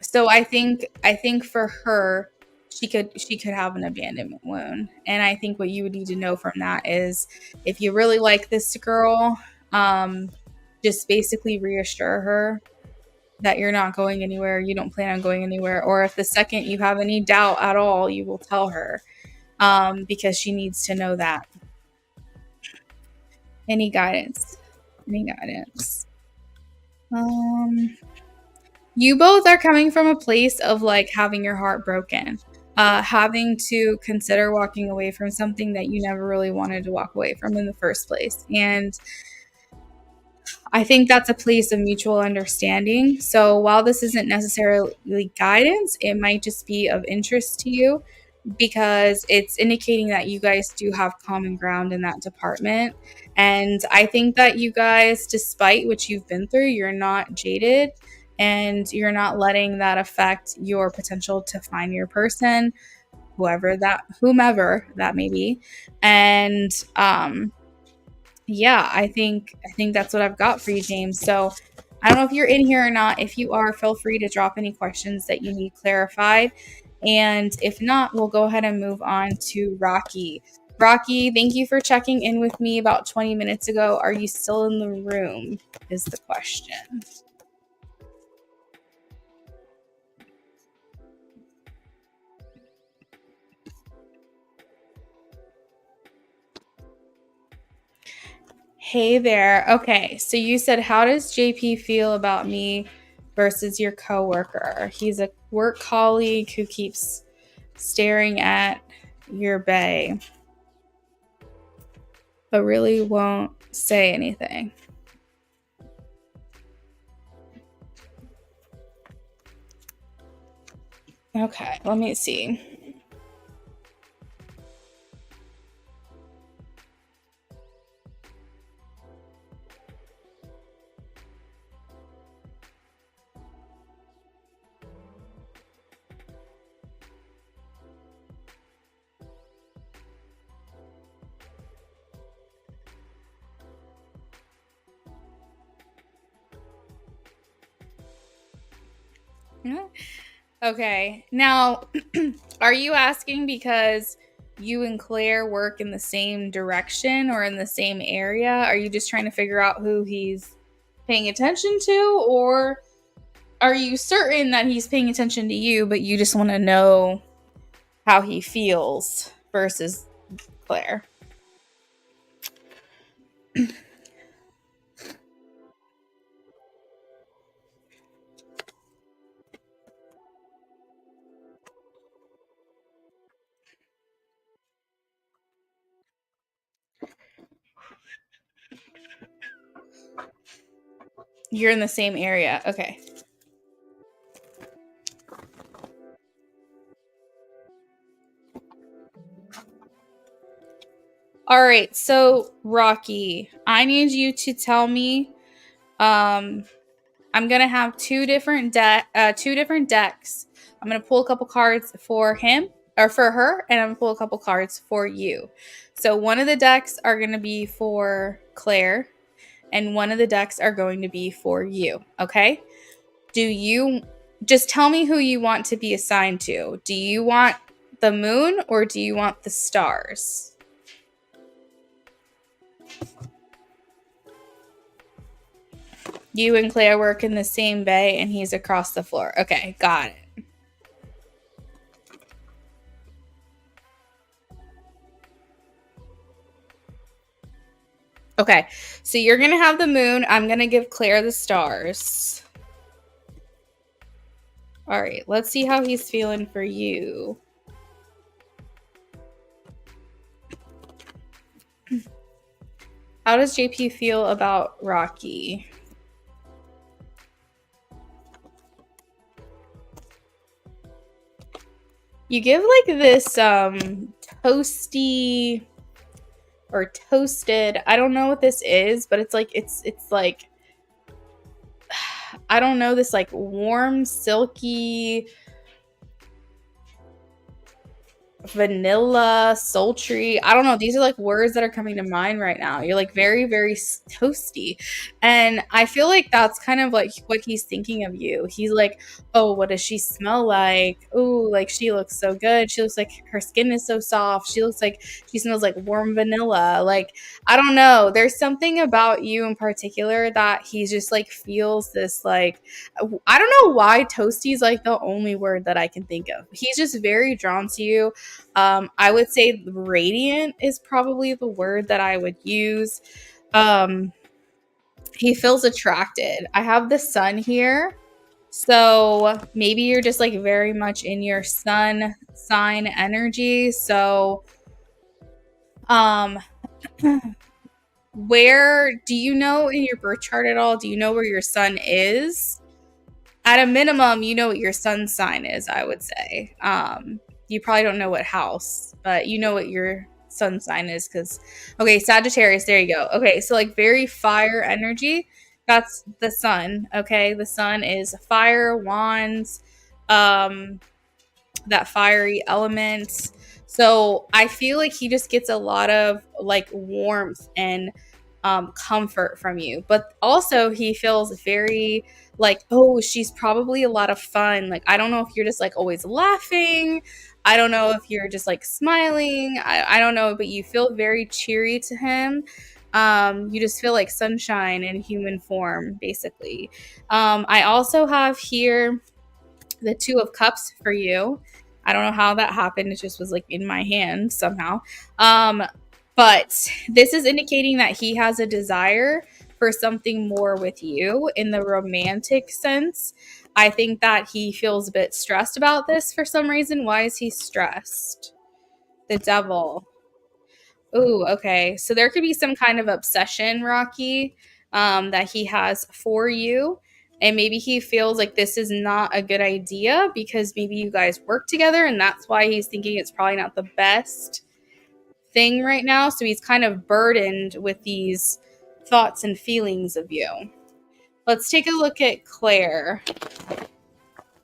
so I think for her, she could have an abandonment wound, and I think what you would need to know from that is, if you really like this girl, um, just basically reassure her that you're not going anywhere, you don't plan on going anywhere, or if the second you have any doubt at all, you will tell her, because she needs to know that. Any guidance? Any guidance? You both are coming from a place of like having your heart broken, having to consider walking away from something that you never really wanted to walk away from in the first place. And I think that's a place of mutual understanding. So while this isn't necessarily guidance, it might just be of interest to you because it's indicating that you guys do have common ground in that department. And I think that you guys, despite what you've been through, you're not jaded and you're not letting that affect your potential to find your person, whomever that may be. And yeah, I think that's what I've got for you, James. So I don't know if you're in here or not. If you are, feel free to drop any questions that you need clarified. And if not, we'll go ahead and move on to Rocky. Rocky, thank you for checking in with me about 20 minutes ago. Are you still in the room? Is the question. Hey there. Okay, so you said, how does JP feel about me versus your coworker? He's a work colleague who keeps staring at your bay, but really won't say anything. Okay, let me see. Okay, now, are you asking because you and Claire work in the same direction or in the same area? Are you just trying to figure out who he's paying attention to, or are you certain that he's paying attention to you, but you just want to know how he feels versus Claire? You're in the same area. Okay. All right. So, Rocky, I need you to tell me. I'm gonna have two different decks. I'm gonna pull a couple cards for him or for her, and I'm gonna pull a couple cards for you. So one of the decks are gonna be for Claire, and one of the decks are going to be for you. Okay? Do you just tell me who you want to be assigned to? Do you want the moon or do you want the stars? You and Claire work in the same bay and he's across the floor. Okay, got it. Okay, so you're going to have the moon. I'm going to give Claire the stars. All right, let's see how he's feeling for you. How does JP feel about Rocky? You give like this toasty or toasted. I don't know what this is, but it's like I don't know, this like warm, silky vanilla, sultry. I don't know. These are like words that are coming to mind right now. You're like very, very toasty. And I feel like that's kind of like what he's thinking of you. He's like, oh, what does she smell like? Oh, like she looks so good. She looks like her skin is so soft. She looks like she smells like warm vanilla. Like, I don't know. There's something about you in particular that he just like feels this like, I don't know why toasty is like the only word that I can think of. He's just very drawn to you. I would say radiant is probably the word that I would use. Um, he feels attracted. I have the sun here. So maybe you're just like very much in your sun sign energy. So, um, where do you know in your birth chart at all? Do you know where your sun is? At a minimum, you know what your sun sign is, I would say. You probably don't know what house, but you know what your sun sign is because, okay, Sagittarius, there you go. Okay, so like very fire energy. That's the sun, okay? The sun is fire, wands, that fiery element. So I feel like he just gets a lot of like warmth and comfort from you. But also he feels very like, oh, she's probably a lot of fun. Like, I don't know if you're just like always laughing. I don't know if you're just like smiling. I don't know, but you feel very cheery to him. You just feel like sunshine in human form, basically. I also have here the Two of Cups for you. I don't know how that happened. It just was like in my hand somehow. But this is indicating that he has a desire for something more with you in the romantic sense. I think that he feels a bit stressed about this for some reason. Why is he stressed? The Devil. Ooh, okay. So there could be some kind of obsession, Rocky, that he has for you. And maybe he feels like this is not a good idea because maybe you guys work together and that's why he's thinking it's probably not the best thing right now. So he's kind of burdened with these thoughts and feelings of you. Let's take a look at Claire.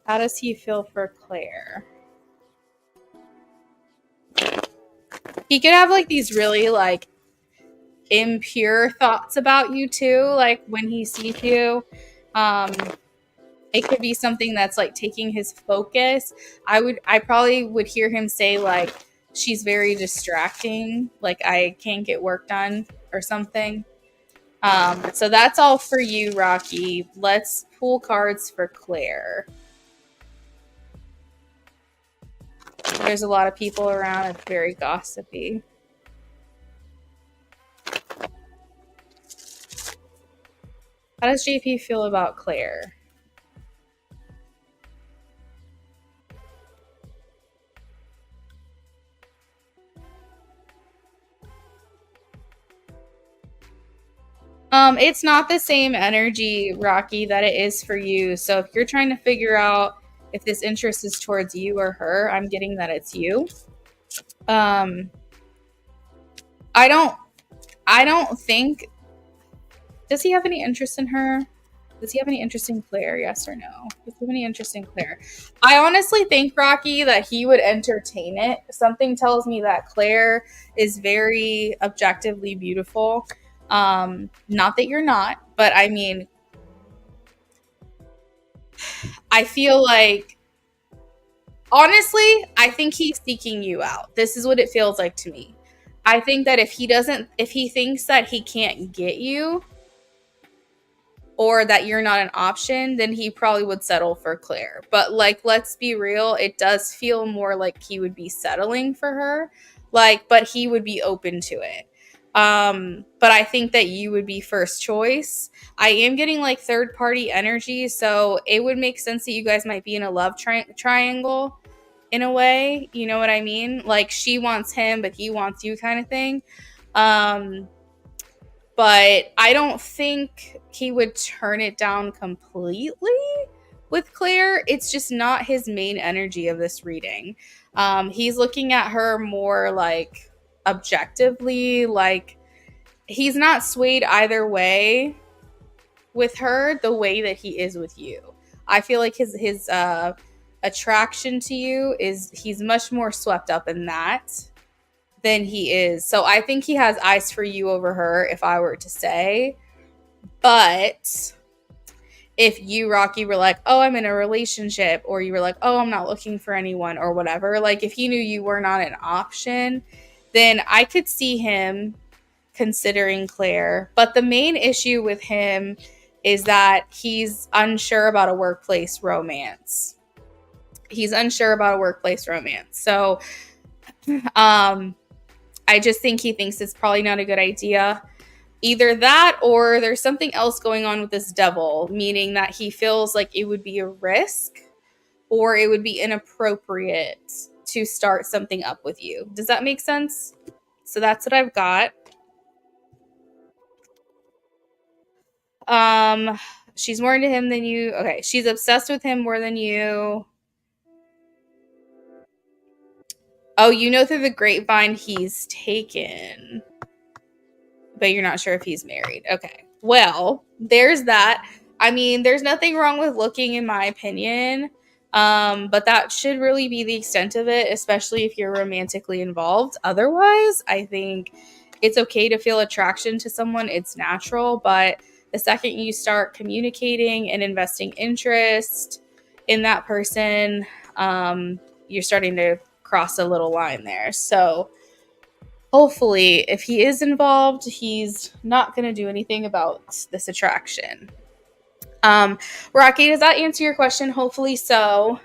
How does he feel for Claire? He could have like these really like impure thoughts about you too, like when he sees you. It could be something that's like taking his focus. I probably would hear him say like, she's very distracting, like I can't get work done or something. So that's all for you, Rocky. Let's pull cards for Claire. There's a lot of people around. It's very gossipy. How does JP feel about Claire? It's not the same energy, Rocky, that it is for you. So if you're trying to figure out if this interest is towards you or her, I'm getting that it's you. I don't think. Does he have any interest in her? Does he have any interest in Claire? Yes or no? Does he have any interest in Claire? I honestly think, Rocky, that he would entertain it. Something tells me that Claire is very objectively beautiful. Not that you're not, but I mean, I feel like, honestly, I think he's seeking you out. This is what it feels like to me. I think that if he thinks that he can't get you, or that you're not an option, then he probably would settle for Claire. But like, let's be real, it does feel more like he would be settling for her. Like, but he would be open to it. But I think that you would be first choice. I am getting like third party energy, so it would make sense that you guys might be in a love triangle in a way. You know what I mean? Like she wants him, but he wants you kind of thing. But I don't think he would turn it down completely with Claire. It's just not his main energy of this reading. He's looking at her more like objectively, like he's not swayed either way with her the way that he is with you. I feel like his attraction to you is he's much more swept up in that than he is. So I think he has eyes for you over her, if I were to say. But if you, Rocky, were like, oh, I'm in a relationship, or you were like, oh, I'm not looking for anyone, or whatever, like if he knew you were not an option, then I could see him considering Claire. But the main issue with him is that he's unsure about a workplace romance. He's unsure about a workplace romance. So I just think he thinks it's probably not a good idea. Either that or there's something else going on with this devil, meaning that he feels like it would be a risk or it would be inappropriate to start something up with you. Does that make sense? So that's what I've got. She's more into him than you. Okay, she's obsessed with him more than you. Oh, you know through the grapevine he's taken, but you're not sure if he's married. Okay. Well, there's that. I mean, there's nothing wrong with looking, in my opinion. But that should really be the extent of it, especially if you're romantically involved. Otherwise, I think it's okay to feel attraction to someone. It's natural. But the second you start communicating and investing interest in that person, you're starting to cross a little line there. So hopefully, if he is involved, he's not going to do anything about this attraction. Rocky, does that answer your question? Hopefully so.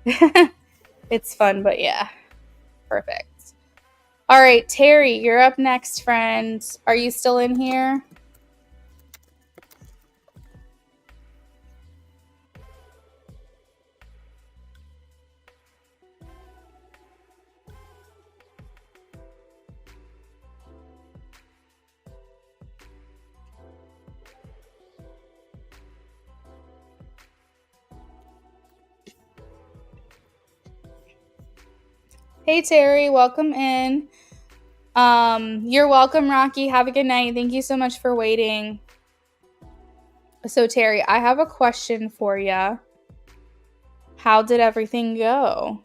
It's fun, but yeah, perfect. All right, Terry, you're up next, friend. Are you still in here? Hey, Terry, welcome in. You're welcome, Rocky. Have a good night. Thank you so much for waiting. So, Terry, I have a question for you. How did everything go?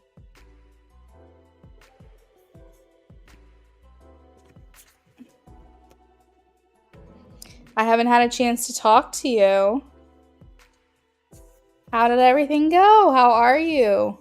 I haven't had a chance to talk to you. How did everything go? How are you?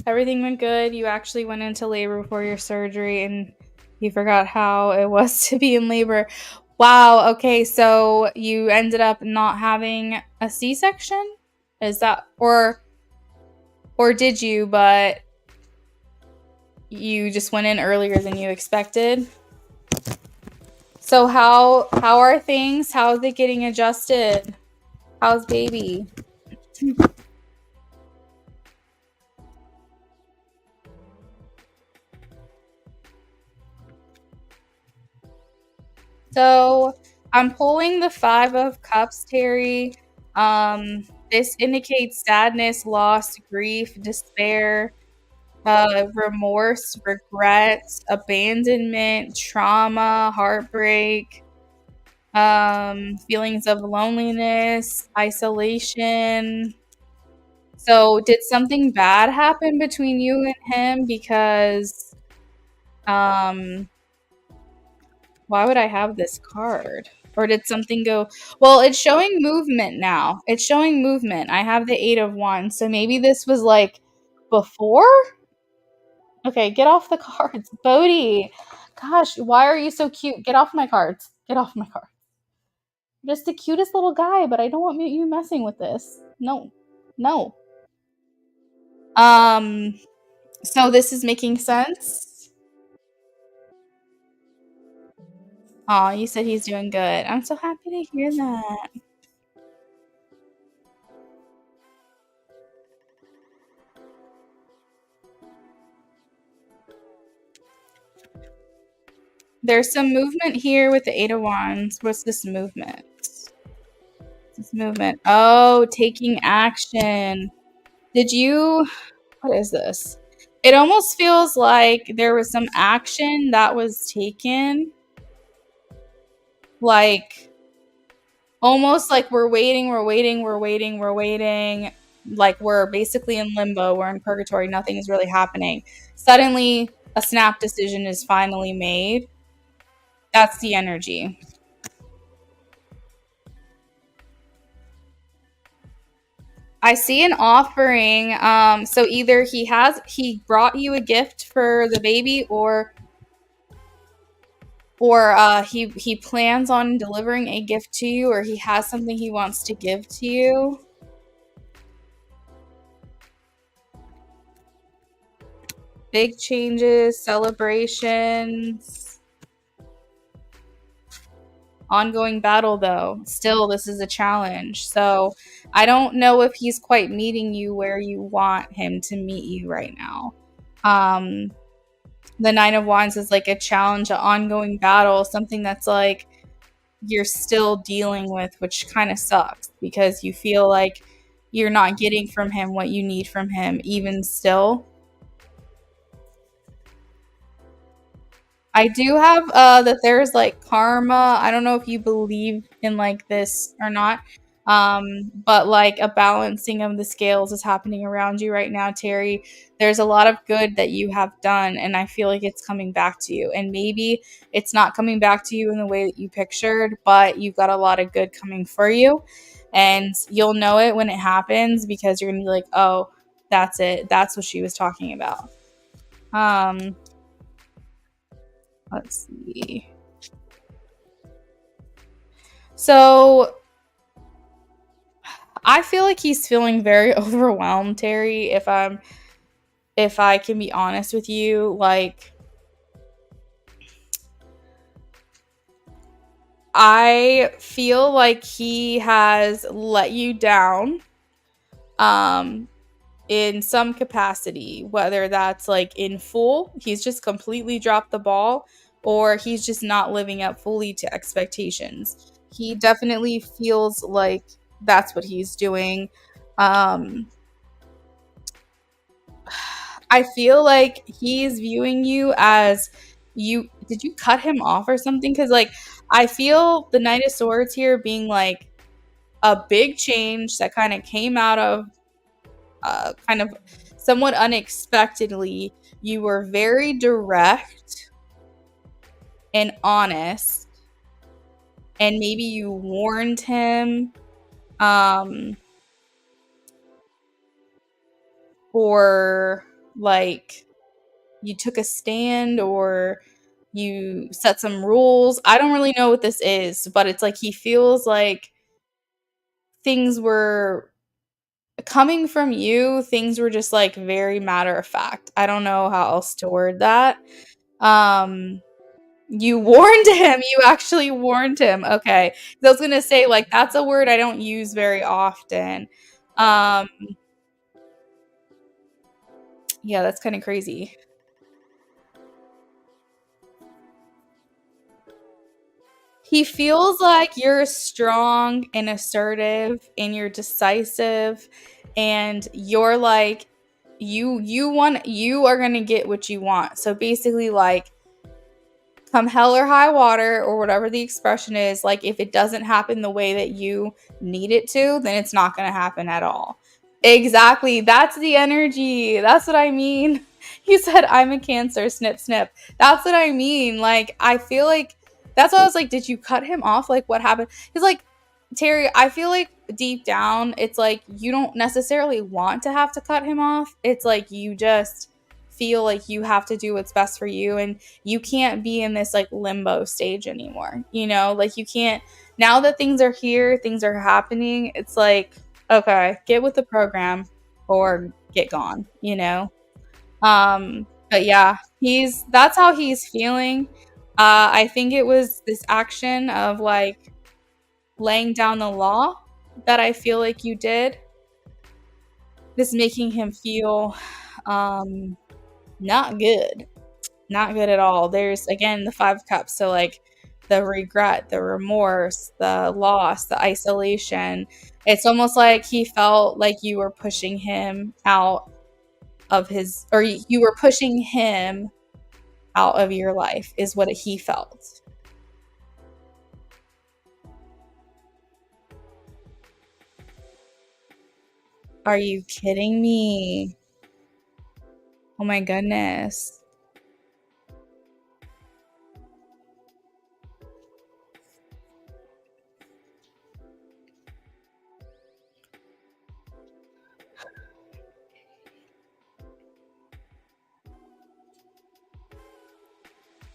Everything went good. You actually went into labor before your surgery and you forgot how it was to be in labor. Wow. Okay. So you ended up not having a C-section? Is that, or did you, but you just went in earlier than you expected? So how are things? How's it getting adjusted? How's baby? So I'm pulling the Five of Cups, Terry. This indicates sadness, loss, grief, despair, remorse, regret, abandonment, trauma, heartbreak, feelings of loneliness, isolation. So did something bad happen between you and him? Because why would I have this card? Or did something go? Well, it's showing movement now. It's showing movement. I have the 8 of Wands. So maybe this was like before? Okay, get off the cards. Bodhi. Gosh, why are you so cute? Get off my cards. Get off my cards. You're just the cutest little guy, but I don't want you messing with this. No. No. Um, so this is making sense. Aw, you said he's doing good. I'm so happy to hear that. There's some movement here with the Eight of Wands. What's this movement? This movement. Oh, taking action. Did you what is this? It almost feels like there was some action that was taken, like almost like we're waiting, we're waiting, we're waiting, we're waiting. Like we're basically in limbo, we're in purgatory, nothing is really happening. Suddenly, a snap decision is finally made. That's the energy. I see an offering. So either he brought you a gift for the baby, or he plans on delivering a gift to you, or he has something he wants to give to you. Big changes, celebrations, ongoing battle though. Still, this is a challenge. So I don't know if he's quite meeting you where you want him to meet you right now. Um, the Nine of Wands is like a challenge, an ongoing battle, something that's like you're still dealing with, which kind of sucks because you feel like you're not getting from him what you need from him, even still. I do have that there's like karma. I don't know if you believe in like this or not. But like a balancing of the scales is happening around you right now, Terry. There's a lot of good that you have done, and I feel like it's coming back to you. And maybe it's not coming back to you in the way that you pictured, but you've got a lot of good coming for you. And you'll know it when it happens because you're gonna be like, oh, that's it. That's what she was talking about. Um, let's see. So I feel like he's feeling very overwhelmed, Terry, if I can be honest with you. Like I feel like he has let you down um in some capacity, whether that's like in full, he's just completely dropped the ball, or he's just not living up fully to expectations. He definitely feels like that's what he's doing. Um, I feel like he's viewing you as you. Did you cut him off or something? Because, like, I feel the Knight of Swords here being like a big change that kind of came out of kind of somewhat unexpectedly. You were very direct and honest, and maybe you warned him, um, or like you took a stand, or you set some rules. I don't really know what this is, but it's like he feels like things were coming from you, things were just like very matter of fact. I don't know how else to word that. Um, you warned him. You actually warned him. Okay. I was gonna say, like, that's a word I don't use very often. Um, yeah, that's kind of crazy. He feels like you're strong and assertive and you're decisive, and you're like you are going to get what you want. So basically, like, come hell or high water, or whatever the expression is, like if it doesn't happen the way that you need it to, then it's not going to happen at all. Exactly. That's the energy. That's what I mean. You said I'm a Cancer, snip snip. That's what I mean. Like I feel like that's why I was like, did you cut him off? Like what happened? Cuz like Terry, I feel like deep down it's like you don't necessarily want to have to cut him off. It's like you just feel like you have to do what's best for you, and you can't be in this like limbo stage anymore. You know, like you can't, now that things are here, things are happening. It's like, okay, get with the program or get gone, you know? But yeah, that's how he's feeling. I think it was this action of like laying down the law that I feel like you did. This making him feel um not good. Not good at all. There's again the 5 cups, so like the regret, the remorse, the loss, the isolation. It's almost like he felt like you were pushing him out of his, or you were pushing him out of your life, is what he felt. Are you kidding me? Oh my goodness.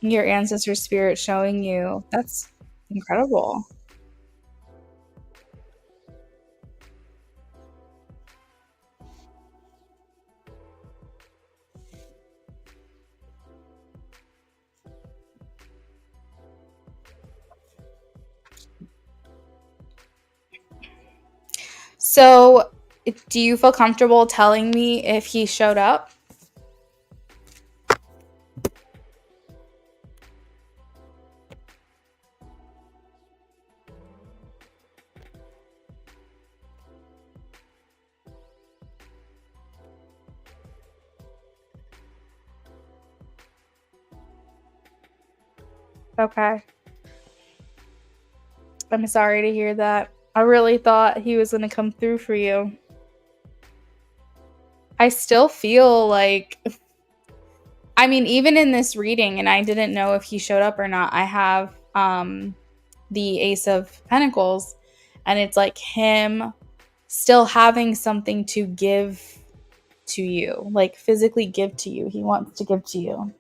Your ancestor spirit showing you. That's incredible. So, do you feel comfortable telling me if he showed up? Okay. I'm sorry to hear that. I really thought he was going to come through for you. I still feel like, I mean, even in this reading, and I didn't know if he showed up or not, I have the Ace of Pentacles, and it's like him still having something to give to you, like physically give to you. He wants to give to you.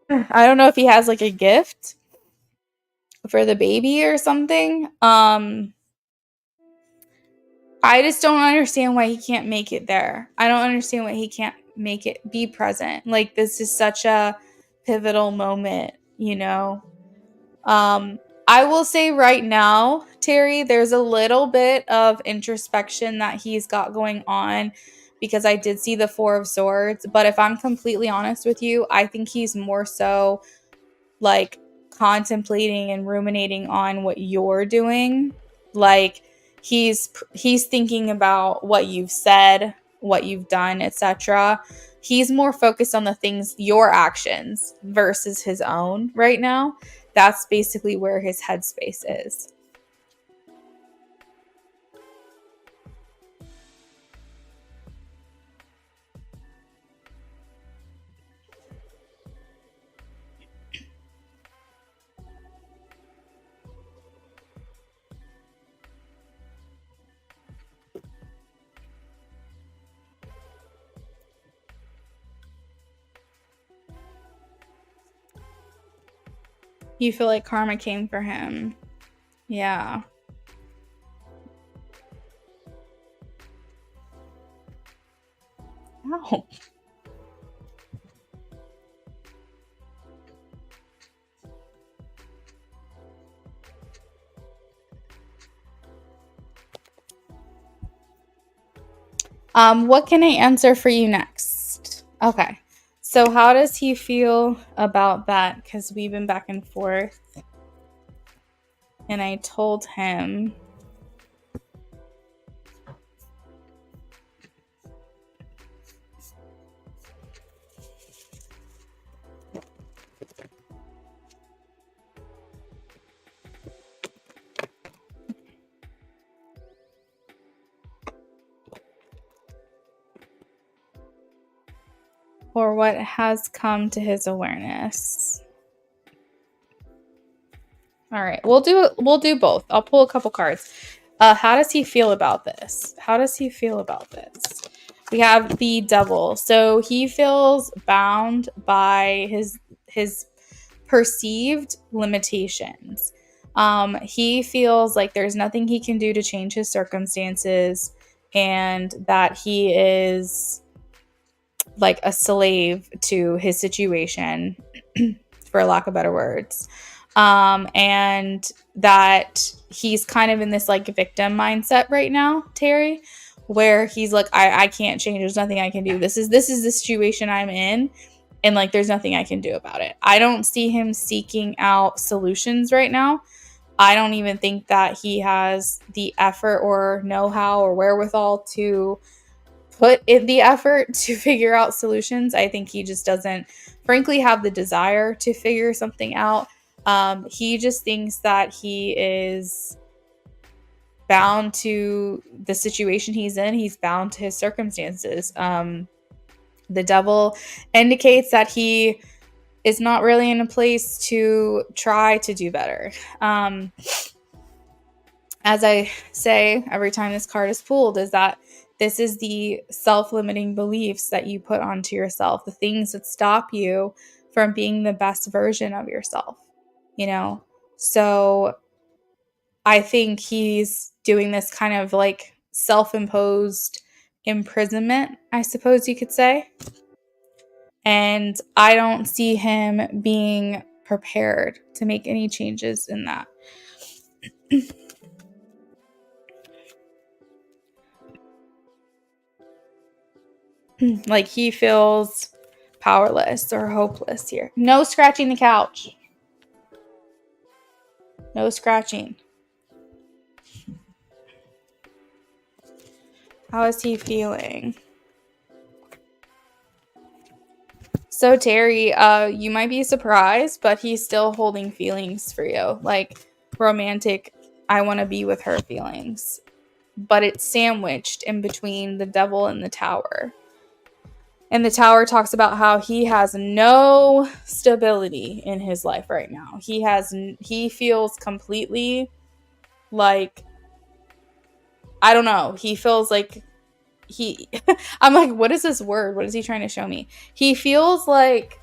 I don't know if he has like a gift for the baby or something. I just don't understand why he can't make it there. I don't understand why he can't make it be present. Like this is such a pivotal moment, you know. Um I will say right now, Terry, there's a little bit of introspection that he's got going on because I did see the 4 of swords, but if I'm completely honest with you, I think he's more so like contemplating and ruminating on what you're doing. Like he's thinking about what you've said, what you've done, etc. He's more focused on the things, your actions versus his own right now. That's basically where his headspace is. You feel like karma came for him. Yeah. Ow. What can I answer for you next? Okay. So how does he feel about that? Because we've been back and forth. And I told him or what has come to his awareness. All right, we'll do both. I'll pull a couple cards. How does he feel about this? How does he feel about this? We have the devil. So he feels bound by his perceived limitations. He feels like there's nothing he can do to change his circumstances. and that he is like a slave to his situation, for lack of better words. And that he's kind of in this like victim mindset right now, Terry, where he's like, I can't change. There's nothing I can do. This is the situation I'm in. And like, there's nothing I can do about it. I don't see him seeking out solutions right now. I don't even think that he has the effort or know-how or wherewithal to put in the effort to figure out solutions. I think he just doesn't, frankly, have the desire to figure something out. He just thinks that he is bound to the situation he's in. He's bound to his circumstances. The devil indicates that he is not really in a place to try to do better. As I say every time this card is pulled, is that this is the self-limiting beliefs that you put onto yourself, the things that stop you from being the best version of yourself, you know? So I think he's doing this kind of like self-imposed imprisonment, I suppose you could say. And I don't see him being prepared to make any changes in that. Like he feels powerless or hopeless here. No scratching the couch. No scratching. How is he feeling? So Terry, you might be surprised, but he's still holding feelings for you. Like romantic, I want to be with her feelings. But it's sandwiched in between the devil and the tower. And the tower talks about how he has no stability in his life right now. He feels completely like, I don't know. He feels like I'm like, what is this word? What is he trying to show me? He feels like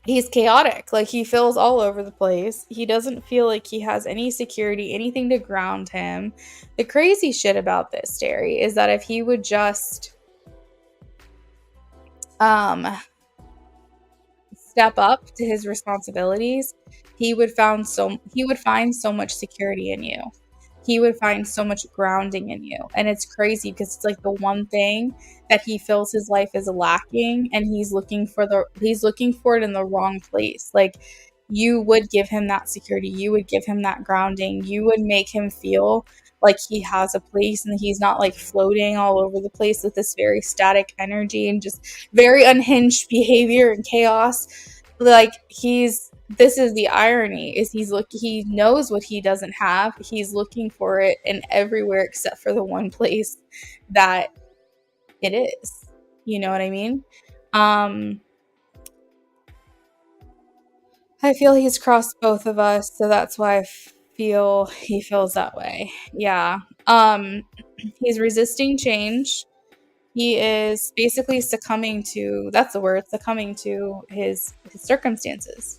he's chaotic. Like he feels all over the place. He doesn't feel like he has any security, anything to ground him. The crazy shit about this, Terry, is that if he would just step up to his responsibilities, he would find so much security in you. He would find so much grounding in you. And it's crazy because it's like the one thing that he feels his life is lacking, and he's looking for it in the wrong place. Like you would give him that security, you would give him that grounding, you would make him feel like he has a place and he's not like floating all over the place with this very static energy and just very unhinged behavior and chaos. Like this is the irony, is he knows what he doesn't have. He's looking for it in everywhere except for the one place that it is. You know what I mean? I feel he's crossed both of us, so that's why I feel he feels that way. Yeah. He's resisting change. He is basically succumbing to, that's the word, succumbing to his circumstances.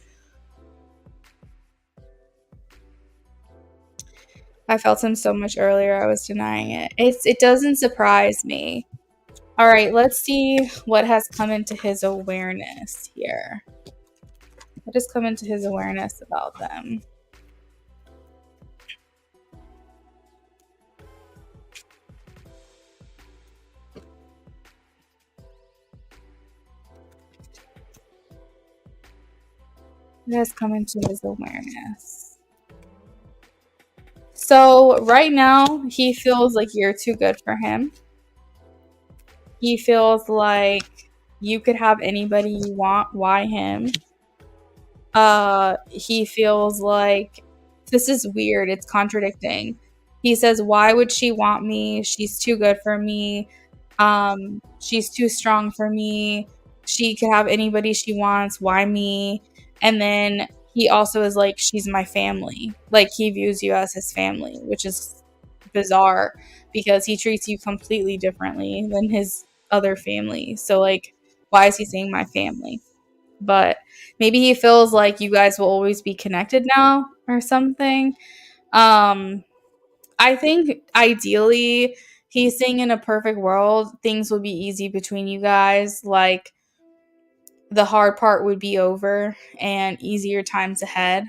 I felt him so much earlier, I was denying it. It doesn't surprise me. All right, let's see what has come into his awareness here. What has come into his awareness about them? What has come into his awareness? So right now, he feels like you're too good for him. He feels like you could have anybody you want. Why him? He feels like, this is weird. It's contradicting. He says, why would she want me? She's too good for me. She's too strong for me. She could have anybody she wants. Why me? And then he also is like, she's my family. Like he views you as his family, which is bizarre because he treats you completely differently than his other family. So like, why is he saying my family? But maybe he feels like you guys will always be connected now or something. I I think ideally, he's saying in a perfect world, things would be easy between you guys. Like, the hard part would be over and easier times ahead.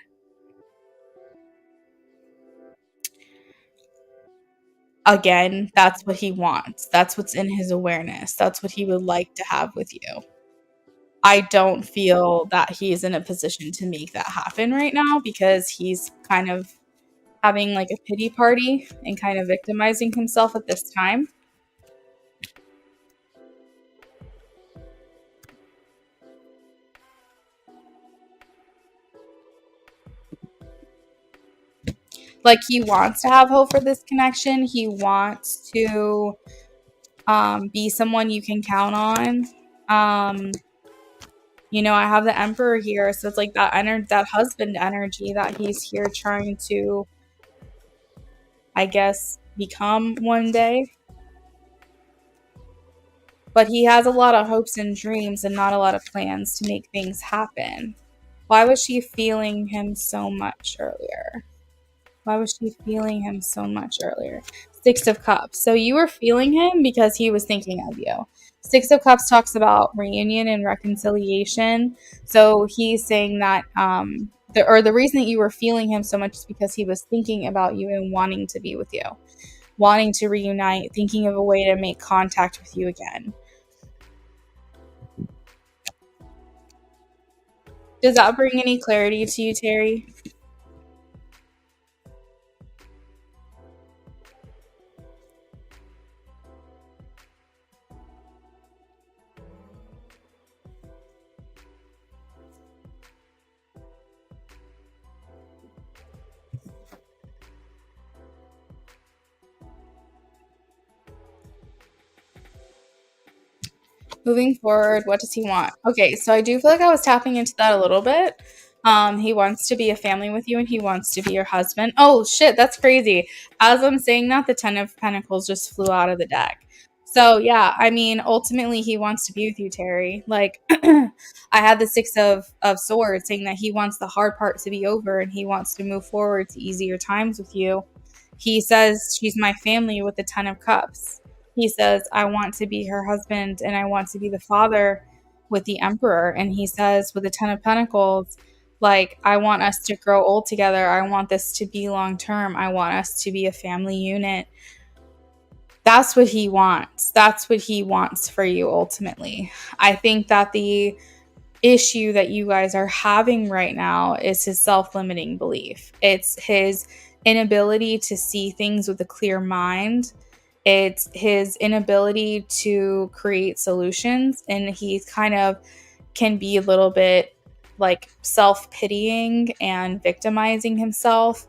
Again, that's what he wants. That's what's in his awareness. That's what he would like to have with you. I don't feel that he's in a position to make that happen right now because he's kind of having like a pity party and kind of victimizing himself at this time. Like, he wants to have hope for this connection. He wants to be someone you can count on. Um, I have the Emperor here, so it's like that husband energy that he's here trying to, I guess, become one day. But he has a lot of hopes and dreams and not a lot of plans to make things happen. Why was she feeling him so much earlier? Why was she feeling him so much earlier? Six of Cups. So you were feeling him because he was thinking of you. Six of Cups talks about reunion and reconciliation. So he's saying that the reason that you were feeling him so much is because he was thinking about you and wanting to be with you, wanting to reunite, thinking of a way to make contact with you again. Does that bring any clarity to you, Terry? Moving forward, what does he want? Okay, so I do feel like I was tapping into that a little bit. He wants to be a family with you and he wants to be your husband. Oh shit, that's crazy. As I'm saying that, the Ten of Pentacles just flew out of the deck. So yeah, I mean, ultimately he wants to be with you, Terry. Like I had the Six of Swords saying that he wants the hard part to be over and he wants to move forward to easier times with you. He says she's my family with the Ten of Cups. He says, I want to be her husband and I want to be the father with the Emperor. And he says, with the Ten of Pentacles, like, I want us to grow old together. I want this to be long term. I want us to be a family unit. That's what he wants. That's what he wants for you ultimately. I think that the issue that you guys are having right now is his self-limiting belief. It's his inability to see things with a clear mind. It's his inability to create solutions, and he kind of can be a little bit like self-pitying and victimizing himself.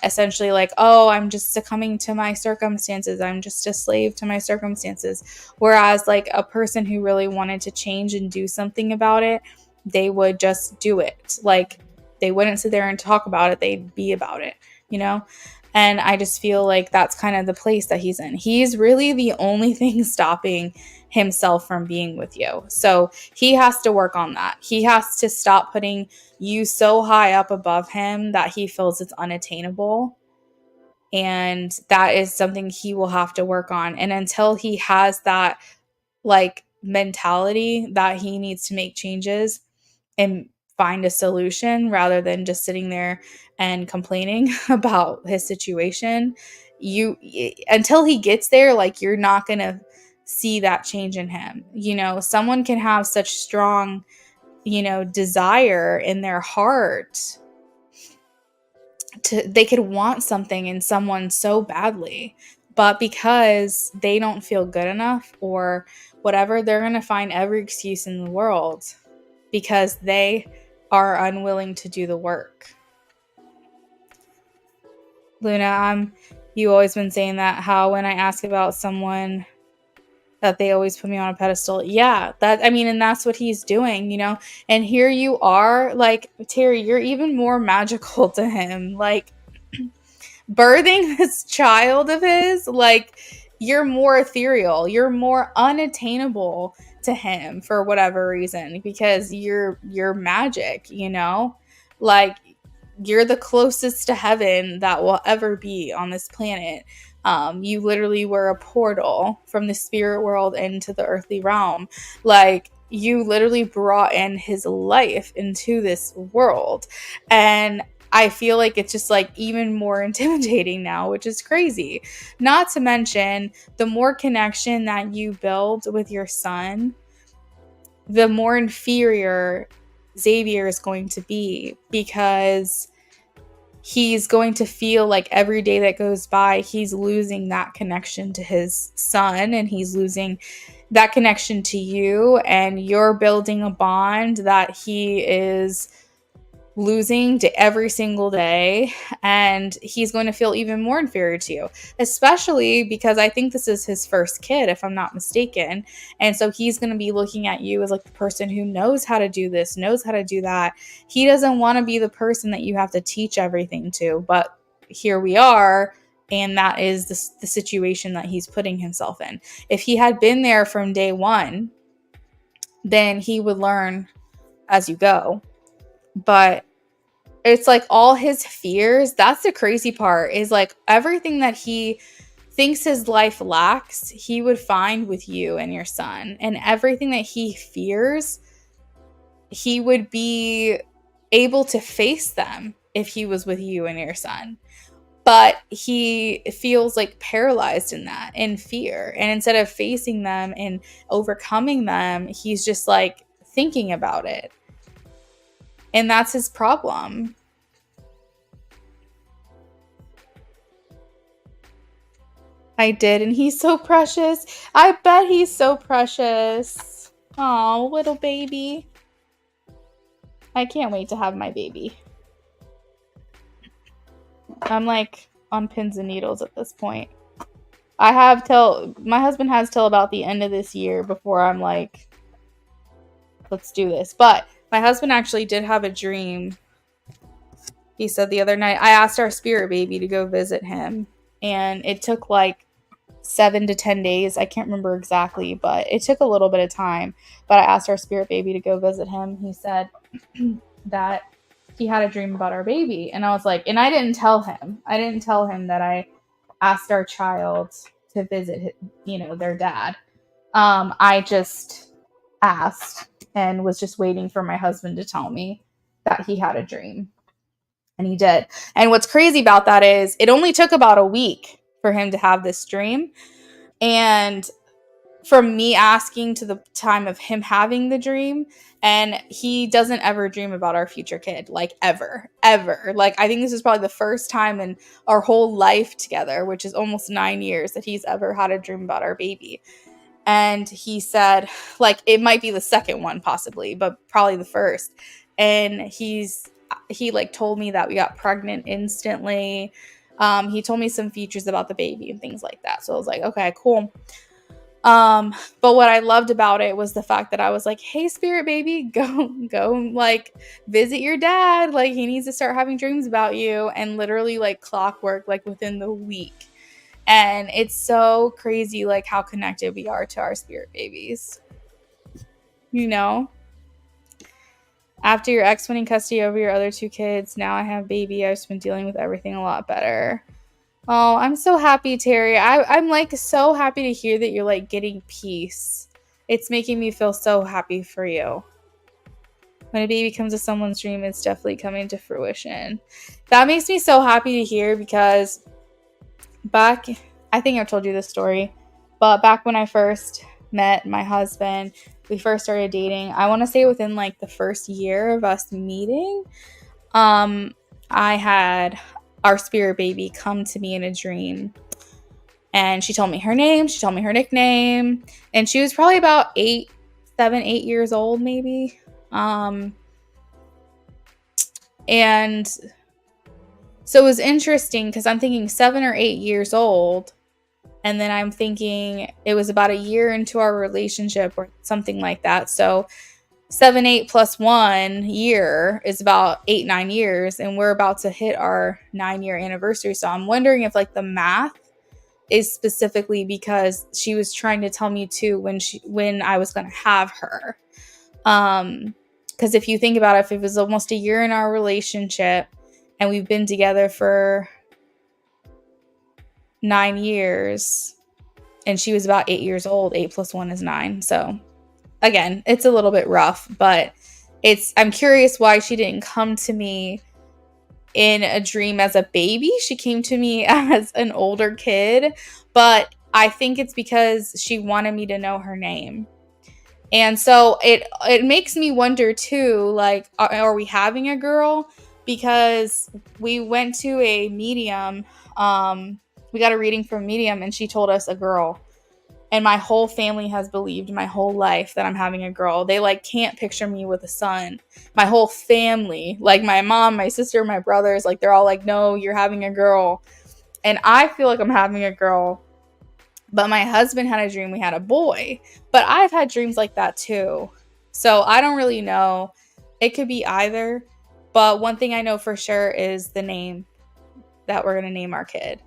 Essentially like, oh, I'm just succumbing to my circumstances, I'm just a slave to my circumstances. Whereas like a person who really wanted to change and do something about it, they would just do it. Like, they wouldn't sit there and talk about it, they'd be about it, you know. And I just feel like that's kind of the place that he's in. He's really the only thing stopping himself from being with you. So he has to work on that. He has to stop putting you so high up above him that he feels it's unattainable. And that is something he will have to work on. And until he has that like mentality that he needs to make changes and find a solution rather than just sitting there and complaining about his situation, you until he gets there, like, you're not going to see that change in him. Someone can have such strong, desire in their heart they could want something in someone so badly, but because they don't feel good enough or whatever, they're going to find every excuse in the world because they are unwilling to do the work. Luna, you always been saying that, how when I ask about someone that they always put me on a pedestal. Yeah, and that's what he's doing, and here you are, like, Terry, you're even more magical to him, like, birthing this child of his, like, you're more ethereal, you're more unattainable to him for whatever reason, because you're magic, like, you're the closest to heaven that will ever be on this planet. You literally were a portal from the spirit world into the earthly realm. Like, you literally brought in his life into this world. And I feel like it's just like even more intimidating now, which is crazy. Not to mention, the more connection that you build with your son, the more inferior Xavier is going to be, because he's going to feel like every day that goes by, he's losing that connection to his son, and he's losing that connection to you, and you're building a bond that he is losing to every single day, and he's going to feel even more inferior to you, especially because I think this is his first kid, if I'm not mistaken. And so he's going to be looking at you as like the person who knows how to do this, knows how to do that. He doesn't want to be the person that you have to teach everything to, but here we are. And that is the situation that he's putting himself in. If he had been there from day one, then he would learn as you go. But it's like all his fears, that's the crazy part, is like everything that he thinks his life lacks, he would find with you and your son. And everything that he fears, he would be able to face them if he was with you and your son. But he feels like paralyzed in that, in fear. And instead of facing them and overcoming them, he's just like thinking about it. And that's his problem. I did, and he's so precious. I bet he's so precious. Oh, little baby. I can't wait to have my baby. I'm like on pins and needles at this point. My husband has till about the end of this year before I'm like, let's do this. But my husband actually did have a dream. He said the other night, I asked our spirit baby to go visit him, and it took like 7 to 10 days. I can't remember exactly, but it took a little bit of time. But I asked our spirit baby to go visit him. He said that he had a dream about our baby. And I was like, and I didn't tell him that I asked our child to visit, their dad. I just asked and was just waiting for my husband to tell me that he had a dream. And he did. And what's crazy about that is it only took about a week for him to have this dream. And from me asking to the time of him having the dream, and he doesn't ever dream about our future kid, like ever. Like, I think this is probably the first time in our whole life together, which is almost 9 years, that he's ever had a dream about our baby. And he said, like, it might be the second one possibly, but probably the first. And he like told me that we got pregnant instantly. He told me some features about the baby and things like that. So I was like, okay, cool. But what I loved about it was the fact that I was like, hey, spirit baby, go like visit your dad. Like, he needs to start having dreams about you. And literally like clockwork, like within the week. And it's so crazy, like how connected we are to our spirit babies. After your ex winning custody over your other 2 kids, now I have baby. I've just been dealing with everything a lot better. Oh, I'm so happy, Terry. I'm like so happy to hear that you're like getting peace. It's making me feel so happy for you. When a baby comes to someone's dream, it's definitely coming to fruition. That makes me so happy to hear, because I think I've told you this story, but back when I first met my husband, we first started dating, I want to say within like the first year of us meeting, I had our spirit baby come to me in a dream, and she told me her name, she told me her nickname, and she was probably about 8 years old maybe. And so it was interesting because I'm thinking 7 or 8 years old. And then I'm thinking it was about a year into our relationship or something like that. So 7, 8 plus 1 year is about 8, 9 years. And we're about to hit our 9-year anniversary. So I'm wondering if like the math is specifically because she was trying to tell me too when I was going to have her. Because if you think about it, if it was almost a year in our relationship and we've been together for 9 years, and she was about 8 years old. 8 plus 1 is 9. So again, it's a little bit rough, but I'm curious why she didn't come to me in a dream as a baby. She came to me as an older kid, but I think it's because she wanted me to know her name. And so it makes me wonder too, like, are we having a girl? Because we went to a medium, we got a reading from a medium, and she told us a girl. And my whole family has believed my whole life that I'm having a girl. They like can't picture me with a son. My whole family, like my mom, my sister, my brothers, like they're all like, no, you're having a girl. And I feel like I'm having a girl. But my husband had a dream we had a boy. But I've had dreams like that too. So I don't really know. It could be either. But one thing I know for sure is the name that we're going to name our kid.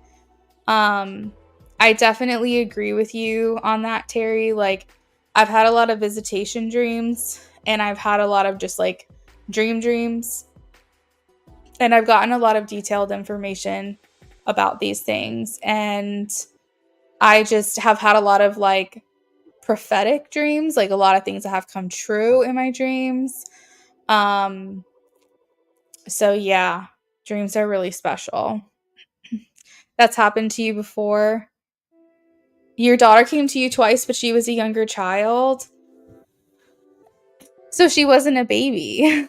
I definitely agree with you on that, Terry. Like, I've had a lot of visitation dreams, and I've had a lot of just like dreams. And I've gotten a lot of detailed information about these things. And I just have had a lot of like prophetic dreams, like a lot of things that have come true in my dreams. So yeah, dreams are really special. That's happened to you before? Your daughter came to you twice, but she was a younger child. So she wasn't a baby.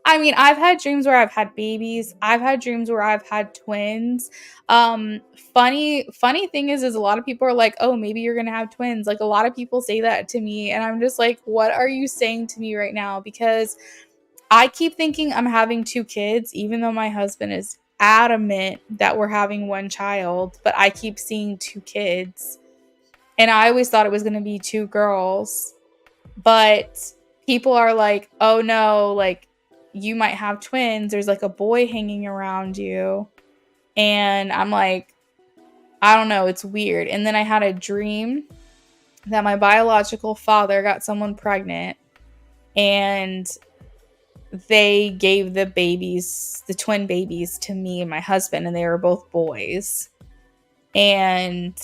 I mean, I've had dreams where I've had babies. I've had dreams where I've had twins. Funny thing is a lot of people are like, oh, maybe you're going to have twins. Like a lot of people say that to me. And I'm just like, what are you saying to me right now? Because I keep thinking I'm having 2 kids, even though my husband is adamant that we're having 1 child, but I keep seeing 2 kids. And I always thought it was going to be 2 girls. But people are like, oh no, like you might have twins. There's like a boy hanging around you. And I'm like, I don't know. It's weird. And then I had a dream that my biological father got someone pregnant, and they gave the twin babies to me and my husband, and they were both boys. And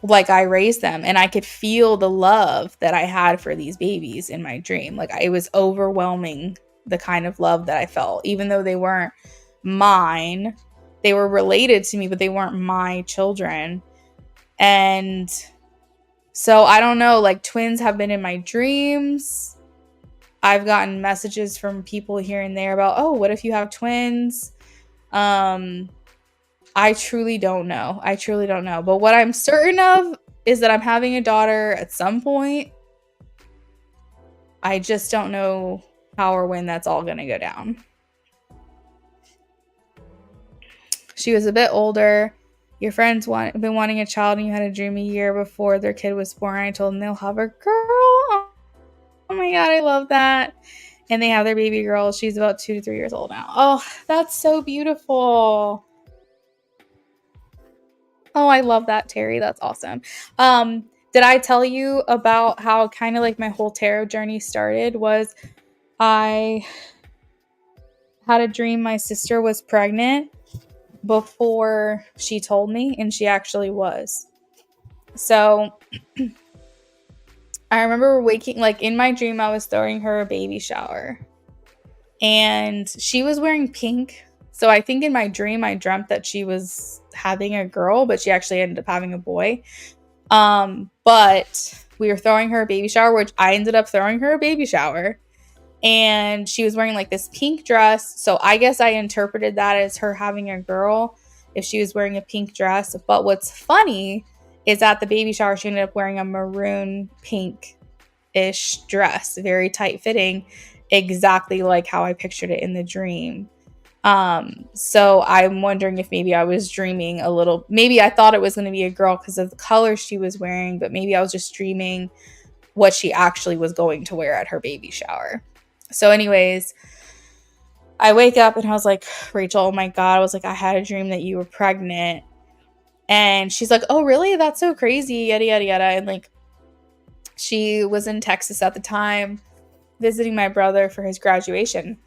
like I raised them, and I could feel the love that I had for these babies in my dream. Like it was overwhelming, the kind of love that I felt, even though they weren't mine. They were related to me, but they weren't my children. And so I don't know, like twins have been in my dreams. I've gotten messages from people here and there about, oh, what if you have twins? I truly don't know. But what I'm certain of is that I'm having a daughter at some point. I just don't know how or when that's all going to go down. She was a bit older. Your friends been wanting a child, and you had a dream a year before their kid was born. I told them they'll have a girl. Oh my God, I love that. And they have their baby girl. She's about 2 to 3 years old now. Oh, that's so beautiful. Oh, I love that, Terry. That's awesome. Did I tell you about how kind of like my whole tarot journey started? Was I had a dream my sister was pregnant before she told me, and she actually was. So I remember waking, like in my dream, I was throwing her a baby shower, and she was wearing pink. So I think in my dream, I dreamt that she was having a girl, but she actually ended up having a boy. But we were throwing her a baby shower, which I ended up throwing her a baby shower. And she was wearing like this pink dress. So I guess I interpreted that as her having a girl if she was wearing a pink dress. But what's funny is at the baby shower, she ended up wearing a maroon pink-ish dress, very tight fitting, exactly like how I pictured it in the dream. So I'm wondering if maybe I was dreaming a little, maybe I thought it was going to be a girl because of the color she was wearing, but maybe I was just dreaming what she actually was going to wear at her baby shower. So anyways, I wake up and I was like, Rachel, oh my God. I was like, I had a dream that you were pregnant. And she's like, oh, really? That's so crazy. Yada, yada, yada. And like, she was in Texas at the time. visiting my brother for his graduation.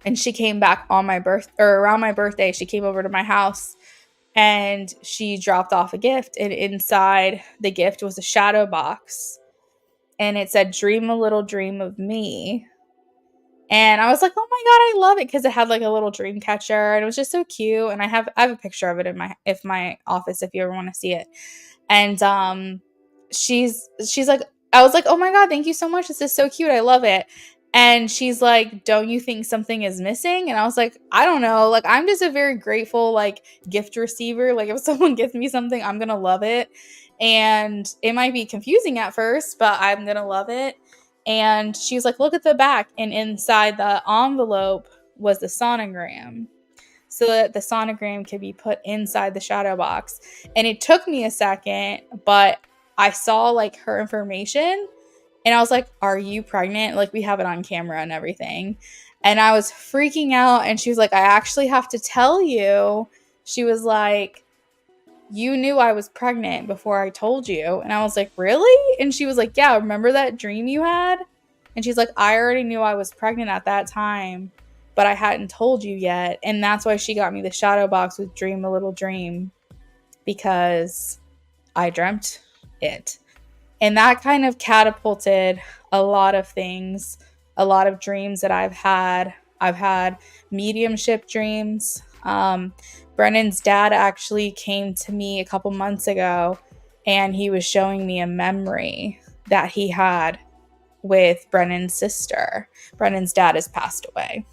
And she came back on my around my birthday. She came over to my house and she dropped off a gift. And inside the gift was a shadow box. And it said, "Dream a little dream of me." And I was like, "Oh my God, I love it," because it had like a little dream catcher and it was just so cute. And I have a picture of it in my office if you ever want to see it. And she's like, I was like, "Oh my God, thank you so much. This is so cute. I love it." And she's like, "Don't you think something is missing?" And I was like, "I don't know. Like, I'm just a very grateful like gift receiver. Like, if someone gives me something, I'm gonna love it. And it might be confusing at first, but I'm gonna love it." And she was like, "Look at the back." And inside the envelope was the sonogram, so that the sonogram could be put inside the shadow box. And it took me a second, but I saw like her information and I was like, "Are you pregnant?" Like, we have it on camera and everything. And I was freaking out. And she was like, "I actually have to tell you." She was like, "You knew I was pregnant before I told you." And I was like, "Really?" And she was like, "Yeah, remember that dream you had?" And she's like, "I already knew I was pregnant at that time, but I hadn't told you yet." And that's why she got me the shadow box with "Dream a Little Dream," because I dreamt it. And that kind of catapulted a lot of things, a lot of dreams that I've had. I've had mediumship dreams. Brennan's dad actually came to me a couple months ago and he was showing me a memory that he had with Brennan's sister. Brennan's dad has passed away.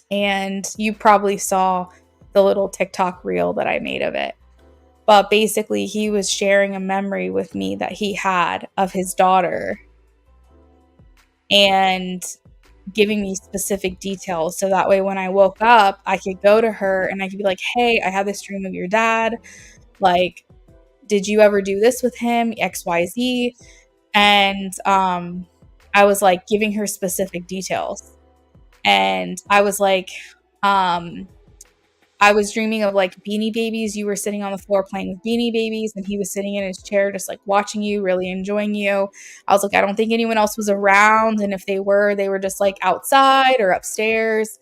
And you probably saw the little TikTok reel that I made of it. But basically, he was sharing a memory with me that he had of his daughter and giving me specific details. So that way, when I woke up, I could go to her and I could be like, "Hey, I had this dream of your dad. Like, did you ever do this with him? XYZ." And I was like giving her specific details. And I was like, I was dreaming of like Beanie Babies. You were sitting on the floor playing with Beanie Babies, and he was sitting in his chair just like watching you, really enjoying you. I was like, I don't think anyone else was around. And if they were just like outside or upstairs.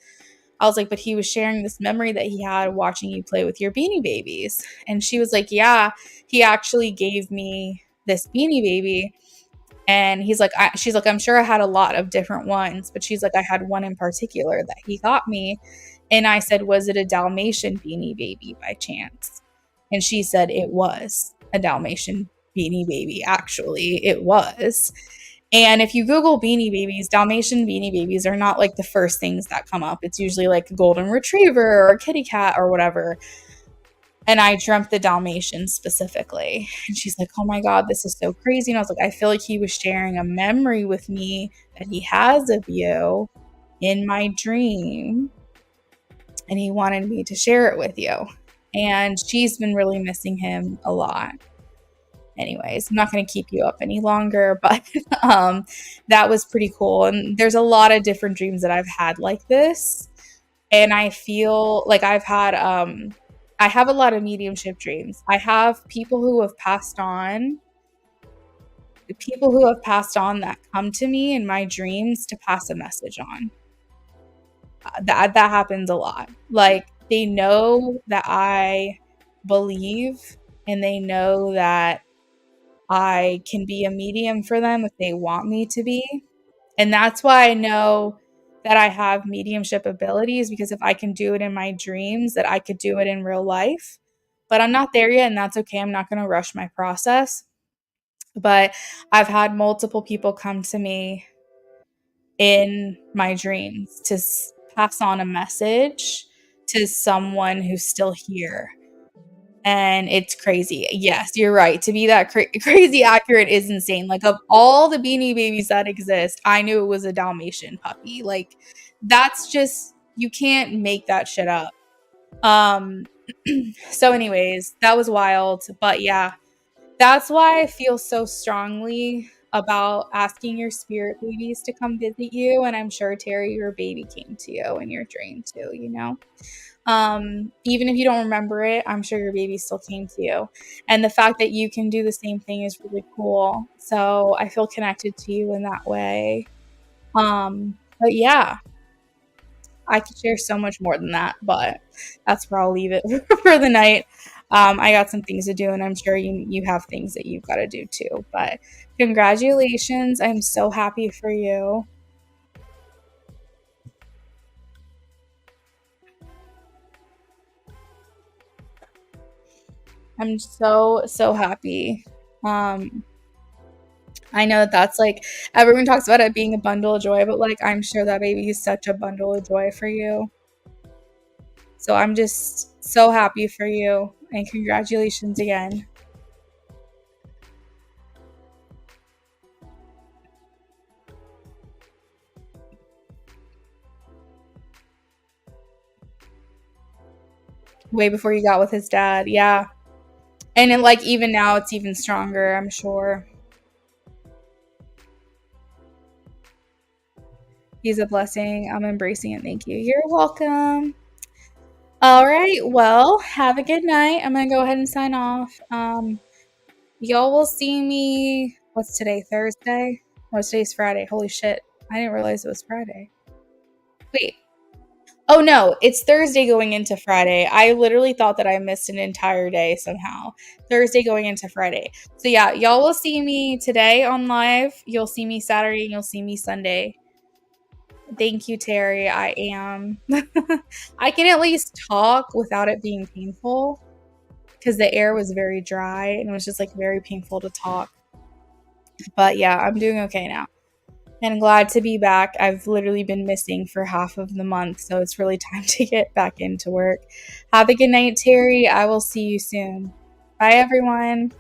I was like, but he was sharing this memory that he had watching you play with your Beanie Babies. And she was like, "Yeah, he actually gave me this Beanie Baby." And she's like, "I'm sure I had a lot of different ones, but she's like, I had one in particular that he got me." And I said, "Was it a Dalmatian Beanie Baby by chance?" And she said it was a Dalmatian Beanie Baby. Actually, it was. And if you Google Beanie Babies, Dalmatian Beanie Babies are not like the first things that come up. It's usually like a golden retriever or a kitty cat or whatever. And I dreamt the Dalmatian specifically. And she's like, "Oh my God, this is so crazy." And I was like, "I feel like he was sharing a memory with me that he has of you in my dream. And he wanted me to share it with you." And she's been really missing him a lot. Anyways, I'm not going to keep you up any longer, but that was pretty cool. And there's a lot of different dreams that I've had like this. And I feel like I have a lot of mediumship dreams. I have people who have passed on that come to me in my dreams to pass a message on. That happens a lot. Like, they know that I believe and they know that I can be a medium for them if they want me to be. And that's why I know that I have mediumship abilities, because if I can do it in my dreams, that I could do it in real life. But I'm not there yet, and that's okay. I'm not going to rush my process. But I've had multiple people come to me in my dreams to pass on a message to someone who's still here. And it's crazy. Yes, you're right. To be that crazy accurate is insane. Like, of all the Beanie Babies that exist, I knew it was a Dalmatian puppy. Like, that's just, you can't make that shit up. Um so anyways, that was wild, but yeah, that's why I feel so strongly about asking your spirit babies to come visit you. And I'm sure, Terry, your baby came to you in your dream too, you know? Even if you don't remember it, I'm sure your baby still came to you. And the fact that you can do the same thing is really cool. So I feel connected to you in that way. But yeah, I could share so much more than that, but that's where I'll leave it for the night. I got some things to do, and I'm sure you have things that you've got to do too. But congratulations. I'm so happy for you. I'm so, so happy. Um, I know that that's like everyone talks about it being a bundle of joy, but like I'm sure that baby is such a bundle of joy for you. So I'm just so happy for you, and congratulations again. Way before you got with his dad. Yeah. And then, like, even now, it's even stronger, I'm sure. He's a blessing. I'm embracing it. Thank you. You're welcome. All right. Well, have a good night. I'm going to go ahead and sign off. Y'all will see me. What's today? Thursday? Oh, today's Friday. Holy shit. I didn't realize it was Friday. Wait. Oh, no. It's Thursday going into Friday. I literally thought that I missed an entire day somehow. Thursday going into Friday. So, yeah, y'all will see me today on live. You'll see me Saturday and you'll see me Sunday. Thank you, Terry. I am. I can at least talk without it being painful because the air was very dry and it was just like very painful to talk. But yeah, I'm doing okay now. And I'm glad to be back. I've literally been missing for half of the month, so it's really time to get back into work. Have a good night, Terry. I will see you soon. Bye, everyone.